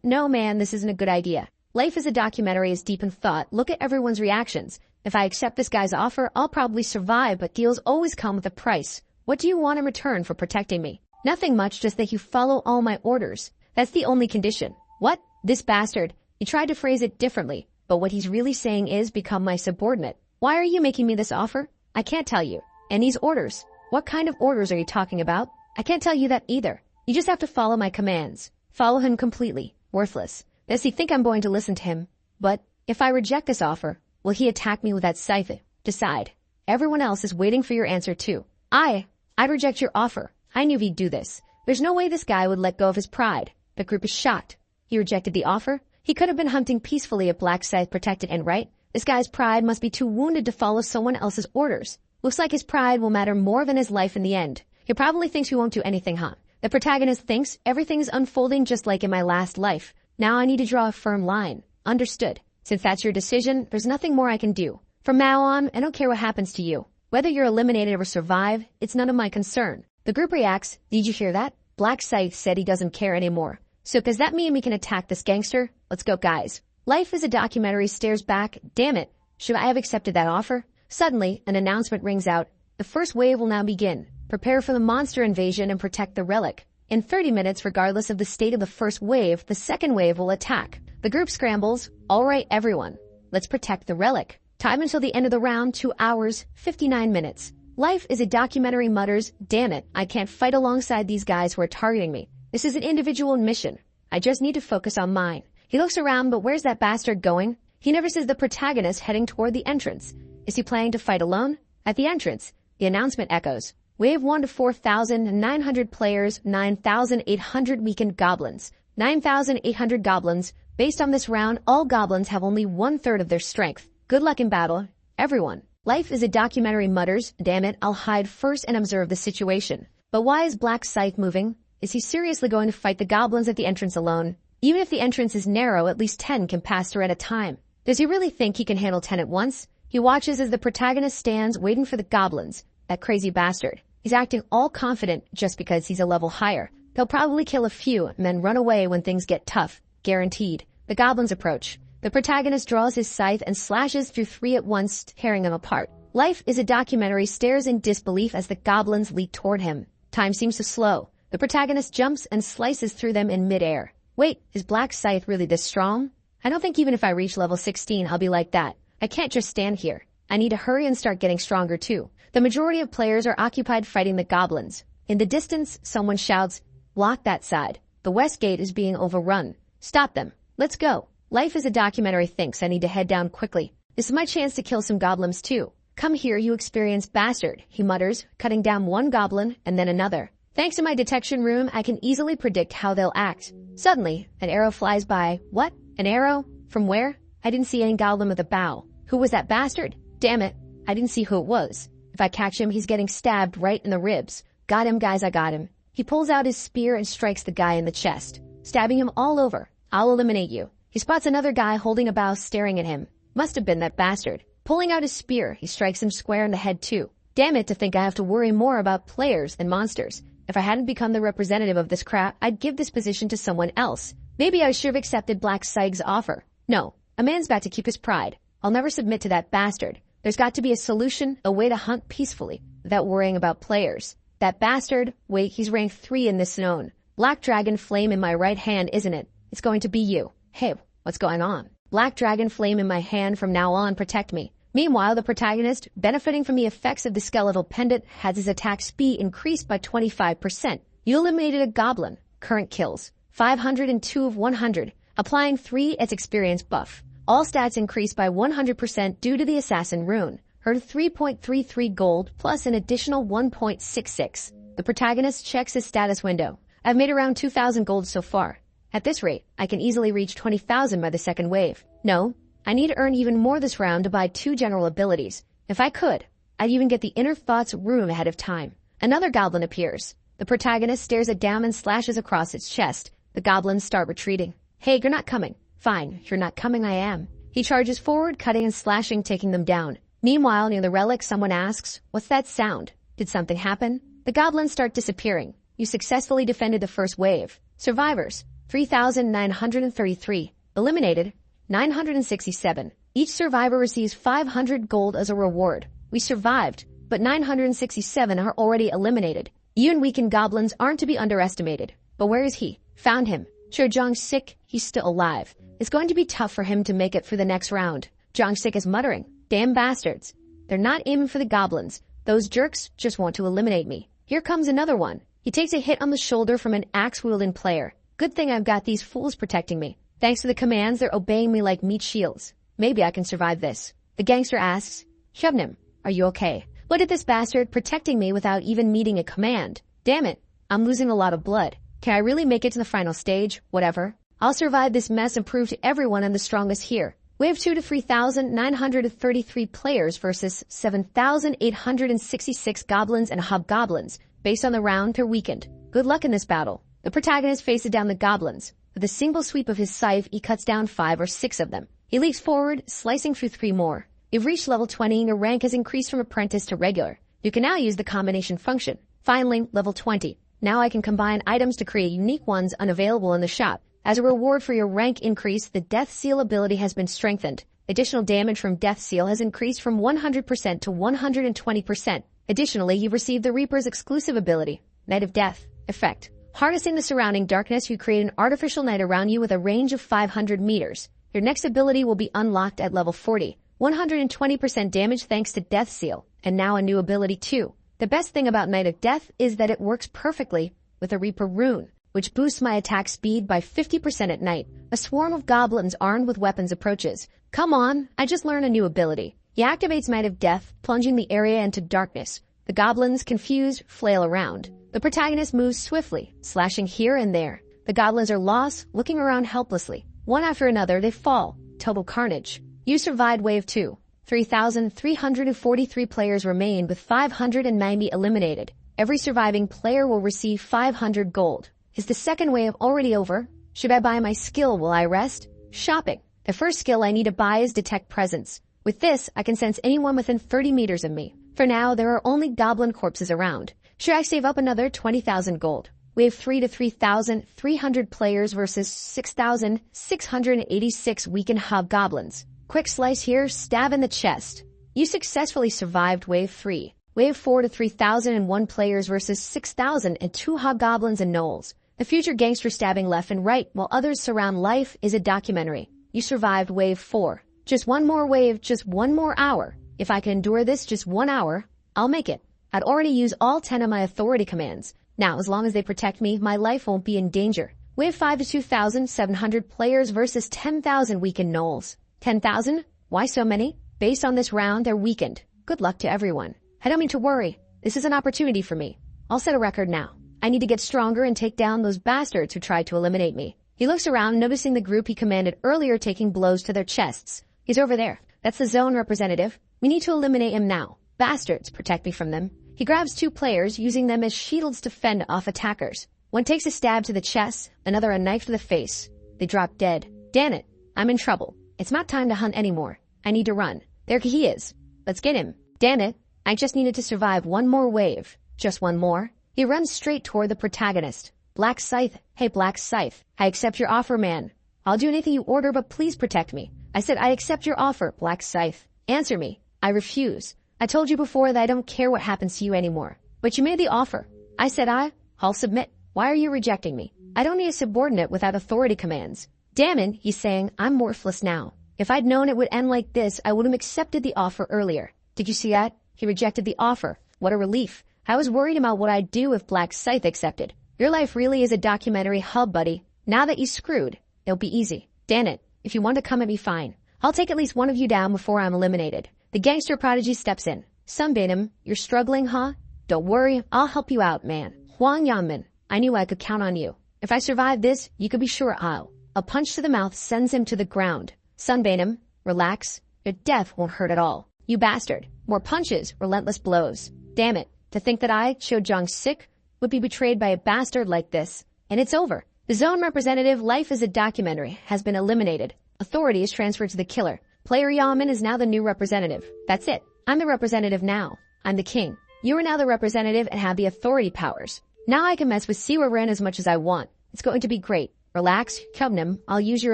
No man, this isn't a good idea. Life as a documentary is deep in thought. Look at everyone's reactions. If I accept this guy's offer, I'll probably survive, but deals always come with a price. What do you want in return for protecting me? Nothing much, just that you follow all my orders. That's the only condition. What? This bastard. He tried to phrase it differently, but what he's really saying is become my subordinate. Why are you making me this offer? I can't tell you. And these orders? What kind of orders are you talking about? I can't tell you that either. You just have to follow my commands. Follow him completely. Worthless. Does he think I'm going to listen to him? But if I reject this offer, will he attack me with that scythe? Decide. Everyone else is waiting for your answer too. I'd reject your offer. I knew he'd do this. There's no way this guy would let go of his pride. The group is shocked. He rejected the offer? He could have been hunting peacefully if Black Scythe protected and right? This guy's pride must be too wounded to follow someone else's orders. Looks like his pride will matter more than his life in the end. He probably thinks we won't do anything, huh? The protagonist thinks everything is unfolding just like in my last life. Now I need to draw a firm line. Understood. Since that's your decision, there's nothing more I can do. From now on, I don't care what happens to you. Whether you're eliminated or survive, it's none of my concern. The group reacts. Did you hear that? Black Scythe said he doesn't care anymore. So does that mean we can attack this gangster? Let's go, guys. Life as a documentary stares back. Damn it. Should I have accepted that offer? Suddenly, an announcement rings out. The first wave will now begin. Prepare for the monster invasion and protect the relic. In 30 minutes, regardless of the state of the first wave, the second wave will attack. The group scrambles. All right, everyone. Let's protect the relic. Time until the end of the round, 2 hours, 59 minutes. Life is a documentary mutters, damn it, I can't fight alongside these guys who are targeting me. This is an individual mission. I just need to focus on mine. He looks around, but where's that bastard going? He never sees the protagonist heading toward the entrance. Is he planning to fight alone? At the entrance, the announcement echoes. Wave 1 to 4,900 players, 9,800 weakened goblins. 9,800 goblins. Based on this round, all goblins have only 1/3 of their strength. Good luck in battle, everyone. Life is a documentary mutters, damn it, I'll hide first and observe the situation. But why is Black Scythe moving? Is he seriously going to fight the goblins at the entrance alone? Even if the entrance is narrow, at least 10 can pass through at a time. Does he really think he can handle 10 at once? He watches as the protagonist stands waiting for the goblins. That crazy bastard. He's acting all confident just because he's a level higher. He'll probably kill a few and then run away when things get tough. Guaranteed. The goblins approach. The protagonist draws his scythe and slashes through 3 at once, tearing them apart. Life is a documentary stares in disbelief as the goblins leap toward him. Time seems to slow. The protagonist jumps and slices through them in midair. Wait, is Black Scythe really this strong? I don't think even if I reach level 16, I'll be like that. I can't just stand here. I need to hurry and start getting stronger too. The majority of players are occupied fighting the goblins. In the distance, someone shouts, block that side. The west gate is being overrun. Stop them. Let's go. Life is a documentary thinks I need to head down quickly. This is my chance to kill some goblins too. Come here, you experienced bastard, he mutters, cutting down one goblin and then another. Thanks to my detection room, I can easily predict how they'll act. Suddenly, an arrow flies by. What? An arrow? From where? I didn't see any goblin with a bow. Who was that bastard? Damn it. I didn't see who it was. If I catch him, he's getting stabbed right in the ribs. Got him, guys, I got him. He pulls out his spear and strikes the guy in the chest, stabbing him all over. I'll eliminate you. He spots another guy holding a bow staring at him. Must have been that bastard. Pulling out his spear, he strikes him square in the head too. Damn it to think I have to worry more about players than monsters. If I hadn't become the representative of this crap, I'd give this position to someone else. Maybe I should have accepted Black Scythe's offer. No, a man's got to keep his pride. I'll never submit to that bastard. There's got to be a solution, a way to hunt peacefully, without worrying about players. That bastard, wait, he's rank 3 in this zone. Black Dragon Flame in my right hand, isn't it? It's going to be you. Hey, what's going on? Black Dragon Flame in my hand from now on, protect me. Meanwhile, the protagonist, benefiting from the effects of the skeletal pendant, has his attack speed increased by 25%. You eliminated a goblin. Current kills, 502 of 100, applying 3 as experience buff. All stats increased by 100% due to the assassin rune. Earned 3.33 gold plus an additional 1.66. The protagonist checks his status window. I've made around 2,000 gold so far. At this rate, I can easily reach 20,000 by the second wave. No, I need to earn even more this round to buy 2 general abilities. If I could, I'd even get the Inner Thoughts rune ahead of time. Another goblin appears. The protagonist stares it down and slashes across its chest. The goblins start retreating. Hey, you're not coming. Fine, you're not coming, I am. He charges forward, cutting and slashing, taking them down. Meanwhile, near the relic, someone asks, what's that sound? Did something happen? The goblins start disappearing. You successfully defended the first wave. Survivors, 3,933. Eliminated, 967. Each survivor receives 500 gold as a reward. We survived, but 967 are already eliminated. You and weakened goblins aren't to be underestimated. But where is he? Found him. Sure, Zhang's sick. He's still alive. It's going to be tough for him to make it through the next round. Zhang Sik is muttering. Damn bastards. They're not aiming for the goblins. Those jerks just want to eliminate me. Here comes another one. He takes a hit on the shoulder from an axe-wielding player. Good thing I've got these fools protecting me. Thanks to the commands, they're obeying me like meat shields. Maybe I can survive this. The gangster asks, Shubnim, are you okay? Look at this bastard protecting me without even needing a command. Damn it, I'm losing a lot of blood. Can I really make it to the final stage? Whatever. I'll survive this mess and prove to everyone I'm the strongest here. Wave 2 to 3,933 players versus 7,866 goblins and hobgoblins. Based on the round, they're weakened. Good luck in this battle. The protagonist faces down the goblins. With a single sweep of his scythe, he cuts down 5 or 6 of them. He leaps forward, slicing through 3 more. You've reached level 20 and your rank has increased from apprentice to regular. You can now use the combination function. Finally, level 20. Now I can combine items to create unique ones unavailable in the shop. As a reward for your rank increase, the Death Seal ability has been strengthened. Additional damage from Death Seal has increased from 100% to 120%. Additionally, you've received the Reaper's exclusive ability, Night of Death, effect. Harnessing the surrounding darkness, you create an artificial night around you with a range of 500 meters. Your next ability will be unlocked at level 40. 120% damage thanks to Death Seal, and now a new ability too. The best thing about Night of Death is that it works perfectly with a Reaper rune, which boosts my attack speed by 50% at night. A swarm of goblins armed with weapons approaches. Come on, I just learned a new ability. He activates Night of Death, plunging the area into darkness. The goblins, confused, flail around. The protagonist moves swiftly, slashing here and there. The goblins are lost, looking around helplessly. One after another, they fall. Total carnage. You survived Wave 2. 3,343 players remain with 590 eliminated. Every surviving player will receive 500 gold. Is the second wave already over? Should I buy my skill while I rest? Shopping. The first skill I need to buy is Detect Presence. With this, I can sense anyone within 30 meters of me. For now, there are only goblin corpses around. Should I save up another 20,000 gold? Wave 3 to 3,300 players versus 6,686 weakened hobgoblins. Quick slice here, stab in the chest. You successfully survived Wave 3. Wave 4 to 3,001 players versus 6,002 hobgoblins and gnolls. The future gangster stabbing left and right while others surround life is a documentary. You survived Wave 4. Just one more wave, just one more hour. If I can endure this just 1 hour, I'll make it. I'd already used all 10 of my authority commands. Now, as long as they protect me, my life won't be in danger. Wave 5 to 2,700 players versus 10,000 weakened gnolls. 10,000? Why so many? Based on this round, they're weakened. Good luck to everyone. I don't mean to worry. This is an opportunity for me. I'll set a record now. I need to get stronger and take down those bastards who tried to eliminate me. He looks around, noticing the group he commanded earlier taking blows to their chests. He's over there. That's the zone representative. We need to eliminate him now. Bastards, protect me from them. He grabs 2 players, using them as shields to fend off attackers. One takes a stab to the chest, another a knife to the face. They drop dead. Damn it. I'm in trouble. It's not time to hunt anymore. I need to run. There he is. Let's get him. Damn it. I just needed to survive one more wave. Just one more. He runs straight toward the protagonist. Black Scythe. Hey, Black Scythe. I accept your offer, man. I'll do anything you order, but please protect me. I said I accept your offer, Black Scythe. Answer me. I refuse. I told you before that I don't care what happens to you anymore. But you made the offer. I said I'll submit. Why are you rejecting me? I don't need a subordinate without authority commands. Damn it, he's saying, I'm worthless now. If I'd known it would end like this, I would have accepted the offer earlier. Did you see that? He rejected the offer. What a relief. I was worried about what I'd do if Black Scythe accepted. Your life really is a documentary hub, buddy. Now that you screwed, it'll be easy. Damn it. If you want to come at me, fine. I'll take at least one of you down before I'm eliminated. The gangster prodigy steps in. Sunbait him. You're struggling, huh? Don't worry. I'll help you out, man. Huang Yanmin. I knew I could count on you. If I survive this, you could be sure I'll. A punch to the mouth sends him to the ground. Sunbait him. Relax. Your death won't hurt at all. You bastard. More punches, relentless blows. Damn it. To think that I, Cho Jong-sik, would be betrayed by a bastard like this. And it's over. The zone representative, Life is a Documentary, has been eliminated. Authority is transferred to the killer. Player Yamen is now the new representative. That's it. I'm the representative now. I'm the king. You are now the representative and have the authority powers. Now I can mess with Siwa Ren as much as I want. It's going to be great. Relax, Kubnim. I'll use your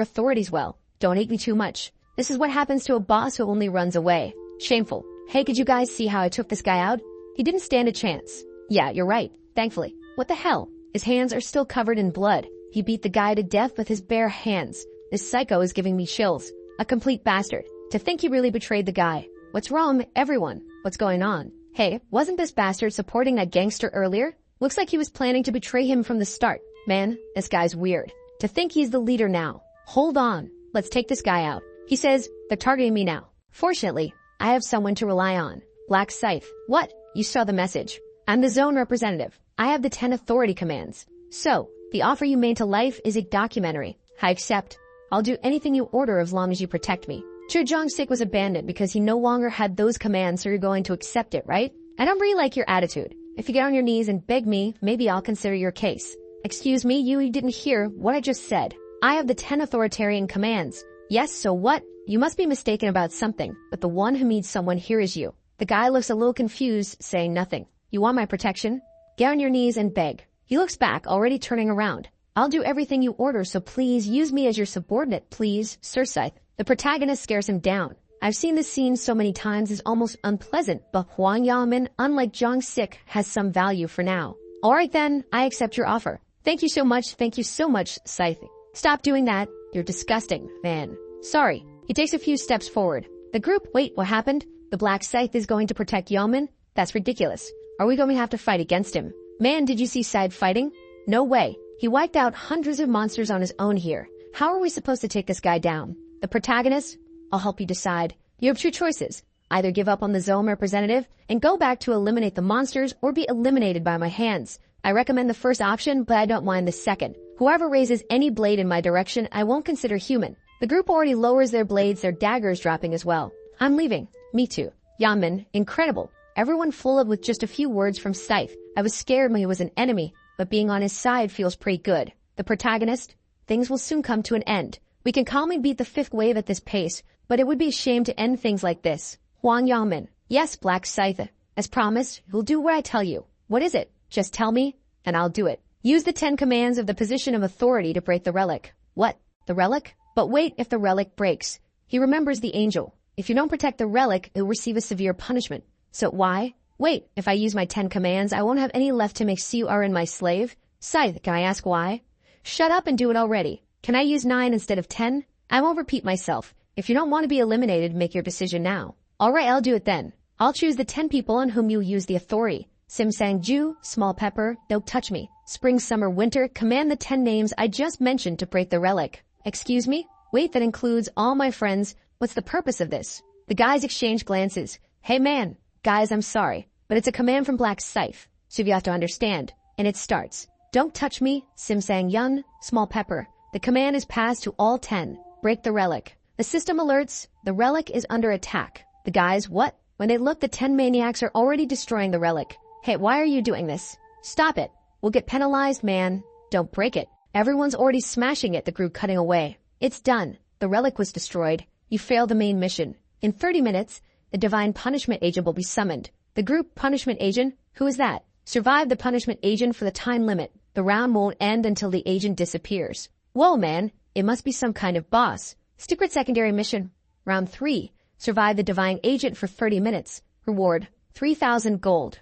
authorities well. Don't hate me too much. This is what happens to a boss who only runs away. Shameful. Hey, could you guys see how I took this guy out? He didn't stand a chance. Yeah, you're right. Thankfully. What the hell? His hands are still covered in blood. He beat the guy to death with his bare hands. This psycho is giving me chills. A complete bastard. To think he really betrayed the guy. What's wrong, everyone? What's going on? Hey, wasn't this bastard supporting that gangster earlier? Looks like he was planning to betray him from the start. Man, this guy's weird. To think he's the leader now. Hold on. Let's take this guy out. He says, they're targeting me now. Fortunately, I have someone to rely on. Black Scythe. What? You saw the message. I'm the zone representative. I have the 10 authority commands. So, the offer you made to Life is a documentary. I accept. I'll do anything you order as long as you protect me. Cho Jong-sik was abandoned because he no longer had those commands, so you're going to accept it, right? I don't really like your attitude. If you get on your knees and beg me, maybe I'll consider your case. Excuse me, you didn't hear what I just said. I have the 10 authoritarian commands. Yes, so what? You must be mistaken about something, but the one who needs someone here is you. The guy looks a little confused, saying nothing. You want my protection? Get on your knees and beg. He looks back, already turning around. I'll do everything you order, so please use me as your subordinate, please, Sir Scythe. The protagonist scares him down. I've seen this scene so many times it's almost unpleasant, but Huang Yamen, unlike Jong-sik, has some value for now. Alright then, I accept your offer. Thank you so much, Scythe. Stop doing that. You're disgusting, man. Sorry. He takes a few steps forward. The group, wait, what happened? The Black Scythe is going to protect Yamen? That's ridiculous. Are we going to have to fight against him? Man, did you see Scythe fighting? No way. He wiped out hundreds of monsters on his own here. How are we supposed to take this guy down? The protagonist? I'll help you decide. You have two choices. Either give up on the zone representative and go back to eliminate the monsters or be eliminated by my hands. I recommend the first option, but I don't mind the second. Whoever raises any blade in my direction, I won't consider human. The group already lowers their blades, their daggers dropping as well. I'm leaving. Me too. Yamen, incredible. Everyone followed with just a few words from Scythe. I was scared when he was an enemy, but being on his side feels pretty good. The protagonist? Things will soon come to an end. We can calmly beat the fifth wave at this pace, but it would be a shame to end things like this. Huang Yamen. Yes, Black Scythe. As promised, you'll do what I tell you. What is it? Just tell me, and I'll do it. Use the 10 commands of the position of authority to break the relic. What? The relic? But wait, if the relic breaks. He remembers the angel. If you don't protect the relic, it'll receive a severe punishment. So why? Wait, if I use my 10 commands, I won't have any left to make CURN my slave? Scythe, can I ask why? Shut up and do it already. Can I use 9 instead of 10? I won't repeat myself. If you don't want to be eliminated, make your decision now. Alright, I'll do it then. I'll choose the 10 people on whom you use the authority. Sim Sang Ju, Small Pepper, Don't Touch Me. Spring, Summer, Winter, command the 10 names I just mentioned to break the relic. Excuse me? Wait, that includes all my friends. What's the purpose of this? The guys exchange glances. Hey man, guys, I'm sorry, but it's a command from Black Scythe, so you have to understand. And it starts. Don't touch me, Sim Sang Yun, Small Pepper. The command is passed to all 10. Break the relic. The system alerts. The relic is under attack. The guys, what? When they look, the 10 maniacs are already destroying the relic. Hey, why are you doing this? Stop it. We'll get penalized, man. Don't break it. Everyone's already smashing it, the group cutting away. It's done. The relic was destroyed. You failed the main mission. In 30 minutes, the Divine Punishment Agent will be summoned. The group Punishment Agent? Who is that? Survive the Punishment Agent for the time limit. The round won't end until the agent disappears. Whoa, man. It must be some kind of boss. Secret secondary mission. Round 3. Survive the Divine Agent for 30 minutes. Reward, 3,000 gold.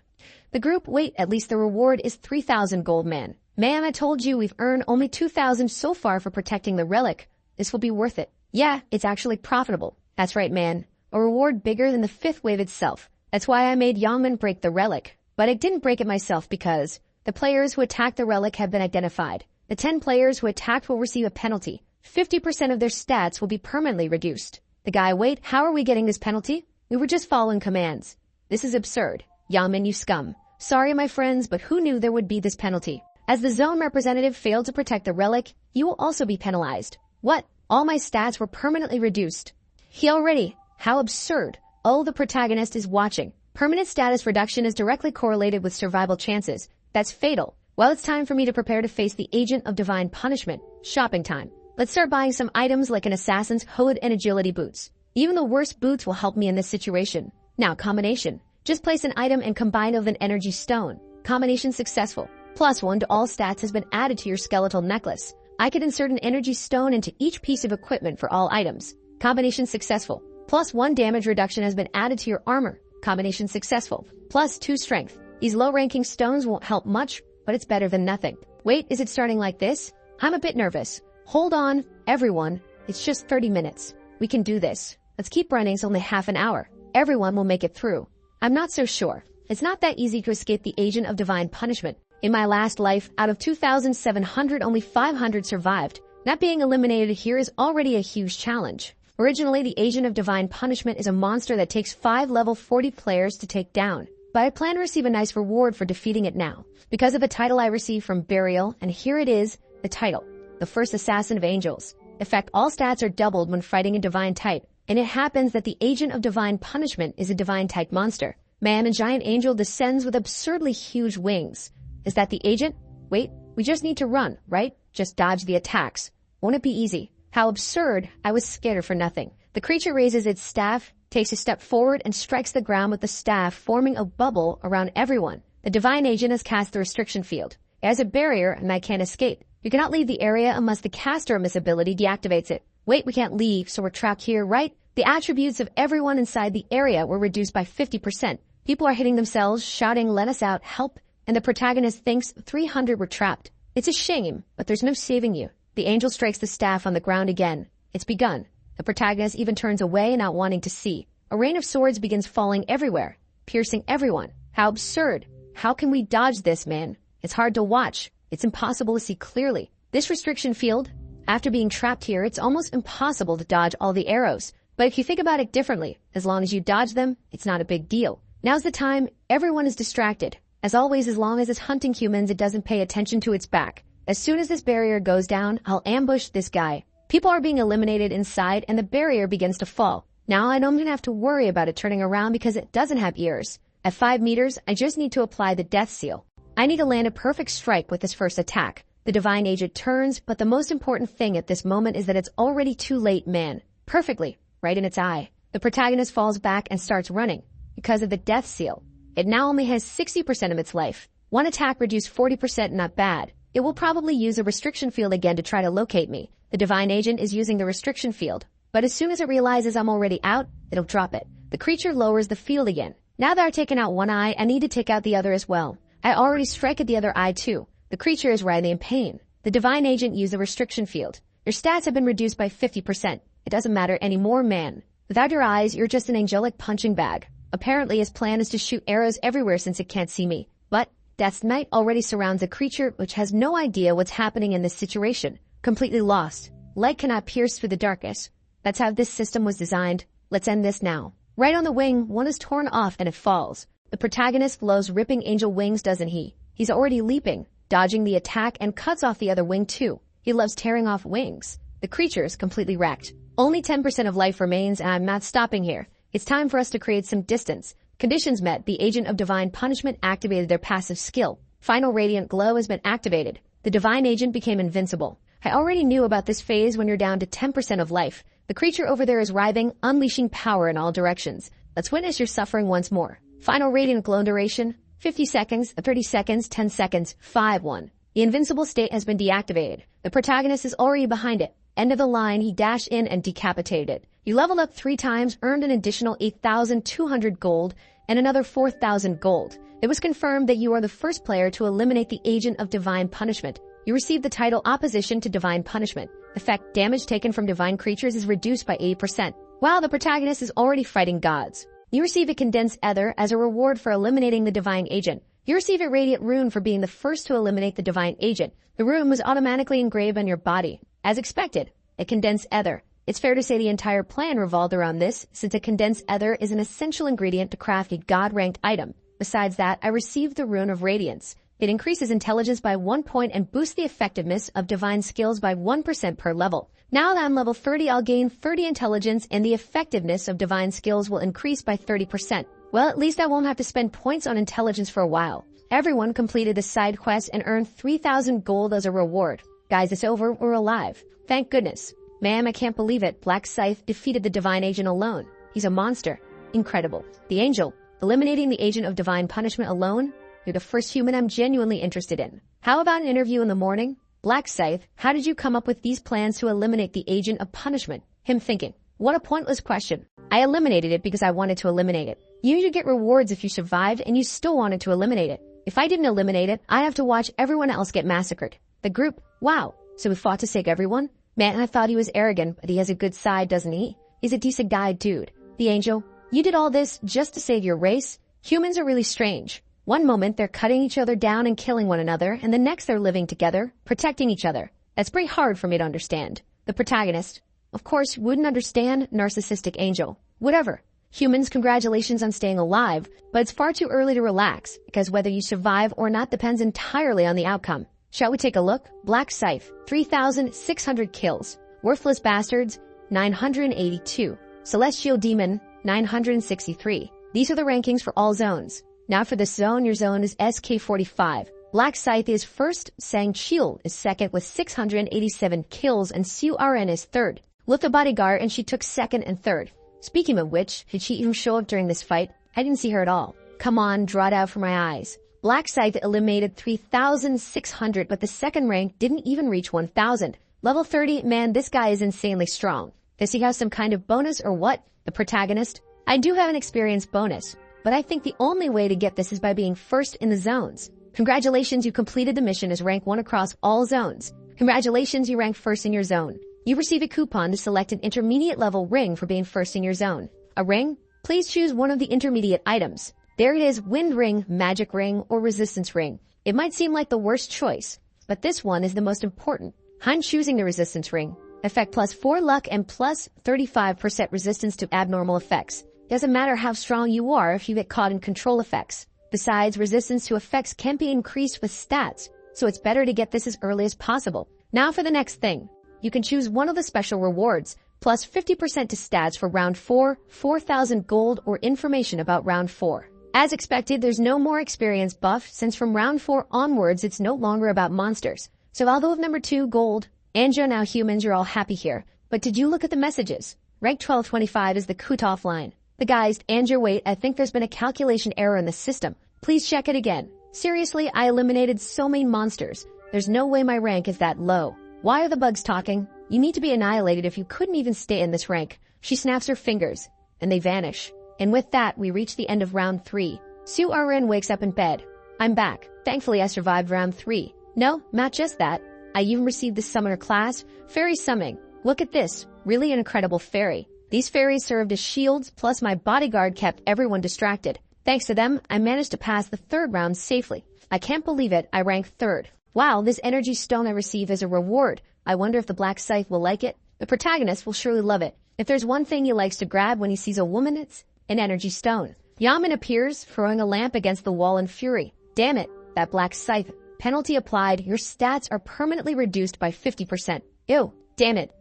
The group, wait, at least the reward is 3,000 gold, man. Man, I told you we've earned only 2,000 so far for protecting the relic. This will be worth it. Yeah, it's actually profitable. That's right, man. A reward bigger than the 5th wave itself. That's why I made Yangman break the relic. But I didn't break it myself because the players who attacked the relic have been identified. The 10 players who attacked will receive a penalty. 50% of their stats will be permanently reduced. The guy, wait, how are we getting this penalty? We were just following commands. This is absurd. Yangman, you scum. Sorry, my friends, but who knew there would be this penalty? As the zone representative failed to protect the relic, you will also be penalized. What? All my stats were permanently reduced. He already. How absurd. Oh, the protagonist is watching. Permanent status reduction is directly correlated with survival chances. That's fatal. Well, it's time for me to prepare to face the agent of divine punishment. Shopping time. Let's start buying some items like an assassin's hood and agility boots. Even the worst boots will help me in this situation. Now, combination. Just place an item and combine with an energy stone. Combination successful. +1 to all stats has been added to your skeletal necklace. I could insert an energy stone into each piece of equipment for all items. Combination successful. +1 damage reduction has been added to your armor. Combination successful. +2 strength. These low-ranking stones won't help much, but it's better than nothing. Wait, is it starting like this? I'm a bit nervous. Hold on, everyone. It's just 30 minutes. We can do this. Let's keep running. It's only half an hour. Everyone will make it through. I'm not so sure. It's not that easy to escape the agent of divine punishment. In my last life, out of 2,700, only 500 survived. Not being eliminated here is already a huge challenge. Originally, the agent of divine punishment is a monster that takes 5 level 40 players to take down. But I plan to receive a nice reward for defeating it now. Because of a title I received from Burial, and here it is, the title. The first assassin of angels. In fact, all stats are doubled when fighting a divine type, and it happens that the agent of divine punishment is a divine type monster. Man, a giant angel descends with absurdly huge wings. Is that the agent? Wait, we just need to run, right? Just dodge the attacks. Won't it be easy? How absurd. I was scared for nothing. The creature raises its staff, takes a step forward, and strikes the ground with the staff, forming a bubble around everyone. The divine agent has cast the restriction field. It has a barrier, and I can't escape. You cannot leave the area unless the caster of this ability deactivates it. Wait, we can't leave, so we're trapped here, right? The attributes of everyone inside the area were reduced by 50%. People are hitting themselves, shouting, let us out, help, and the protagonist thinks 300 were trapped. It's a shame, but there's no saving you. The angel strikes the staff on the ground again. It's begun. The protagonist even turns away, not wanting to see. A rain of swords begins falling everywhere, piercing everyone. How absurd. How can we dodge this, man? It's hard to watch. It's impossible to see clearly. This restriction field, after being trapped here, it's almost impossible to dodge all the arrows. But if you think about it differently, as long as you dodge them, it's not a big deal. Now's the time. Everyone is distracted. As always, as long as it's hunting humans, it doesn't pay attention to its back. As soon as this barrier goes down, I'll ambush this guy. People are being eliminated inside, and the barrier begins to fall. Now I don't even have to worry about it turning around because it doesn't have ears. At 5 meters, I just need to apply the death seal. I need to land a perfect strike with this first attack. The divine agent turns, but the most important thing at this moment is that it's already too late, man. Perfectly, right in its eye. The protagonist falls back and starts running. Because of the death seal, it now only has 60% of its life. One attack reduced 40%, not bad. It will probably use a restriction field again to try to locate me. The divine agent is using the restriction field, but as soon as it realizes I'm already out, it'll drop it. The creature lowers the field again. Now that I've taken out one eye, I need to take out the other as well. I already strike at the other eye too. The creature is writhing in pain. The divine agent used a restriction field. Your stats have been reduced by 50%. It doesn't matter anymore, man. Without your eyes, you're just an angelic punching bag. Apparently his plan is to shoot arrows everywhere since it can't see me. But Death's Night already surrounds a creature which has no idea what's happening in this situation. Completely lost. Light cannot pierce through the darkness. That's how this system was designed. Let's end this now. Right on the wing, one is torn off and it falls. The protagonist blows ripping angel wings, doesn't he? He's already leaping, dodging the attack, and cuts off the other wing too. He loves tearing off wings. The creature is completely wrecked. Only 10% of life remains, and I'm not stopping here. It's time for us to create some distance. Conditions met. The agent of divine punishment activated their passive skill. Final radiant glow has been activated. The divine agent became invincible. I already knew about this phase when you're down to 10% of life. The creature over there is writhing, unleashing power in all directions. Let's witness your suffering once more. Final radiant glow duration, 50 seconds, 30 seconds, 10 seconds, 5-1. The invincible state has been deactivated. The protagonist is already behind it. End of the line, he dashed in and decapitated it. You leveled up 3 times, earned an additional 8,200 gold, and another 4,000 gold. It was confirmed that you are the first player to eliminate the agent of divine punishment. You receive the title Opposition to Divine Punishment. Effect: damage taken from divine creatures is reduced by 80%. While the protagonist is already fighting gods. You receive a condensed ether as a reward for eliminating the divine agent. You receive a radiant rune for being the first to eliminate the divine agent. The rune was automatically engraved on your body. As expected, a condensed ether. It's fair to say the entire plan revolved around this, since a condensed ether is an essential ingredient to craft a god-ranked item. Besides that, I received the rune of radiance. It increases intelligence by 1 point and boosts the effectiveness of divine skills by 1% per level. Now that I'm level 30, I'll gain 30 intelligence and the effectiveness of divine skills will increase by 30%. Well, at least I won't have to spend points on intelligence for a while. Everyone completed the side quest and earned 3,000 gold as a reward. Guys, it's over. We're alive. Thank goodness. Ma'am, I can't believe it. Black Scythe defeated the divine agent alone. He's a monster. Incredible. The angel. Eliminating the agent of divine punishment alone? You're the first human I'm genuinely interested in. How about an interview in the morning? Black Scythe, how did you come up with these plans to eliminate the agent of punishment? Him thinking, what a pointless question. I eliminated it because I wanted to eliminate it. You should get rewards if you survived and you still wanted to eliminate it. If I didn't eliminate it, I'd have to watch everyone else get massacred. The group, wow. So we fought to save everyone? Man, I thought he was arrogant, but he has a good side, doesn't he? He's a decent guy, dude. The angel, you did all this just to save your race? Humans are really strange. One moment they're cutting each other down and killing one another, and the next they're living together, protecting each other. That's pretty hard for me to understand. The protagonist, of course, wouldn't understand. Narcissistic angel. Whatever. Humans, congratulations on staying alive, but it's far too early to relax, because whether you survive or not depends entirely on the outcome. Shall we take a look? Black Scythe, 3,600 kills. Worthless Bastards, 982. Celestial Demon, 963. These are the rankings for all zones. Now for this zone, your zone is SK45. Black Scythe is first, Sang Chil is second with 687 kills, and Su RN is third. With the bodyguard, and she took second and third. Speaking of which, did she even show up during this fight? I didn't see her at all. Come on, draw it out for my eyes. Black Scythe eliminated 3,600, but the second rank didn't even reach 1,000. Level 30, man, this guy is insanely strong. Does he have some kind of bonus or what? The protagonist? I do have an experience bonus, but I think the only way to get this is by being first in the zones. Congratulations, you completed the mission as rank 1 across all zones. Congratulations, you ranked first in your zone. You receive a coupon to select an intermediate level ring for being first in your zone. A ring? Please choose one of the intermediate items. There it is, Wind Ring, Magic Ring, or Resistance Ring. It might seem like the worst choice, but this one is the most important. I'm choosing the Resistance Ring. Effect plus 4 luck and plus 35% resistance to abnormal effects. Doesn't matter how strong you are if you get caught in control effects. Besides, resistance to effects can be increased with stats, so it's better to get this as early as possible. Now for the next thing. You can choose one of the special rewards, plus 50% to stats for round 4, 4,000 gold, or information about round 4. As expected, there's no more experience buff, since from round 4 onwards it's no longer about monsters. So although of number 2, gold, Anja, now humans, you're all happy here. But did you look at the messages? Rank 1225 is the cutoff line. The guys, Anja, wait, I think there's been a calculation error in the system. Please check it again. Seriously, I eliminated so many monsters. There's no way my rank is that low. Why are the bugs talking? You need to be annihilated if you couldn't even stay in this rank. She snaps her fingers, and they vanish. And with that, we reach the end of round 3. Su RN wakes up in bed. I'm back. Thankfully, I survived round 3. No, not just that. I even received the summoner class, Fairy Summoning. Look at this. Really an incredible fairy. These fairies served as shields, plus my bodyguard kept everyone distracted. Thanks to them, I managed to pass the 3rd round safely. I can't believe it, I ranked 3rd. Wow, this energy stone I received as a reward. I wonder if the Black Scythe will like it. The protagonist will surely love it. If there's one thing he likes to grab when he sees a woman, it's an energy stone. Yaman appears, throwing a lamp against the wall in fury. Damn it, that Black Scythe. Penalty applied, your stats are permanently reduced by 50%. Ew, damn it.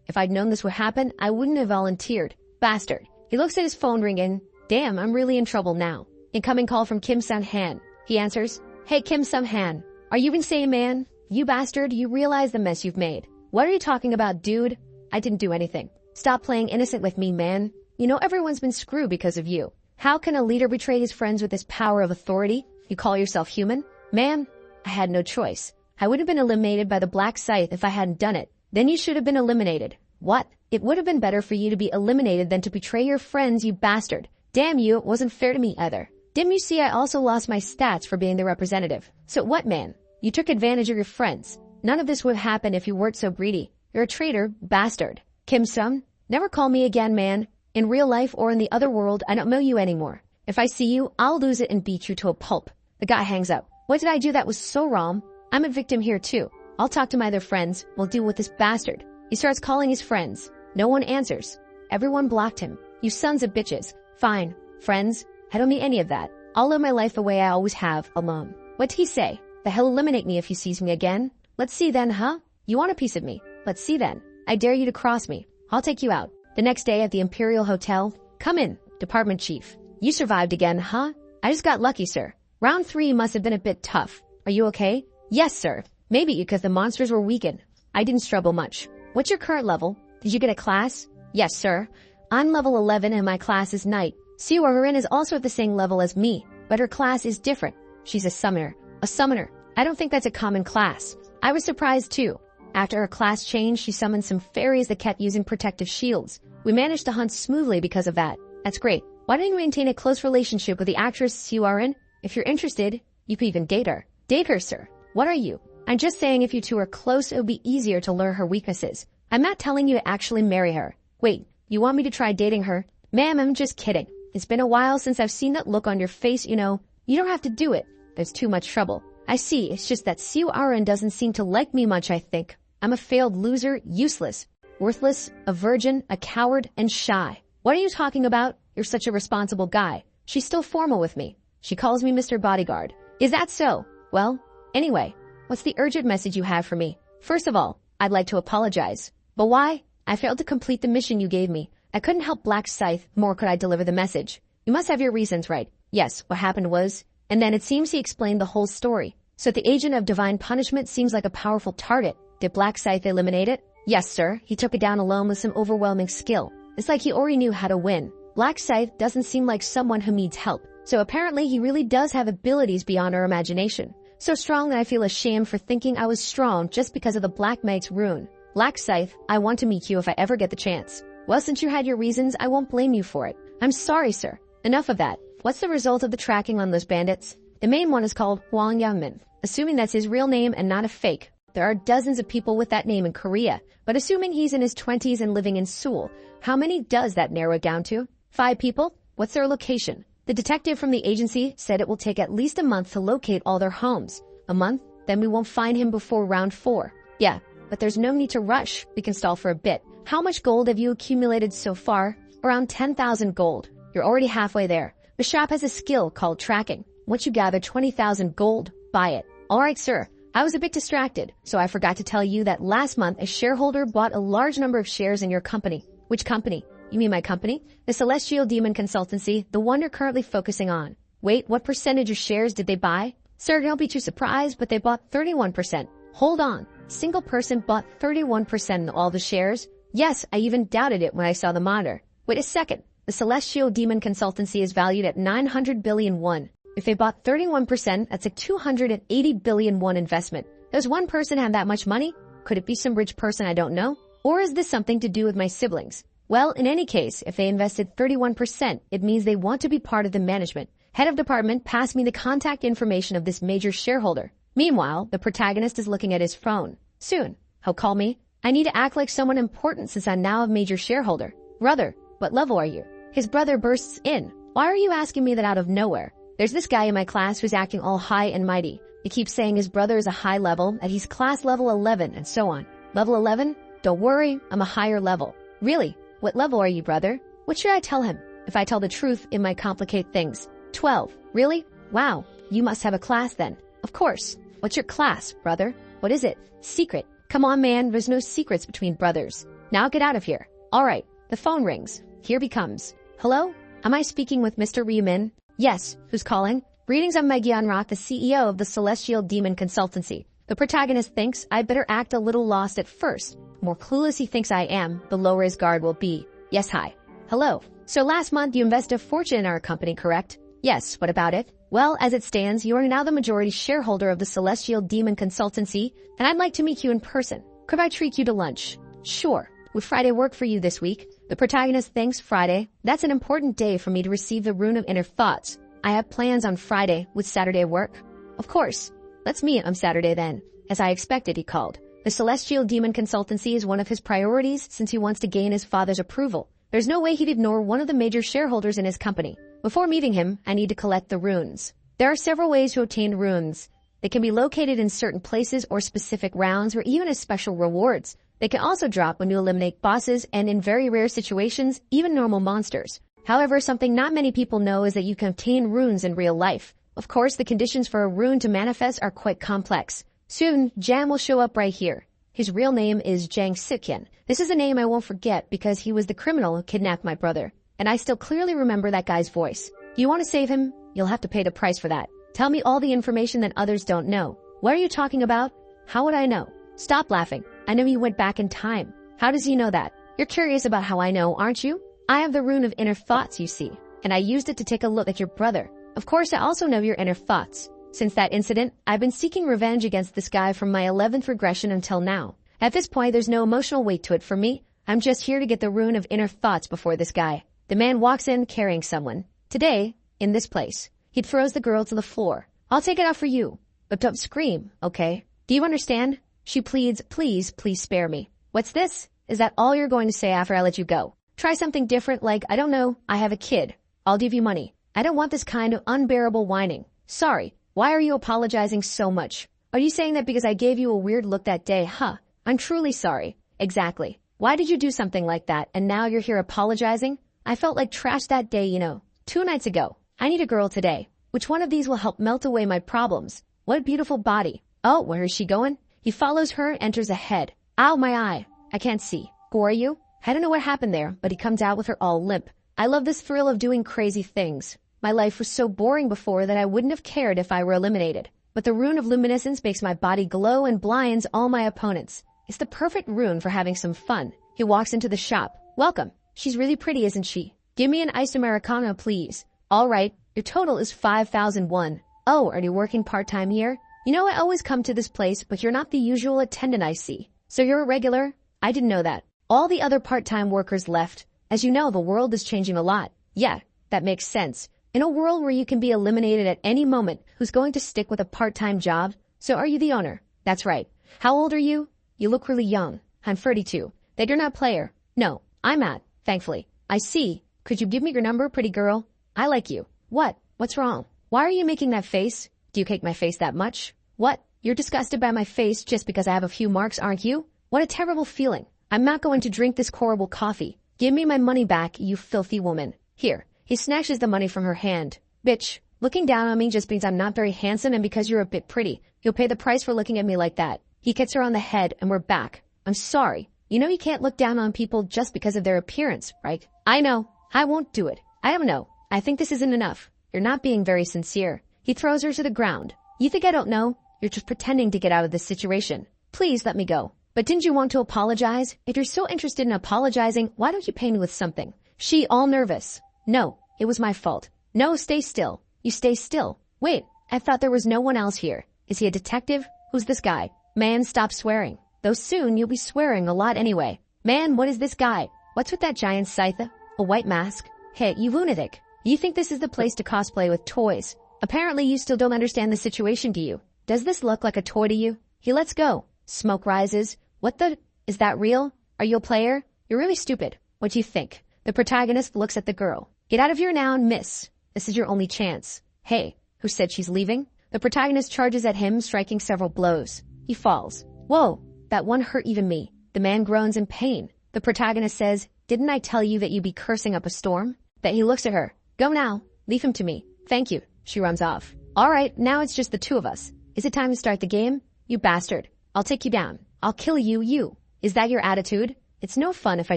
If I'd known this would happen, I wouldn't have volunteered. Bastard. He looks at his phone ringing. Damn, I'm really in trouble now. Incoming call from Kim Sun-han. He answers, Hey Kim Sun-han, are you insane, man? You bastard, you realize the mess you've made. What are you talking about, dude? I didn't do anything. Stop playing innocent with me, man. You know everyone's been screwed because of you. How can a leader betray his friends with his power of authority? You call yourself human? Man, I had no choice. I would have been eliminated by the Black Scythe if I hadn't done it. Then you should have been eliminated. What? It would have been better for you to be eliminated than to betray your friends, you bastard. Damn you, it wasn't fair to me either. Didn't you see I also lost my stats for being the representative? So what, man? You took advantage of your friends. None of this would have happened if you weren't so greedy. You're a traitor, bastard. Kim-sung, never call me again, man. In real life or in the other world, I don't know you anymore. If I see you, I'll lose it and beat you to a pulp. The guy hangs up. What did I do that was so wrong? I'm a victim here too. I'll talk to my other friends. We'll deal with this bastard. He starts calling his friends. No one answers. Everyone blocked him. You sons of bitches. Fine. Friends, I don't need any of that. I'll live my life the way I always have, alone. What'd he say? That he'll eliminate me if he sees me again? Let's see then, huh? You want a piece of me? Let's see then. I dare you to cross me. I'll take you out. The next day at the Imperial Hotel. Come in, Department Chief. You survived again, huh? I just got lucky, sir. Round 3 must have been a bit tough. Are you okay? Yes, sir. Maybe because the monsters were weakened. I didn't struggle much. What's your current level? Did you get a class? Yes, sir. I'm level 11 and my class is Knight. Siurin is also at the same level as me, but her class is different. She's a summoner. A summoner. I don't think that's a common class. I was surprised too. After her class change, she summoned some fairies that kept using protective shields. We managed to hunt smoothly because of that. That's great. Why don't you maintain a close relationship with the actress Siurin? If you're interested, you could even date her. Date her, sir. What are you? I'm just saying if you two are close, it would be easier to learn her weaknesses. I'm not telling you to actually marry her. Wait, you want me to try dating her? Ma'am, I'm just kidding. It's been a while since I've seen that look on your face, you know. You don't have to do it. There's too much trouble. I see, it's just that Siurin doesn't seem to like me much, I think. I'm a failed loser, useless, worthless, a virgin, a coward, and shy. What are you talking about? You're such a responsible guy. She's still formal with me. She calls me Mr. Bodyguard. Is that so? Well, anyway, what's the urgent message you have for me? First of all, I'd like to apologize. But why? I failed to complete the mission you gave me. I couldn't help Black Scythe, nor could I deliver the message. You must have your reasons, right? Yes, what happened was... And then it seems he explained the whole story. So the agent of divine punishment seems like a powerful target. Did Black Scythe eliminate it? Yes, sir. He took it down alone with some overwhelming skill. It's like he already knew how to win. Black Scythe doesn't seem like someone who needs help. So apparently he really does have abilities beyond our imagination. So strong that I feel ashamed for thinking I was strong just because of the Black Knight's rune. Black Scythe, I want to meet you if I ever get the chance. Well, since you had your reasons, I won't blame you for it. I'm sorry, sir. Enough of that. What's the result of the tracking on those bandits? The main one is called Hwang Youngmin. Assuming that's his real name and not a fake. There are dozens of people with that name in Korea, but assuming he's in his 20s and living in Seoul, how many does that narrow it down to? 5 people? What's their location? The detective from the agency said it will take at least a month to locate all their homes. A month? Then we won't find him before round 4. Yeah, but there's no need to rush. We can stall for a bit. How much gold have you accumulated so far? Around 10,000 gold. You're already halfway there. The shop has a skill called tracking. Once you gather 20,000 gold, buy it. Alright, sir. I was a bit distracted, so I forgot to tell you that last month a shareholder bought a large number of shares in your company. Which company? You mean my company? The Celestial Demon Consultancy, the one you're currently focusing on. Wait, what percentage of shares did they buy? Sir, don't be too surprised, but they bought 31%. Hold on. Single person bought 31% of all the shares? Yes, I even doubted it when I saw the monitor. Wait a second. The Celestial Demon Consultancy is valued at 900 billion won. If they bought 31%, that's a 280 billion won investment. Does one person have that much money? Could it be some rich person I don't know? Or is this something to do with my siblings? Well, in any case, if they invested 31%, it means they want to be part of the management. Head of department, pass me the contact information of this major shareholder. Meanwhile, the protagonist is looking at his phone. Soon. He'll call me. I need to act like someone important since I'm now a major shareholder. Brother, what level are you? His brother bursts in. Why are you asking me that out of nowhere? There's this guy in my class who's acting all high and mighty. He keeps saying his brother is a high level, and he's class level 11, and so on. Level 11? Don't worry, I'm a higher level. Really? What level are you, brother? What should I tell him? If I tell the truth, it might complicate things. 12. Really? Wow. You must have a class then. Of course. What's your class, brother? What is it? Secret. Come on, man. There's no secrets between brothers. Now get out of here. All right. The phone rings. Here he comes. Hello? Am I speaking with Mr. Ryu-min? Yes. Who's calling? Greetings, I'm Meg Yeonrak, the CEO of the Celestial Demon Consultancy. The protagonist thinks I better act a little lost at first. The more clueless he thinks I am, the lower his guard will be. Yes, hi. Hello. So last month you invested a fortune in our company, correct? Yes, what about it? Well, as it stands, you are now the majority shareholder of the Celestial Demon Consultancy, and I'd like to meet you in person. Could I treat you to lunch? Sure. Would Friday work for you this week? The protagonist thinks Friday. That's an important day for me to receive the rune of inner thoughts. I have plans on Friday. Would Saturday work? Of course. Let's meet on Saturday then. As I expected, he called. The Celestial Demon Consultancy is one of his priorities since he wants to gain his father's approval. There's no way he'd ignore one of the major shareholders in his company. Before meeting him, I need to collect the runes. There are several ways to obtain runes. They can be located in certain places or specific rounds or even as special rewards. They can also drop when you eliminate bosses and in very rare situations, even normal monsters. However, something not many people know is that you can obtain runes in real life. Of course, the conditions for a rune to manifest are quite complex. Soon, Jam will show up right here. His real name is Jang Sikyen. This is a name I won't forget because he was the criminal who kidnapped my brother. And I still clearly remember that guy's voice. You want to save him? You'll have to pay the price for that. Tell me all the information that others don't know. What are you talking about? How would I know? Stop laughing. I know you went back in time. How does he know that? You're curious about how I know, aren't you? I have the rune of inner thoughts, you see, and I used it to take a look at your brother. Of course, I also know your inner thoughts. Since that incident, I've been seeking revenge against this guy from my 11th regression until now. At this point, there's no emotional weight to it for me. I'm just here to get the rune of inner thoughts before this guy. The man walks in carrying someone. Today, in this place, he throws the girl to the floor. I'll take it out for you, but don't scream, okay? Do you understand? She pleads, please spare me. What's this? Is that all you're going to say after I let you go? Try something different like, I don't know, I have a kid. I'll give you money. I don't want this kind of unbearable whining. Sorry. Why are you apologizing so much? Are you saying that because I gave you a weird look that day, huh? I'm truly sorry. Exactly. Why did you do something like that and now you're here apologizing? I felt like trash that day, you know. 2 nights ago. I need a girl today. Which one of these will help melt away my problems? What a beautiful body. Oh, where is she going? He follows her, enters ahead. Ow, my eye. I can't see. Who are you? I don't know what happened there, but he comes out with her all limp. I love this thrill of doing crazy things. My life was so boring before that I wouldn't have cared if I were eliminated. But the rune of luminescence makes my body glow and blinds all my opponents. It's the perfect rune for having some fun. He walks into the shop. Welcome. She's really pretty, isn't she? Give me an iced Americano, please. All right. Your total is 5,001. Oh, are you working part-time here? You know I always come to this place, but you're not the usual attendant I see. So you're a regular? I didn't know that. All the other part-time workers left. As you know, the world is changing a lot. Yeah, that makes sense. In a world where you can be eliminated at any moment, who's going to stick with a part-time job? So are you the owner? That's right. How old are you? You look really young. I'm 32. That you're not player. No, I'm Matt, thankfully. I see. Could you give me your number, pretty girl? I like you. What? What's wrong? Why are you making that face? Do you hate my face that much? What? You're disgusted by my face just because I have a few marks, aren't you? What a terrible feeling. I'm not going to drink this horrible coffee. Give me my money back, you filthy woman. Here. He snatches the money from her hand. Bitch, looking down on me just means I'm not very handsome and because you're a bit pretty. You'll pay the price for looking at me like that. He hits her on the head and we're back. I'm sorry. You know you can't look down on people just because of their appearance, right? I know. I won't do it. I don't know. I think this isn't enough. You're not being very sincere. He throws her to the ground. You think I don't know? You're just pretending to get out of this situation. Please let me go. But didn't you want to apologize? If you're so interested in apologizing, why don't you pay me with something? She all nervous. No, it was my fault. No, stay still. You stay still. Wait, I thought there was no one else here. Is he a detective? Who's this guy? Man, stop swearing. Though soon you'll be swearing a lot anyway. Man, what is this guy? What's with that giant scythe? A white mask? Hey, you lunatic. You think this is the place to cosplay with toys? Apparently you still don't understand the situation, do you? Does this look like a toy to you? He lets go. Smoke rises. What the? Is that real? Are you a player? You're really stupid. What do you think? The protagonist looks at the girl. Get out of here now and miss. This is your only chance. Hey, who said she's leaving? The protagonist charges at him, striking several blows. He falls. Whoa, that one hurt even me. The man groans in pain. The protagonist says, didn't I tell you that you'd be cursing up a storm? That he looks at her. Go now. Leave him to me. Thank you. She runs off. All right, now it's just the two of us. Is it time to start the game? You bastard. I'll take you down. I'll kill you. Is that your attitude? It's no fun if I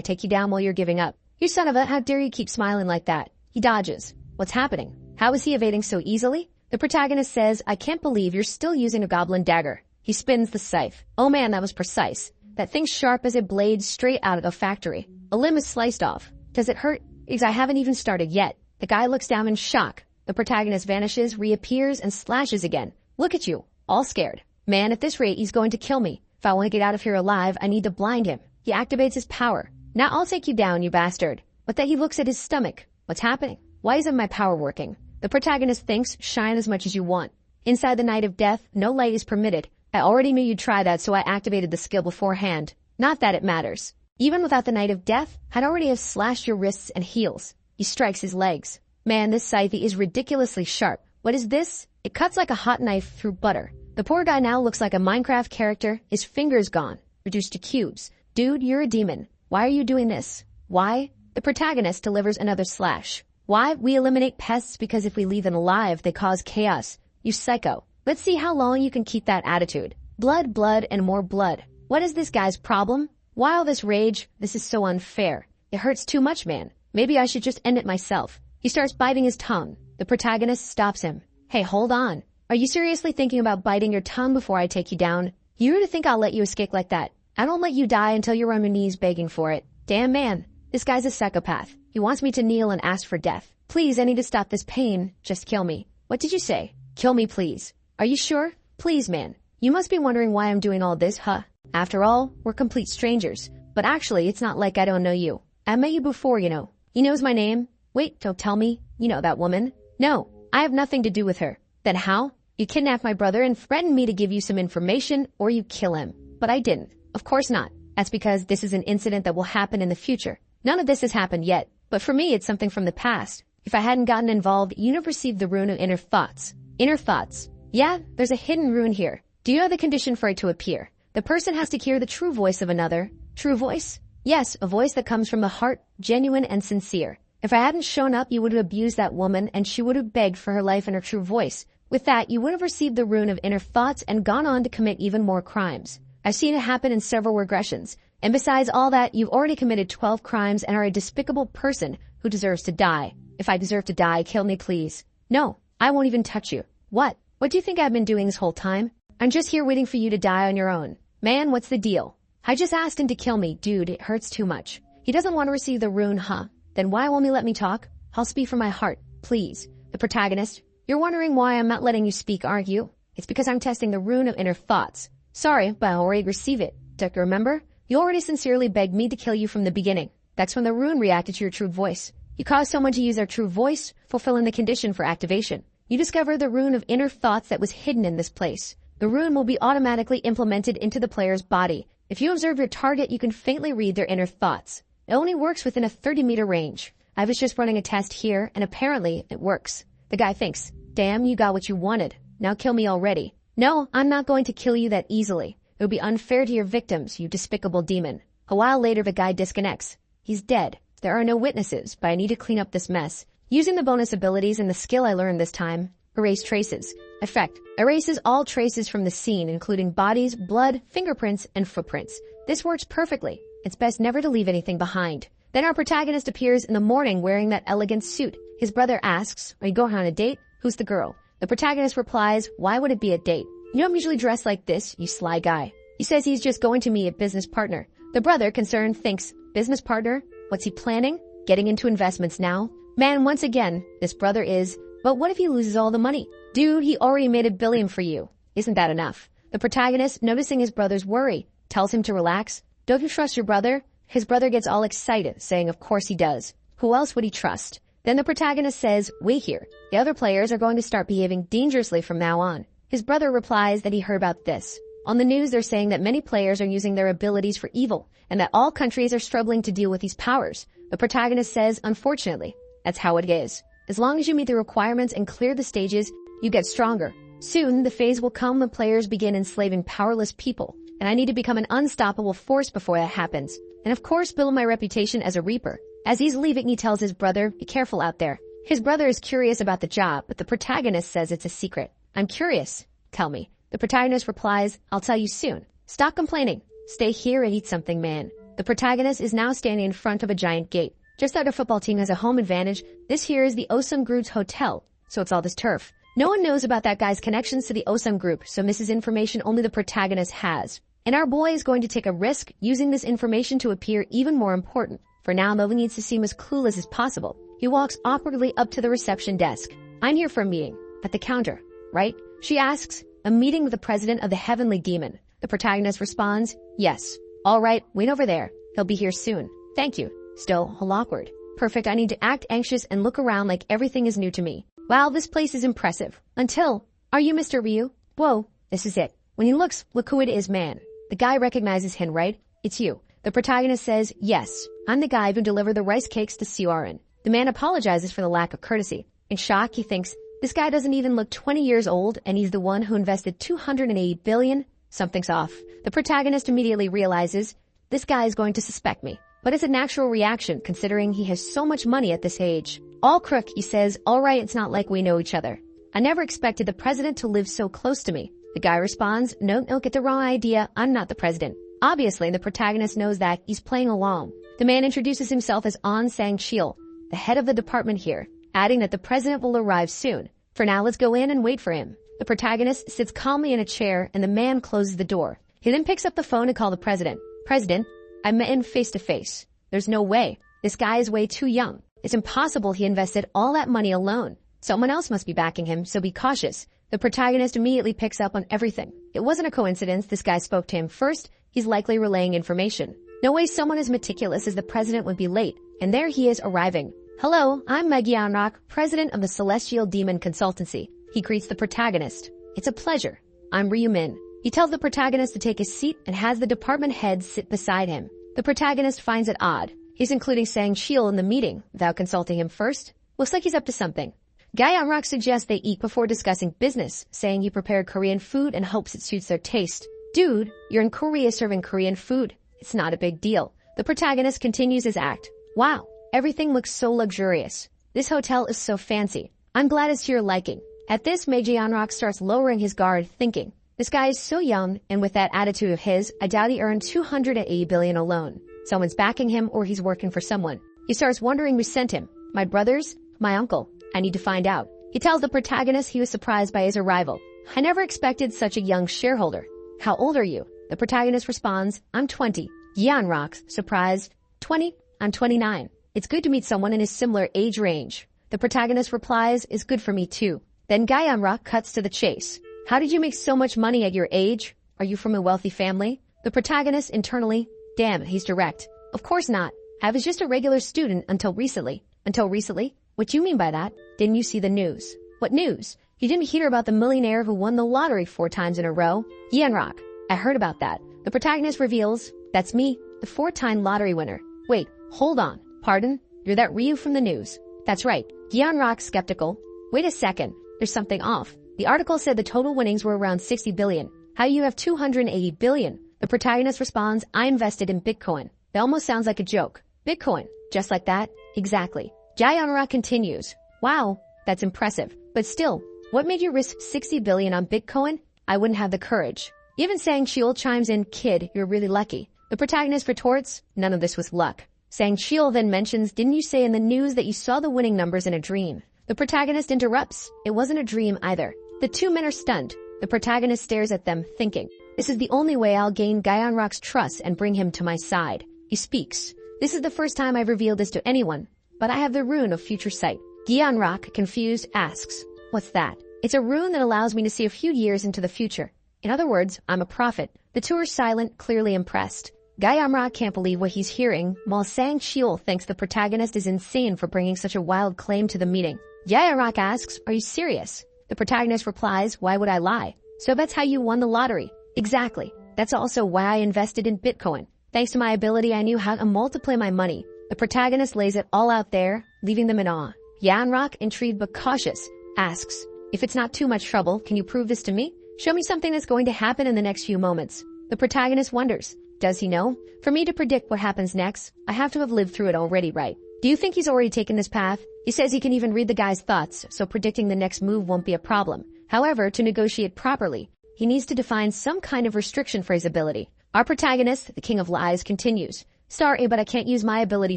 take you down while you're giving up. You son of a, how dare you keep smiling like that? He dodges. What's happening? How is he evading so easily? The protagonist says, I can't believe you're still using a goblin dagger. He spins the scythe. Oh man, that was precise. That thing's sharp as a blade straight out of a factory. A limb is sliced off. Does it hurt? Because I haven't even started yet. The guy looks down in shock. The protagonist vanishes, reappears, and slashes again. Look at you. All scared. Man, at this rate, he's going to kill me. If I want to get out of here alive, I need to blind him. He activates his power. Now I'll take you down, you bastard. But then he looks at his stomach. What's happening? Why isn't my power working? The protagonist thinks, shine as much as you want. Inside the Night of Death, no light is permitted. I already knew you'd try that, so I activated the skill beforehand. Not that it matters. Even without the Night of Death, I'd already have slashed your wrists and heels. He strikes his legs. Man, this scythe is ridiculously sharp. What is this? It cuts like a hot knife through butter. The poor guy now looks like a Minecraft character, his fingers gone, reduced to cubes. Dude, you're a demon. Why are you doing this? Why? The protagonist delivers another slash. Why? We eliminate pests because if we leave them alive, they cause chaos. You psycho. Let's see how long you can keep that attitude. Blood, blood, and more blood. What is this guy's problem? Why all this rage? This is so unfair. It hurts too much, man. Maybe I should just end it myself. He starts biting his tongue. The protagonist stops him. Hey, hold on. Are you seriously thinking about biting your tongue before I take you down? You really think I'll let you escape like that? I don't let you die until you're on your knees begging for it. Damn man. This guy's a psychopath. He wants me to kneel and ask for death. Please, I need to stop this pain. Just kill me. What did you say? Kill me, please. Are you sure? Please, man. You must be wondering why I'm doing all this, huh? After all, we're complete strangers. But actually, it's not like I don't know you. I met you before, you know. He knows my name. Wait, don't tell me. You know that woman? No, I have nothing to do with her. Then how? You kidnapped my brother and threatened me to give you some information or you kill him. But I didn't. Of course not. That's because this is an incident that will happen in the future. None of this has happened yet. But for me, it's something from the past. If I hadn't gotten involved, you'd have received the rune of inner thoughts. Inner thoughts. Yeah, there's a hidden rune here. Do you know the condition for it to appear? The person has to hear the true voice of another. True voice? Yes, a voice that comes from the heart, genuine and sincere. If I hadn't shown up, you would have abused that woman and she would have begged for her life in her true voice. With that, you would have received the rune of inner thoughts and gone on to commit even more crimes. I've seen it happen in several regressions. And besides all that, you've already committed 12 crimes and are a despicable person who deserves to die. If I deserve to die, kill me please. No, I won't even touch you. What? What do you think I've been doing this whole time? I'm just here waiting for you to die on your own. Man, what's the deal? I just asked him to kill me. Dude, it hurts too much. He doesn't want to receive the rune, huh? Then why won't he let me talk? I'll speak from my heart, please. The protagonist. You're wondering why I'm not letting you speak, aren't you? It's because I'm testing the rune of inner thoughts. Sorry, but I already received it. Don't you remember? You already sincerely begged me to kill you from the beginning. That's when the rune reacted to your true voice. You caused someone to use their true voice, fulfilling the condition for activation. You discovered the rune of inner thoughts that was hidden in this place. The rune will be automatically implemented into the player's body. If you observe your target, you can faintly read their inner thoughts. It only works within a 30-meter range. I was just running a test here, and apparently it works. The guy thinks, damn, you got what you wanted. Now kill me already. No, I'm not going to kill you that easily. It would be unfair to your victims, you despicable demon. A while later, the guy disconnects. He's dead. There are no witnesses, but I need to clean up this mess. Using the bonus abilities and the skill I learned this time, erase traces. Effect. Erases all traces from the scene, including bodies, blood, fingerprints, and footprints. This works perfectly. It's best never to leave anything behind. Then our protagonist appears in the morning wearing that elegant suit. His brother asks, are you going on a date? Who's the girl? The protagonist replies, why would it be a date? You don't usually dress like this, you sly guy. He says he's just going to meet a business partner. The brother, concerned, thinks, business partner? What's he planning? Getting into investments now? Man, once again, this brother is, but what if he loses all the money? Dude, he already made $1 billion for you. Isn't that enough? The protagonist, noticing his brother's worry, tells him to relax. Don't you trust your brother? His brother gets all excited, saying of course he does. Who else would he trust? Then the protagonist says, wait here. The other players are going to start behaving dangerously from now on. His brother replies that he heard about this. On the news, they're saying that many players are using their abilities for evil, and that all countries are struggling to deal with these powers. The protagonist says, unfortunately, that's how it is. As long as you meet the requirements and clear the stages, you get stronger. Soon, the phase will come when players begin enslaving powerless people, and I need to become an unstoppable force before that happens. And of course, build my reputation as a reaper. As he's leaving, he tells his brother, be careful out there. His brother is curious about the job, but the protagonist says it's a secret. I'm curious. Tell me. The protagonist replies, I'll tell you soon. Stop complaining. Stay here and eat something, man. The protagonist is now standing in front of a giant gate. Just that our football team has a home advantage, this here is the Osum Group's hotel, so it's all this turf. No one knows about that guy's connections to the Osum Group, so misses information only the protagonist has. And our boy is going to take a risk using this information to appear even more important. For now, Nova needs to seem as clueless as possible. He walks awkwardly up to the reception desk. I'm here for a meeting. At the counter, right? She asks, a meeting with the president of the Heavenly Demon. The protagonist responds, yes. All right, wait over there. He'll be here soon. Thank you. Still, all awkward. Perfect, I need to act anxious and look around like everything is new to me. Wow, this place is impressive. Until, Are you Mr. Ryu? Whoa, this is it. When he looks, look who it is, man. The guy recognizes him, right? It's you. The protagonist says, yes, I'm the guy who delivered the rice cakes to Surin. The man apologizes for the lack of courtesy. In shock, he thinks, this guy doesn't even look 20 years old, and he's the one who invested 280 billion? Something's off. The protagonist immediately realizes, this guy is going to suspect me. But it's a natural reaction, considering he has so much money at this age. All crook, he says, all right, it's not like we know each other. I never expected the president to live so close to me. The guy responds, no, get the wrong idea, I'm not the president. Obviously, the protagonist knows that, he's playing along. The man introduces himself as An Sang-chil, the head of the department here, adding that the president will arrive soon. For now, let's go in and wait for him. The protagonist sits calmly in a chair and the man closes the door. He then picks up the phone to call the president. President, I met him face to face. There's no way. This guy is way too young. It's impossible he invested all that money alone. Someone else must be backing him, so be cautious. The protagonist immediately picks up on everything. It wasn't a coincidence this guy spoke to him first. He's likely relaying information. No way someone as meticulous as the president would be late. And there he is arriving. Hello, I'm Megyanrock, president of the Celestial Demon Consultancy. He greets the protagonist. It's a pleasure. I'm Ryumin. He tells the protagonist to take his seat and has the department head sit beside him. The protagonist finds it odd. He's including Sang-chil in the meeting without consulting him first. Looks like he's up to something. Gyeonrock suggests they eat before discussing business, saying he prepared Korean food and hopes it suits their taste. Dude, you're in Korea serving Korean food. It's not a big deal. The protagonist continues his act. Wow, everything looks so luxurious. This hotel is so fancy. I'm glad it's to your liking. At this, Gyeonrock starts lowering his guard, thinking, this guy is so young, and with that attitude of his, I doubt he earned 280 billion alone. Someone's backing him or he's working for someone. He starts wondering who sent him. My brothers? My uncle. I need to find out. He tells the protagonist he was surprised by his arrival. I never expected such a young shareholder. How old are you? The protagonist responds, I'm 20. Gyeonrock, surprised, 20? I'm 29. It's good to meet someone in a similar age range. The protagonist replies, it's good for me too. Then Gyeonrock cuts to the chase. How did you make so much money at your age? Are you from a wealthy family? The protagonist internally, damn, he's direct. Of course not. I was just a regular student until recently. Until recently? What you mean by that? Didn't you see the news? What news? You didn't hear about the millionaire who won the lottery 4 times in a row? Gyeonrock. I heard about that. The protagonist reveals, that's me, the 4-time lottery winner. Wait, hold on. Pardon? You're that Ryu from the news. That's right. Gyeonrock skeptical. Wait a second. There's something off. The article said the total winnings were around 60 billion. How do you have 280 billion? The protagonist responds, I invested in Bitcoin. That almost sounds like a joke. Bitcoin. Just like that? Exactly. Gyeonrock continues. Wow, that's impressive. But still, what made you risk 60 billion on Bitcoin? I wouldn't have the courage. Even Sang-chil chimes in, kid, you're really lucky. The protagonist retorts, none of this was luck. Sang-chil then mentions, didn't you say in the news that you saw the winning numbers in a dream? The protagonist interrupts, it wasn't a dream either. The 2 men are stunned. The protagonist stares at them, thinking, this is the only way I'll gain Gyeonrock's trust and bring him to my side. He speaks. This is the first time I've revealed this to anyone, but I have the rune of future sight. Gyeonrock, confused, asks, what's that? It's a rune that allows me to see a few years into the future. In other words, I'm a prophet. The two are silent, clearly impressed. Gyeonrock can't believe what he's hearing, while Sang-chil thinks the protagonist is insane for bringing such a wild claim to the meeting. Gyeonrock asks, are you serious? The protagonist replies, why would I lie? So that's how you won the lottery. Exactly. That's also why I invested in Bitcoin. Thanks to my ability, I knew how to multiply my money. The protagonist lays it all out there, leaving them in awe. Gyeonrock, intrigued but cautious, asks, if it's not too much trouble, can you prove this to me? Show me something that's going to happen in the next few moments. The protagonist wonders, does he know? For me to predict what happens next, I have to have lived through it already, right? Do you think he's already taken this path? He says he can even read the guy's thoughts, so predicting the next move won't be a problem. However, to negotiate properly, he needs to define some kind of restriction for his ability. Our protagonist, the King of Lies, continues. Sorry, but I can't use my ability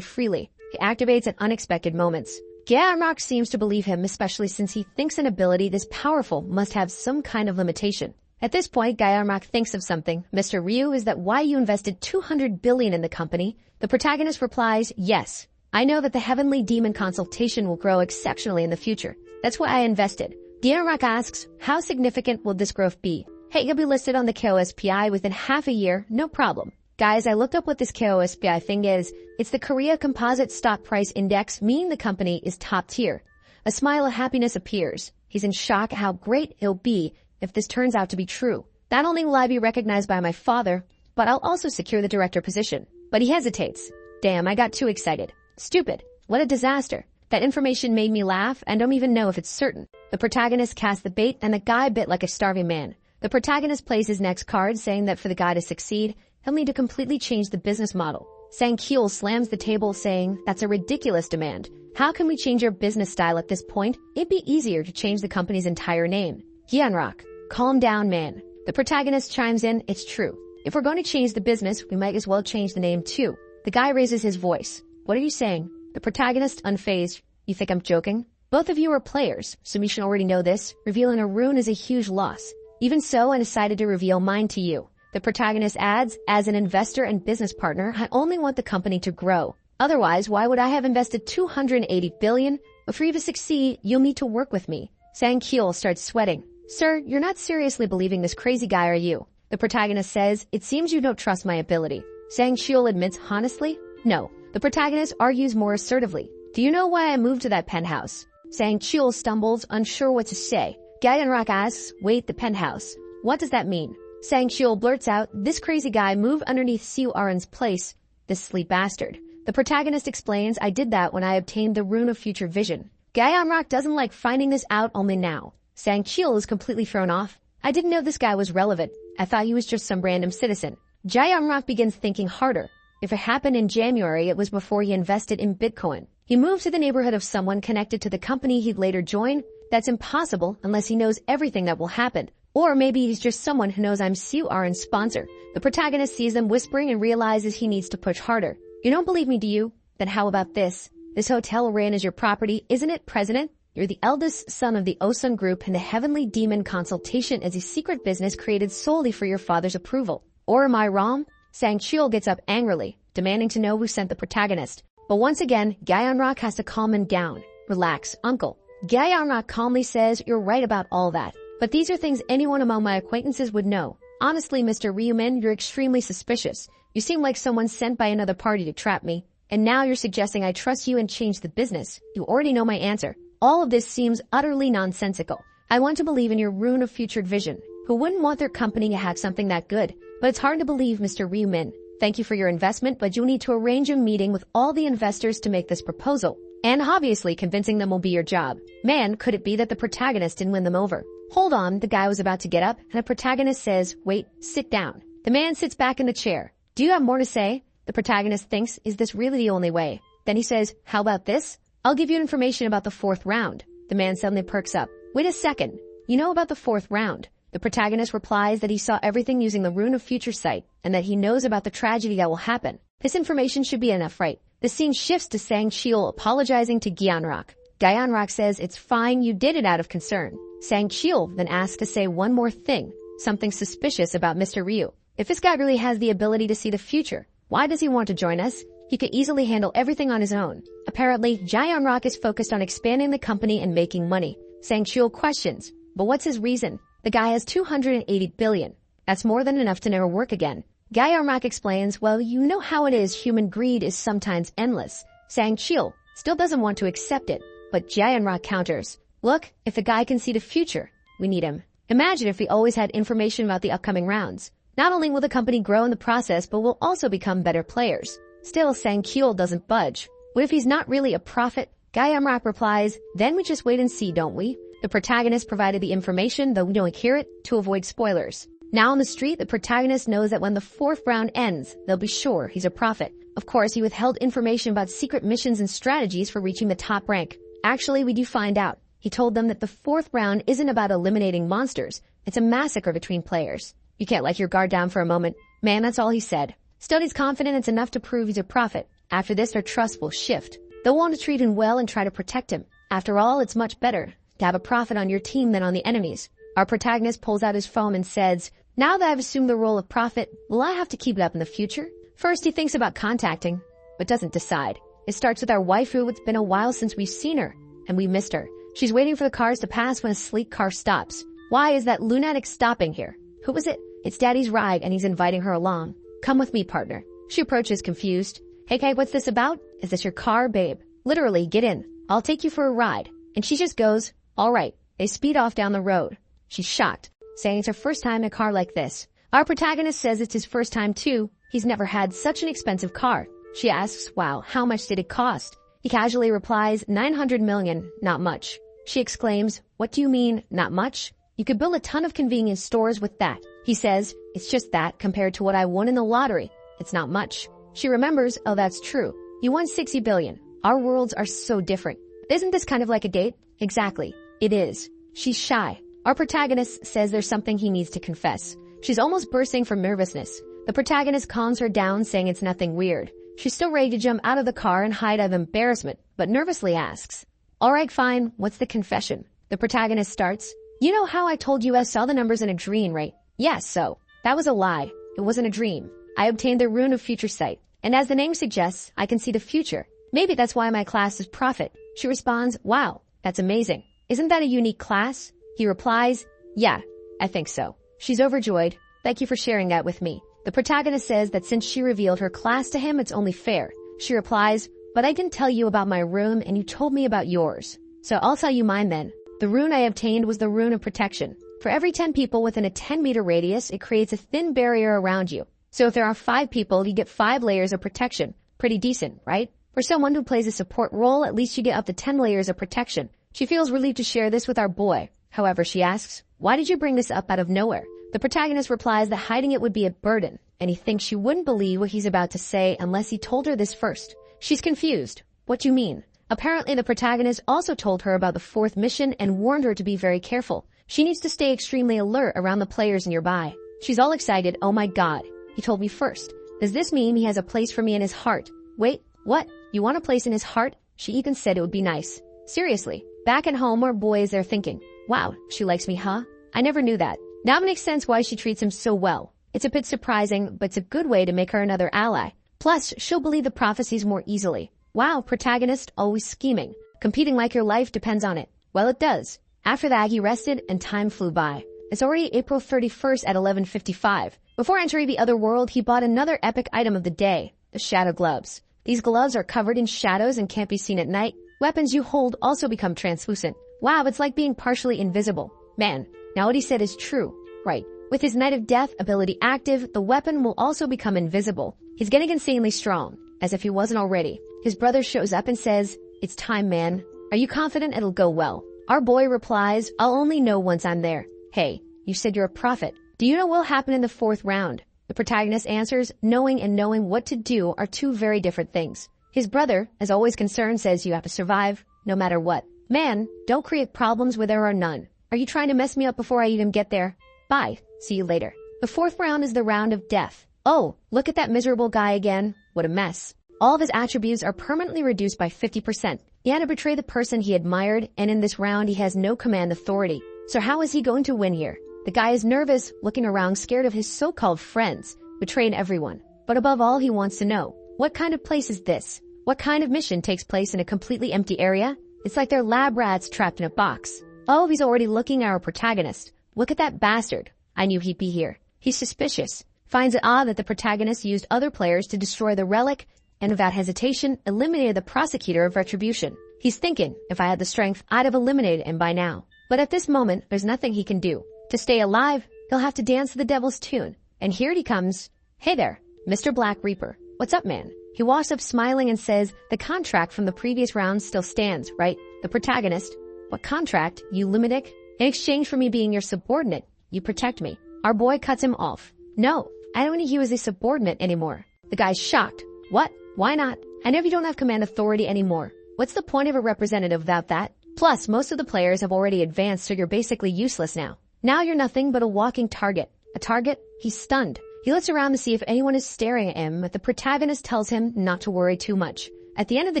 freely. He activates at unexpected moments. Gyeonrock seems to believe him, especially since he thinks an ability this powerful must have some kind of limitation. At this point, Gyeonrock thinks of something. Mr. Ryu, is that why you invested 200 billion in the company? The protagonist replies, yes. I know that the Heavenly Demon Consultation will grow exceptionally in the future. That's why I invested. Gyeonrock asks, how significant will this growth be? Hey, you'll be listed on the KOSPI within half a year, no problem. Guys, I looked up what this KOSPI thing is. It's the Korea Composite Stock Price Index, meaning the company is top tier. A smile of happiness appears. He's in shock at how great he'll be if this turns out to be true. Not only will I be recognized by my father, but I'll also secure the director position. But he hesitates. Damn, I got too excited. Stupid. What a disaster. That information made me laugh and don't even know if it's certain. The protagonist cast the bait and the guy bit like a starving man. The protagonist plays his next card saying that for the guy to succeed, he'll need to completely change the business model. Sang-kyul slams the table saying, that's a ridiculous demand. How can we change our business style at this point? It'd be easier to change the company's entire name. Hyunrak, calm down, man. The protagonist chimes in, it's true. If we're going to change the business, we might as well change the name too. The guy raises his voice. What are you saying? The protagonist, unfazed. You think I'm joking? Both of you are players, so you should already know this. Revealing a rune is a huge loss. Even so, I decided to reveal mine to you. The protagonist adds, as an investor and business partner, I only want the company to grow. Otherwise, why would I have invested 280 billion? But for you to succeed, you'll need to work with me. Sang-kyul starts sweating. Sir, you're not seriously believing this crazy guy, are you? The protagonist says, it seems you don't trust my ability. Sang-kyul admits honestly, no. The protagonist argues more assertively. Do you know why I moved to that penthouse? Sang-kyul stumbles, unsure what to say. Hyunrak asks, wait, the penthouse. What does that mean? Sang-kyul blurts out, this crazy guy moved underneath Siu Aren's place. This sleep bastard. The protagonist explains, I did that when I obtained the rune of future vision. Hyunrak doesn't like finding this out only now. Sang-kyul is completely thrown off. I didn't know this guy was relevant. I thought he was just some random citizen. Hyunrak begins thinking harder. If it happened in January, it was before he invested in Bitcoin. He moved to the neighborhood of someone connected to the company he'd later join. That's impossible unless he knows everything that will happen. Or maybe he's just someone who knows I'm Siu Aren's sponsor. The protagonist sees them whispering and realizes he needs to push harder. You don't believe me, do you? Then how about this? This hotel ran as your property, isn't it, President? You're the eldest son of the Osun Group, and the Heavenly Demon Consultation is a secret business created solely for your father's approval. Or am I wrong? Sang-kyul gets up angrily, demanding to know who sent the protagonist. But once again, Hyunrak has to calm him down. Relax, uncle. Hyunrak calmly says, you're right about all that. But these are things anyone among my acquaintances would know. Honestly, Mr. Ryumin, you're extremely suspicious. You seem like someone sent by another party to trap me. And now you're suggesting I trust you and change the business. You already know my answer. All of this seems utterly nonsensical. I want to believe in your rune of future vision. Who wouldn't want their company to have something that good? But it's hard to believe, Mr. Ryumin. Thank you for your investment, but you'll need to arrange a meeting with all the investors to make this proposal. And obviously convincing them will be your job. Man, could it be that the protagonist didn't win them over? Hold on, the guy was about to get up, and the protagonist says, wait, sit down. The man sits back in the chair. Do you have more to say? The protagonist thinks, is this really the only way? Then he says, how about this? I'll give you information about the 4th round. The man suddenly perks up. Wait a second. You know about the 4th round? The protagonist replies that he saw everything using the rune of future sight, and that he knows about the tragedy that will happen. This information should be enough, right? The scene shifts to Sang-kyul apologizing to Hyunrak. Hyunrak says, it's fine, you did it out of concern. Sang-kyul then asks to say one more thing, something suspicious about Mr. Ryu. If this guy really has the ability to see the future, why does he want to join us? He could easily handle everything on his own. Apparently, Hyunrak is focused on expanding the company and making money. Sang-kyul questions, but what's his reason? The guy has 280 billion. That's more than enough to never work again. Hyunrak explains, well, you know how it is, human greed is sometimes endless. Sang-kyul still doesn't want to accept it, but Hyunrak counters, look, if the guy can see the future, we need him. Imagine if we always had information about the upcoming rounds. Not only will the company grow in the process, but we'll also become better players. Still, Sang-kyul doesn't budge. What if he's not really a prophet? Hyunrak replies, then we just wait and see, don't we? The protagonist provided the information, though we don't hear it, to avoid spoilers. Now on the street, the protagonist knows that when the 4th round ends, they'll be sure he's a prophet. Of course, he withheld information about secret missions and strategies for reaching the top rank. Actually, we do find out. He told them that the 4th round isn't about eliminating monsters. It's a massacre between players. You can't let your guard down for a moment. Man, that's all he said. Still, he's confident it's enough to prove he's a prophet. After this, their trust will shift. They'll want to treat him well and try to protect him. After all, it's much better to have a prophet on your team than on the enemies. Our protagonist pulls out his phone and says, now that I've assumed the role of prophet, will I have to keep it up in the future? First, he thinks about contacting, but doesn't decide. It starts with our waifu. It's been a while since we've seen her, and we missed her. She's waiting for the cars to pass when a sleek car stops. Why is that lunatic stopping here? Who is it? It's Daddy's ride, and he's inviting her along. Come with me, partner. She approaches confused. Hey, what's this about? Is this your car, babe? Literally, get in. I'll take you for a ride. And she just goes, all right. They speed off down the road. She's shocked, saying it's her first time in a car like this. Our protagonist says it's his first time too. He's never had such an expensive car. She asks, wow, how much did it cost? He casually replies, 900 million, not much. She exclaims, what do you mean, not much? You could build a ton of convenience stores with that. He says, it's just that compared to what I won in the lottery. It's not much. She remembers, oh, that's true. You won 60 billion. Our worlds are so different. Isn't this kind of like a date? Exactly. It is. She's shy. Our protagonist says there's something he needs to confess. She's almost bursting from nervousness. The protagonist calms her down, saying it's nothing weird. She's still ready to jump out of the car and hide out of embarrassment, but nervously asks, all right, fine. What's the confession? The protagonist starts, you know how I told you I saw the numbers in a dream, right? Yes, so. That was a lie. It wasn't a dream. I obtained the rune of future sight. And as the name suggests, I can see the future. Maybe that's why my class is prophet. She responds, wow, that's amazing. Isn't that a unique class? He replies, yeah, I think so. She's overjoyed. Thank you for sharing that with me. The protagonist says that since she revealed her class to him, it's only fair. She replies, but I didn't tell you about my rune and you told me about yours. So I'll tell you mine then. The rune I obtained was the rune of protection. For every 10 people within a 10-meter radius, it creates a thin barrier around you. So if there are 5 people, you get 5 layers of protection. Pretty decent, right? For someone who plays a support role, at least you get up to 10 layers of protection. She feels relieved to share this with our boy. However, she asks, why did you bring this up out of nowhere? The protagonist replies that hiding it would be a burden, and he thinks she wouldn't believe what he's about to say unless he told her this first. She's confused. What do you mean? Apparently, the protagonist also told her about the 4th mission and warned her to be very careful. She needs to stay extremely alert around the players nearby. She's all excited. Oh my god. He told me first. Does this mean he has a place for me in his heart? Wait, what? You want a place in his heart? She even said it would be nice. Seriously. Back at home, our boy is there thinking, wow, she likes me, huh? I never knew that. Now it makes sense why she treats him so well. It's a bit surprising, but it's a good way to make her another ally. Plus, she'll believe the prophecies more easily. Wow, protagonist, always scheming. Competing like your life depends on it. Well, it does. After that, he rested and time flew by. It's already April 31st at 11:55. Before entering the other world, he bought another epic item of the day, the shadow gloves. These gloves are covered in shadows and can't be seen at night. Weapons you hold also become translucent. Wow, it's like being partially invisible. Man, now what he said is true. Right. With his Knight of Death ability active, the weapon will also become invisible. He's getting insanely strong, as if he wasn't already. His brother shows up and says, it's time, man. Are you confident it'll go well? Our boy replies, I'll only know once I'm there. Hey, you said you're a prophet. Do you know what will happen in the 4th round? The protagonist answers, knowing and knowing what to do are 2 very different things. His brother, as always concerned, says you have to survive, no matter what. Man, don't create problems where there are none. Are you trying to mess me up before I even get there? Bye. See you later. The 4th round is the round of death. Oh, look at that miserable guy again. What a mess. All of his attributes are permanently reduced by 50%. He had to betray the person he admired, and in this round he has no command authority. So how is he going to win here? The guy is nervous, looking around scared of his so-called friends, betraying everyone. But above all, he wants to know, what kind of place is this? What kind of mission takes place in a completely empty area? It's like they're lab rats trapped in a box. Oh, he's already looking at our protagonist. Look at that bastard. I knew he'd be here. He's suspicious. Finds it odd that the protagonist used other players to destroy the relic, and without hesitation, eliminated the prosecutor of retribution. He's thinking, if I had the strength, I'd have eliminated him by now. But at this moment, there's nothing he can do. To stay alive, he'll have to dance to the devil's tune. And here he comes. Hey there, Mr. Black Reaper. What's up, man? He walks up smiling and says, the contract from the previous round still stands, right? The protagonist. What contract, you lunatic? In exchange for me being your subordinate, you protect me. Our boy cuts him off. No, I don't think he was a subordinate anymore. The guy's shocked. What? Why not? I know you don't have command authority anymore. What's the point of a representative without that? Plus, most of the players have already advanced, so you're basically useless now. Now you're nothing but a walking target. A target? He's stunned. He looks around to see if anyone is staring at him, but the protagonist tells him not to worry too much. At the end of the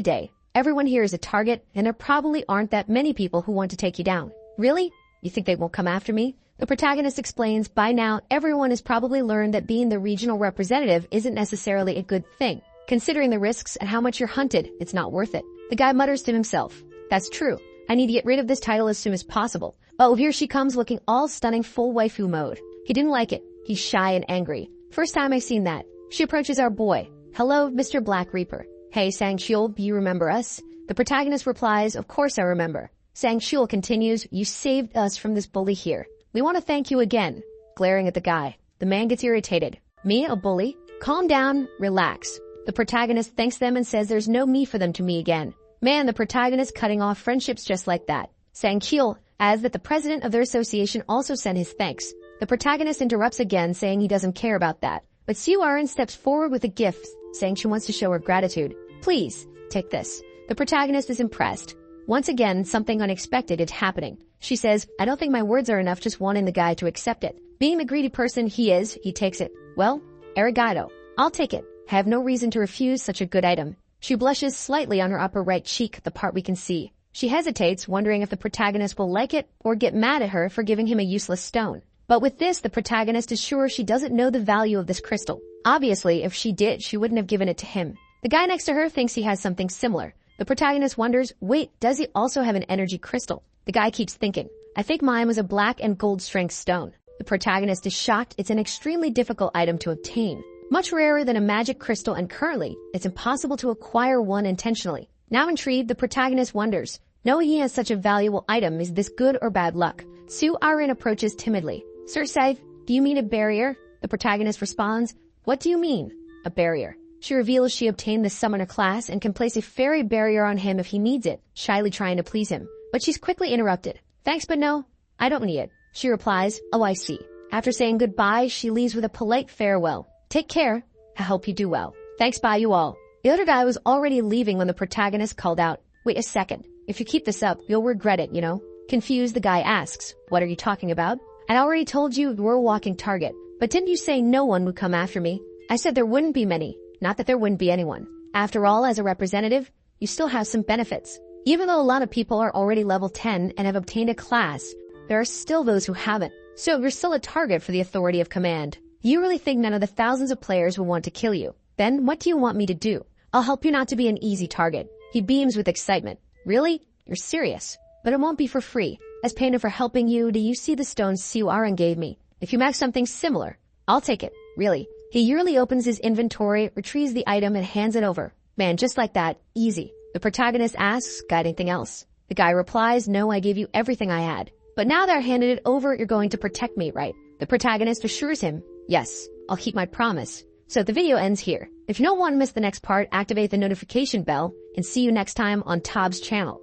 day, everyone here is a target, and there probably aren't that many people who want to take you down. Really? You think they won't come after me? The protagonist explains, by now, everyone has probably learned that being the regional representative isn't necessarily a good thing. Considering the risks and how much you're hunted, it's not worth it. The guy mutters to himself, that's true. I need to get rid of this title as soon as possible. Oh, here she comes looking all stunning full waifu mode. He didn't like it. He's shy and angry. First time I've seen that. She approaches our boy. Hello, Mr. Black Reaper. Hey, Sang-Shiol, you remember us? The protagonist replies, of course I remember. Sang-shul continues, you saved us from this bully here. We want to thank you again. Glaring at the guy. The man gets irritated. Me, a bully? Calm down, relax. The protagonist thanks them and says there's no need for them to meet again. Man, the protagonist cutting off friendships just like that. Sang-shul adds that the president of their association also sent his thanks. The protagonist interrupts again, saying he doesn't care about that. But Soo-arin steps forward with a gift, saying she wants to show her gratitude. Please, take this. The protagonist is impressed. Once again, something unexpected is happening. She says, I don't think my words are enough, just wanting the guy to accept it. Being the greedy person he is, he takes it. Well, arigato. I'll take it. Have no reason to refuse such a good item. She blushes slightly on her upper right cheek, the part we can see. She hesitates, wondering if the protagonist will like it or get mad at her for giving him a useless stone. But with this, the protagonist is sure she doesn't know the value of this crystal. Obviously, if she did, she wouldn't have given it to him. The guy next to her thinks he has something similar. The protagonist wonders, wait, does he also have an energy crystal? The guy keeps thinking, I think mine was a black and gold strength stone. The protagonist is shocked. It's an extremely difficult item to obtain. Much rarer than a magic crystal, and currently, it's impossible to acquire one intentionally. Now intrigued, the protagonist wonders, knowing he has such a valuable item, is this good or bad luck? Soo-arin approaches timidly. Sir Saif, do you mean a barrier? The protagonist responds, what do you mean? A barrier. She reveals she obtained the summoner class and can place a fairy barrier on him if he needs it, shyly trying to please him. But she's quickly interrupted. Thanks, but no, I don't need it. She replies, oh, I see. After saying goodbye, she leaves with a polite farewell. Take care. I hope you do well. Thanks, bye you all. The other guy was already leaving when the protagonist called out, wait a second. If you keep this up, you'll regret it, you know? Confused, the guy asks, what are you talking about? I already told you we're a walking target. But didn't you say no one would come after me? I said there wouldn't be many. Not that there wouldn't be anyone. After all, as a representative, you still have some benefits. Even though a lot of people are already level 10 and have obtained a class, there are still those who haven't. So you're still a target for the authority of command. You really think none of the thousands of players will want to kill you? Then what do you want me to do? I'll help you not to be an easy target. He beams with excitement. Really? You're serious? But it won't be for free. As payment for helping you, do you see the stones Soo-arin gave me? If you match something similar, I'll take it. Really. He yearly opens his inventory, retrieves the item, and hands it over. Man, just like that. Easy. The protagonist asks, got anything else? The guy replies, no, I gave you everything I had. But now that I handed it over, you're going to protect me, right? The protagonist assures him, yes, I'll keep my promise. So the video ends here. If you don't want to miss the next part, activate the notification bell, and see you next time on Tob's channel.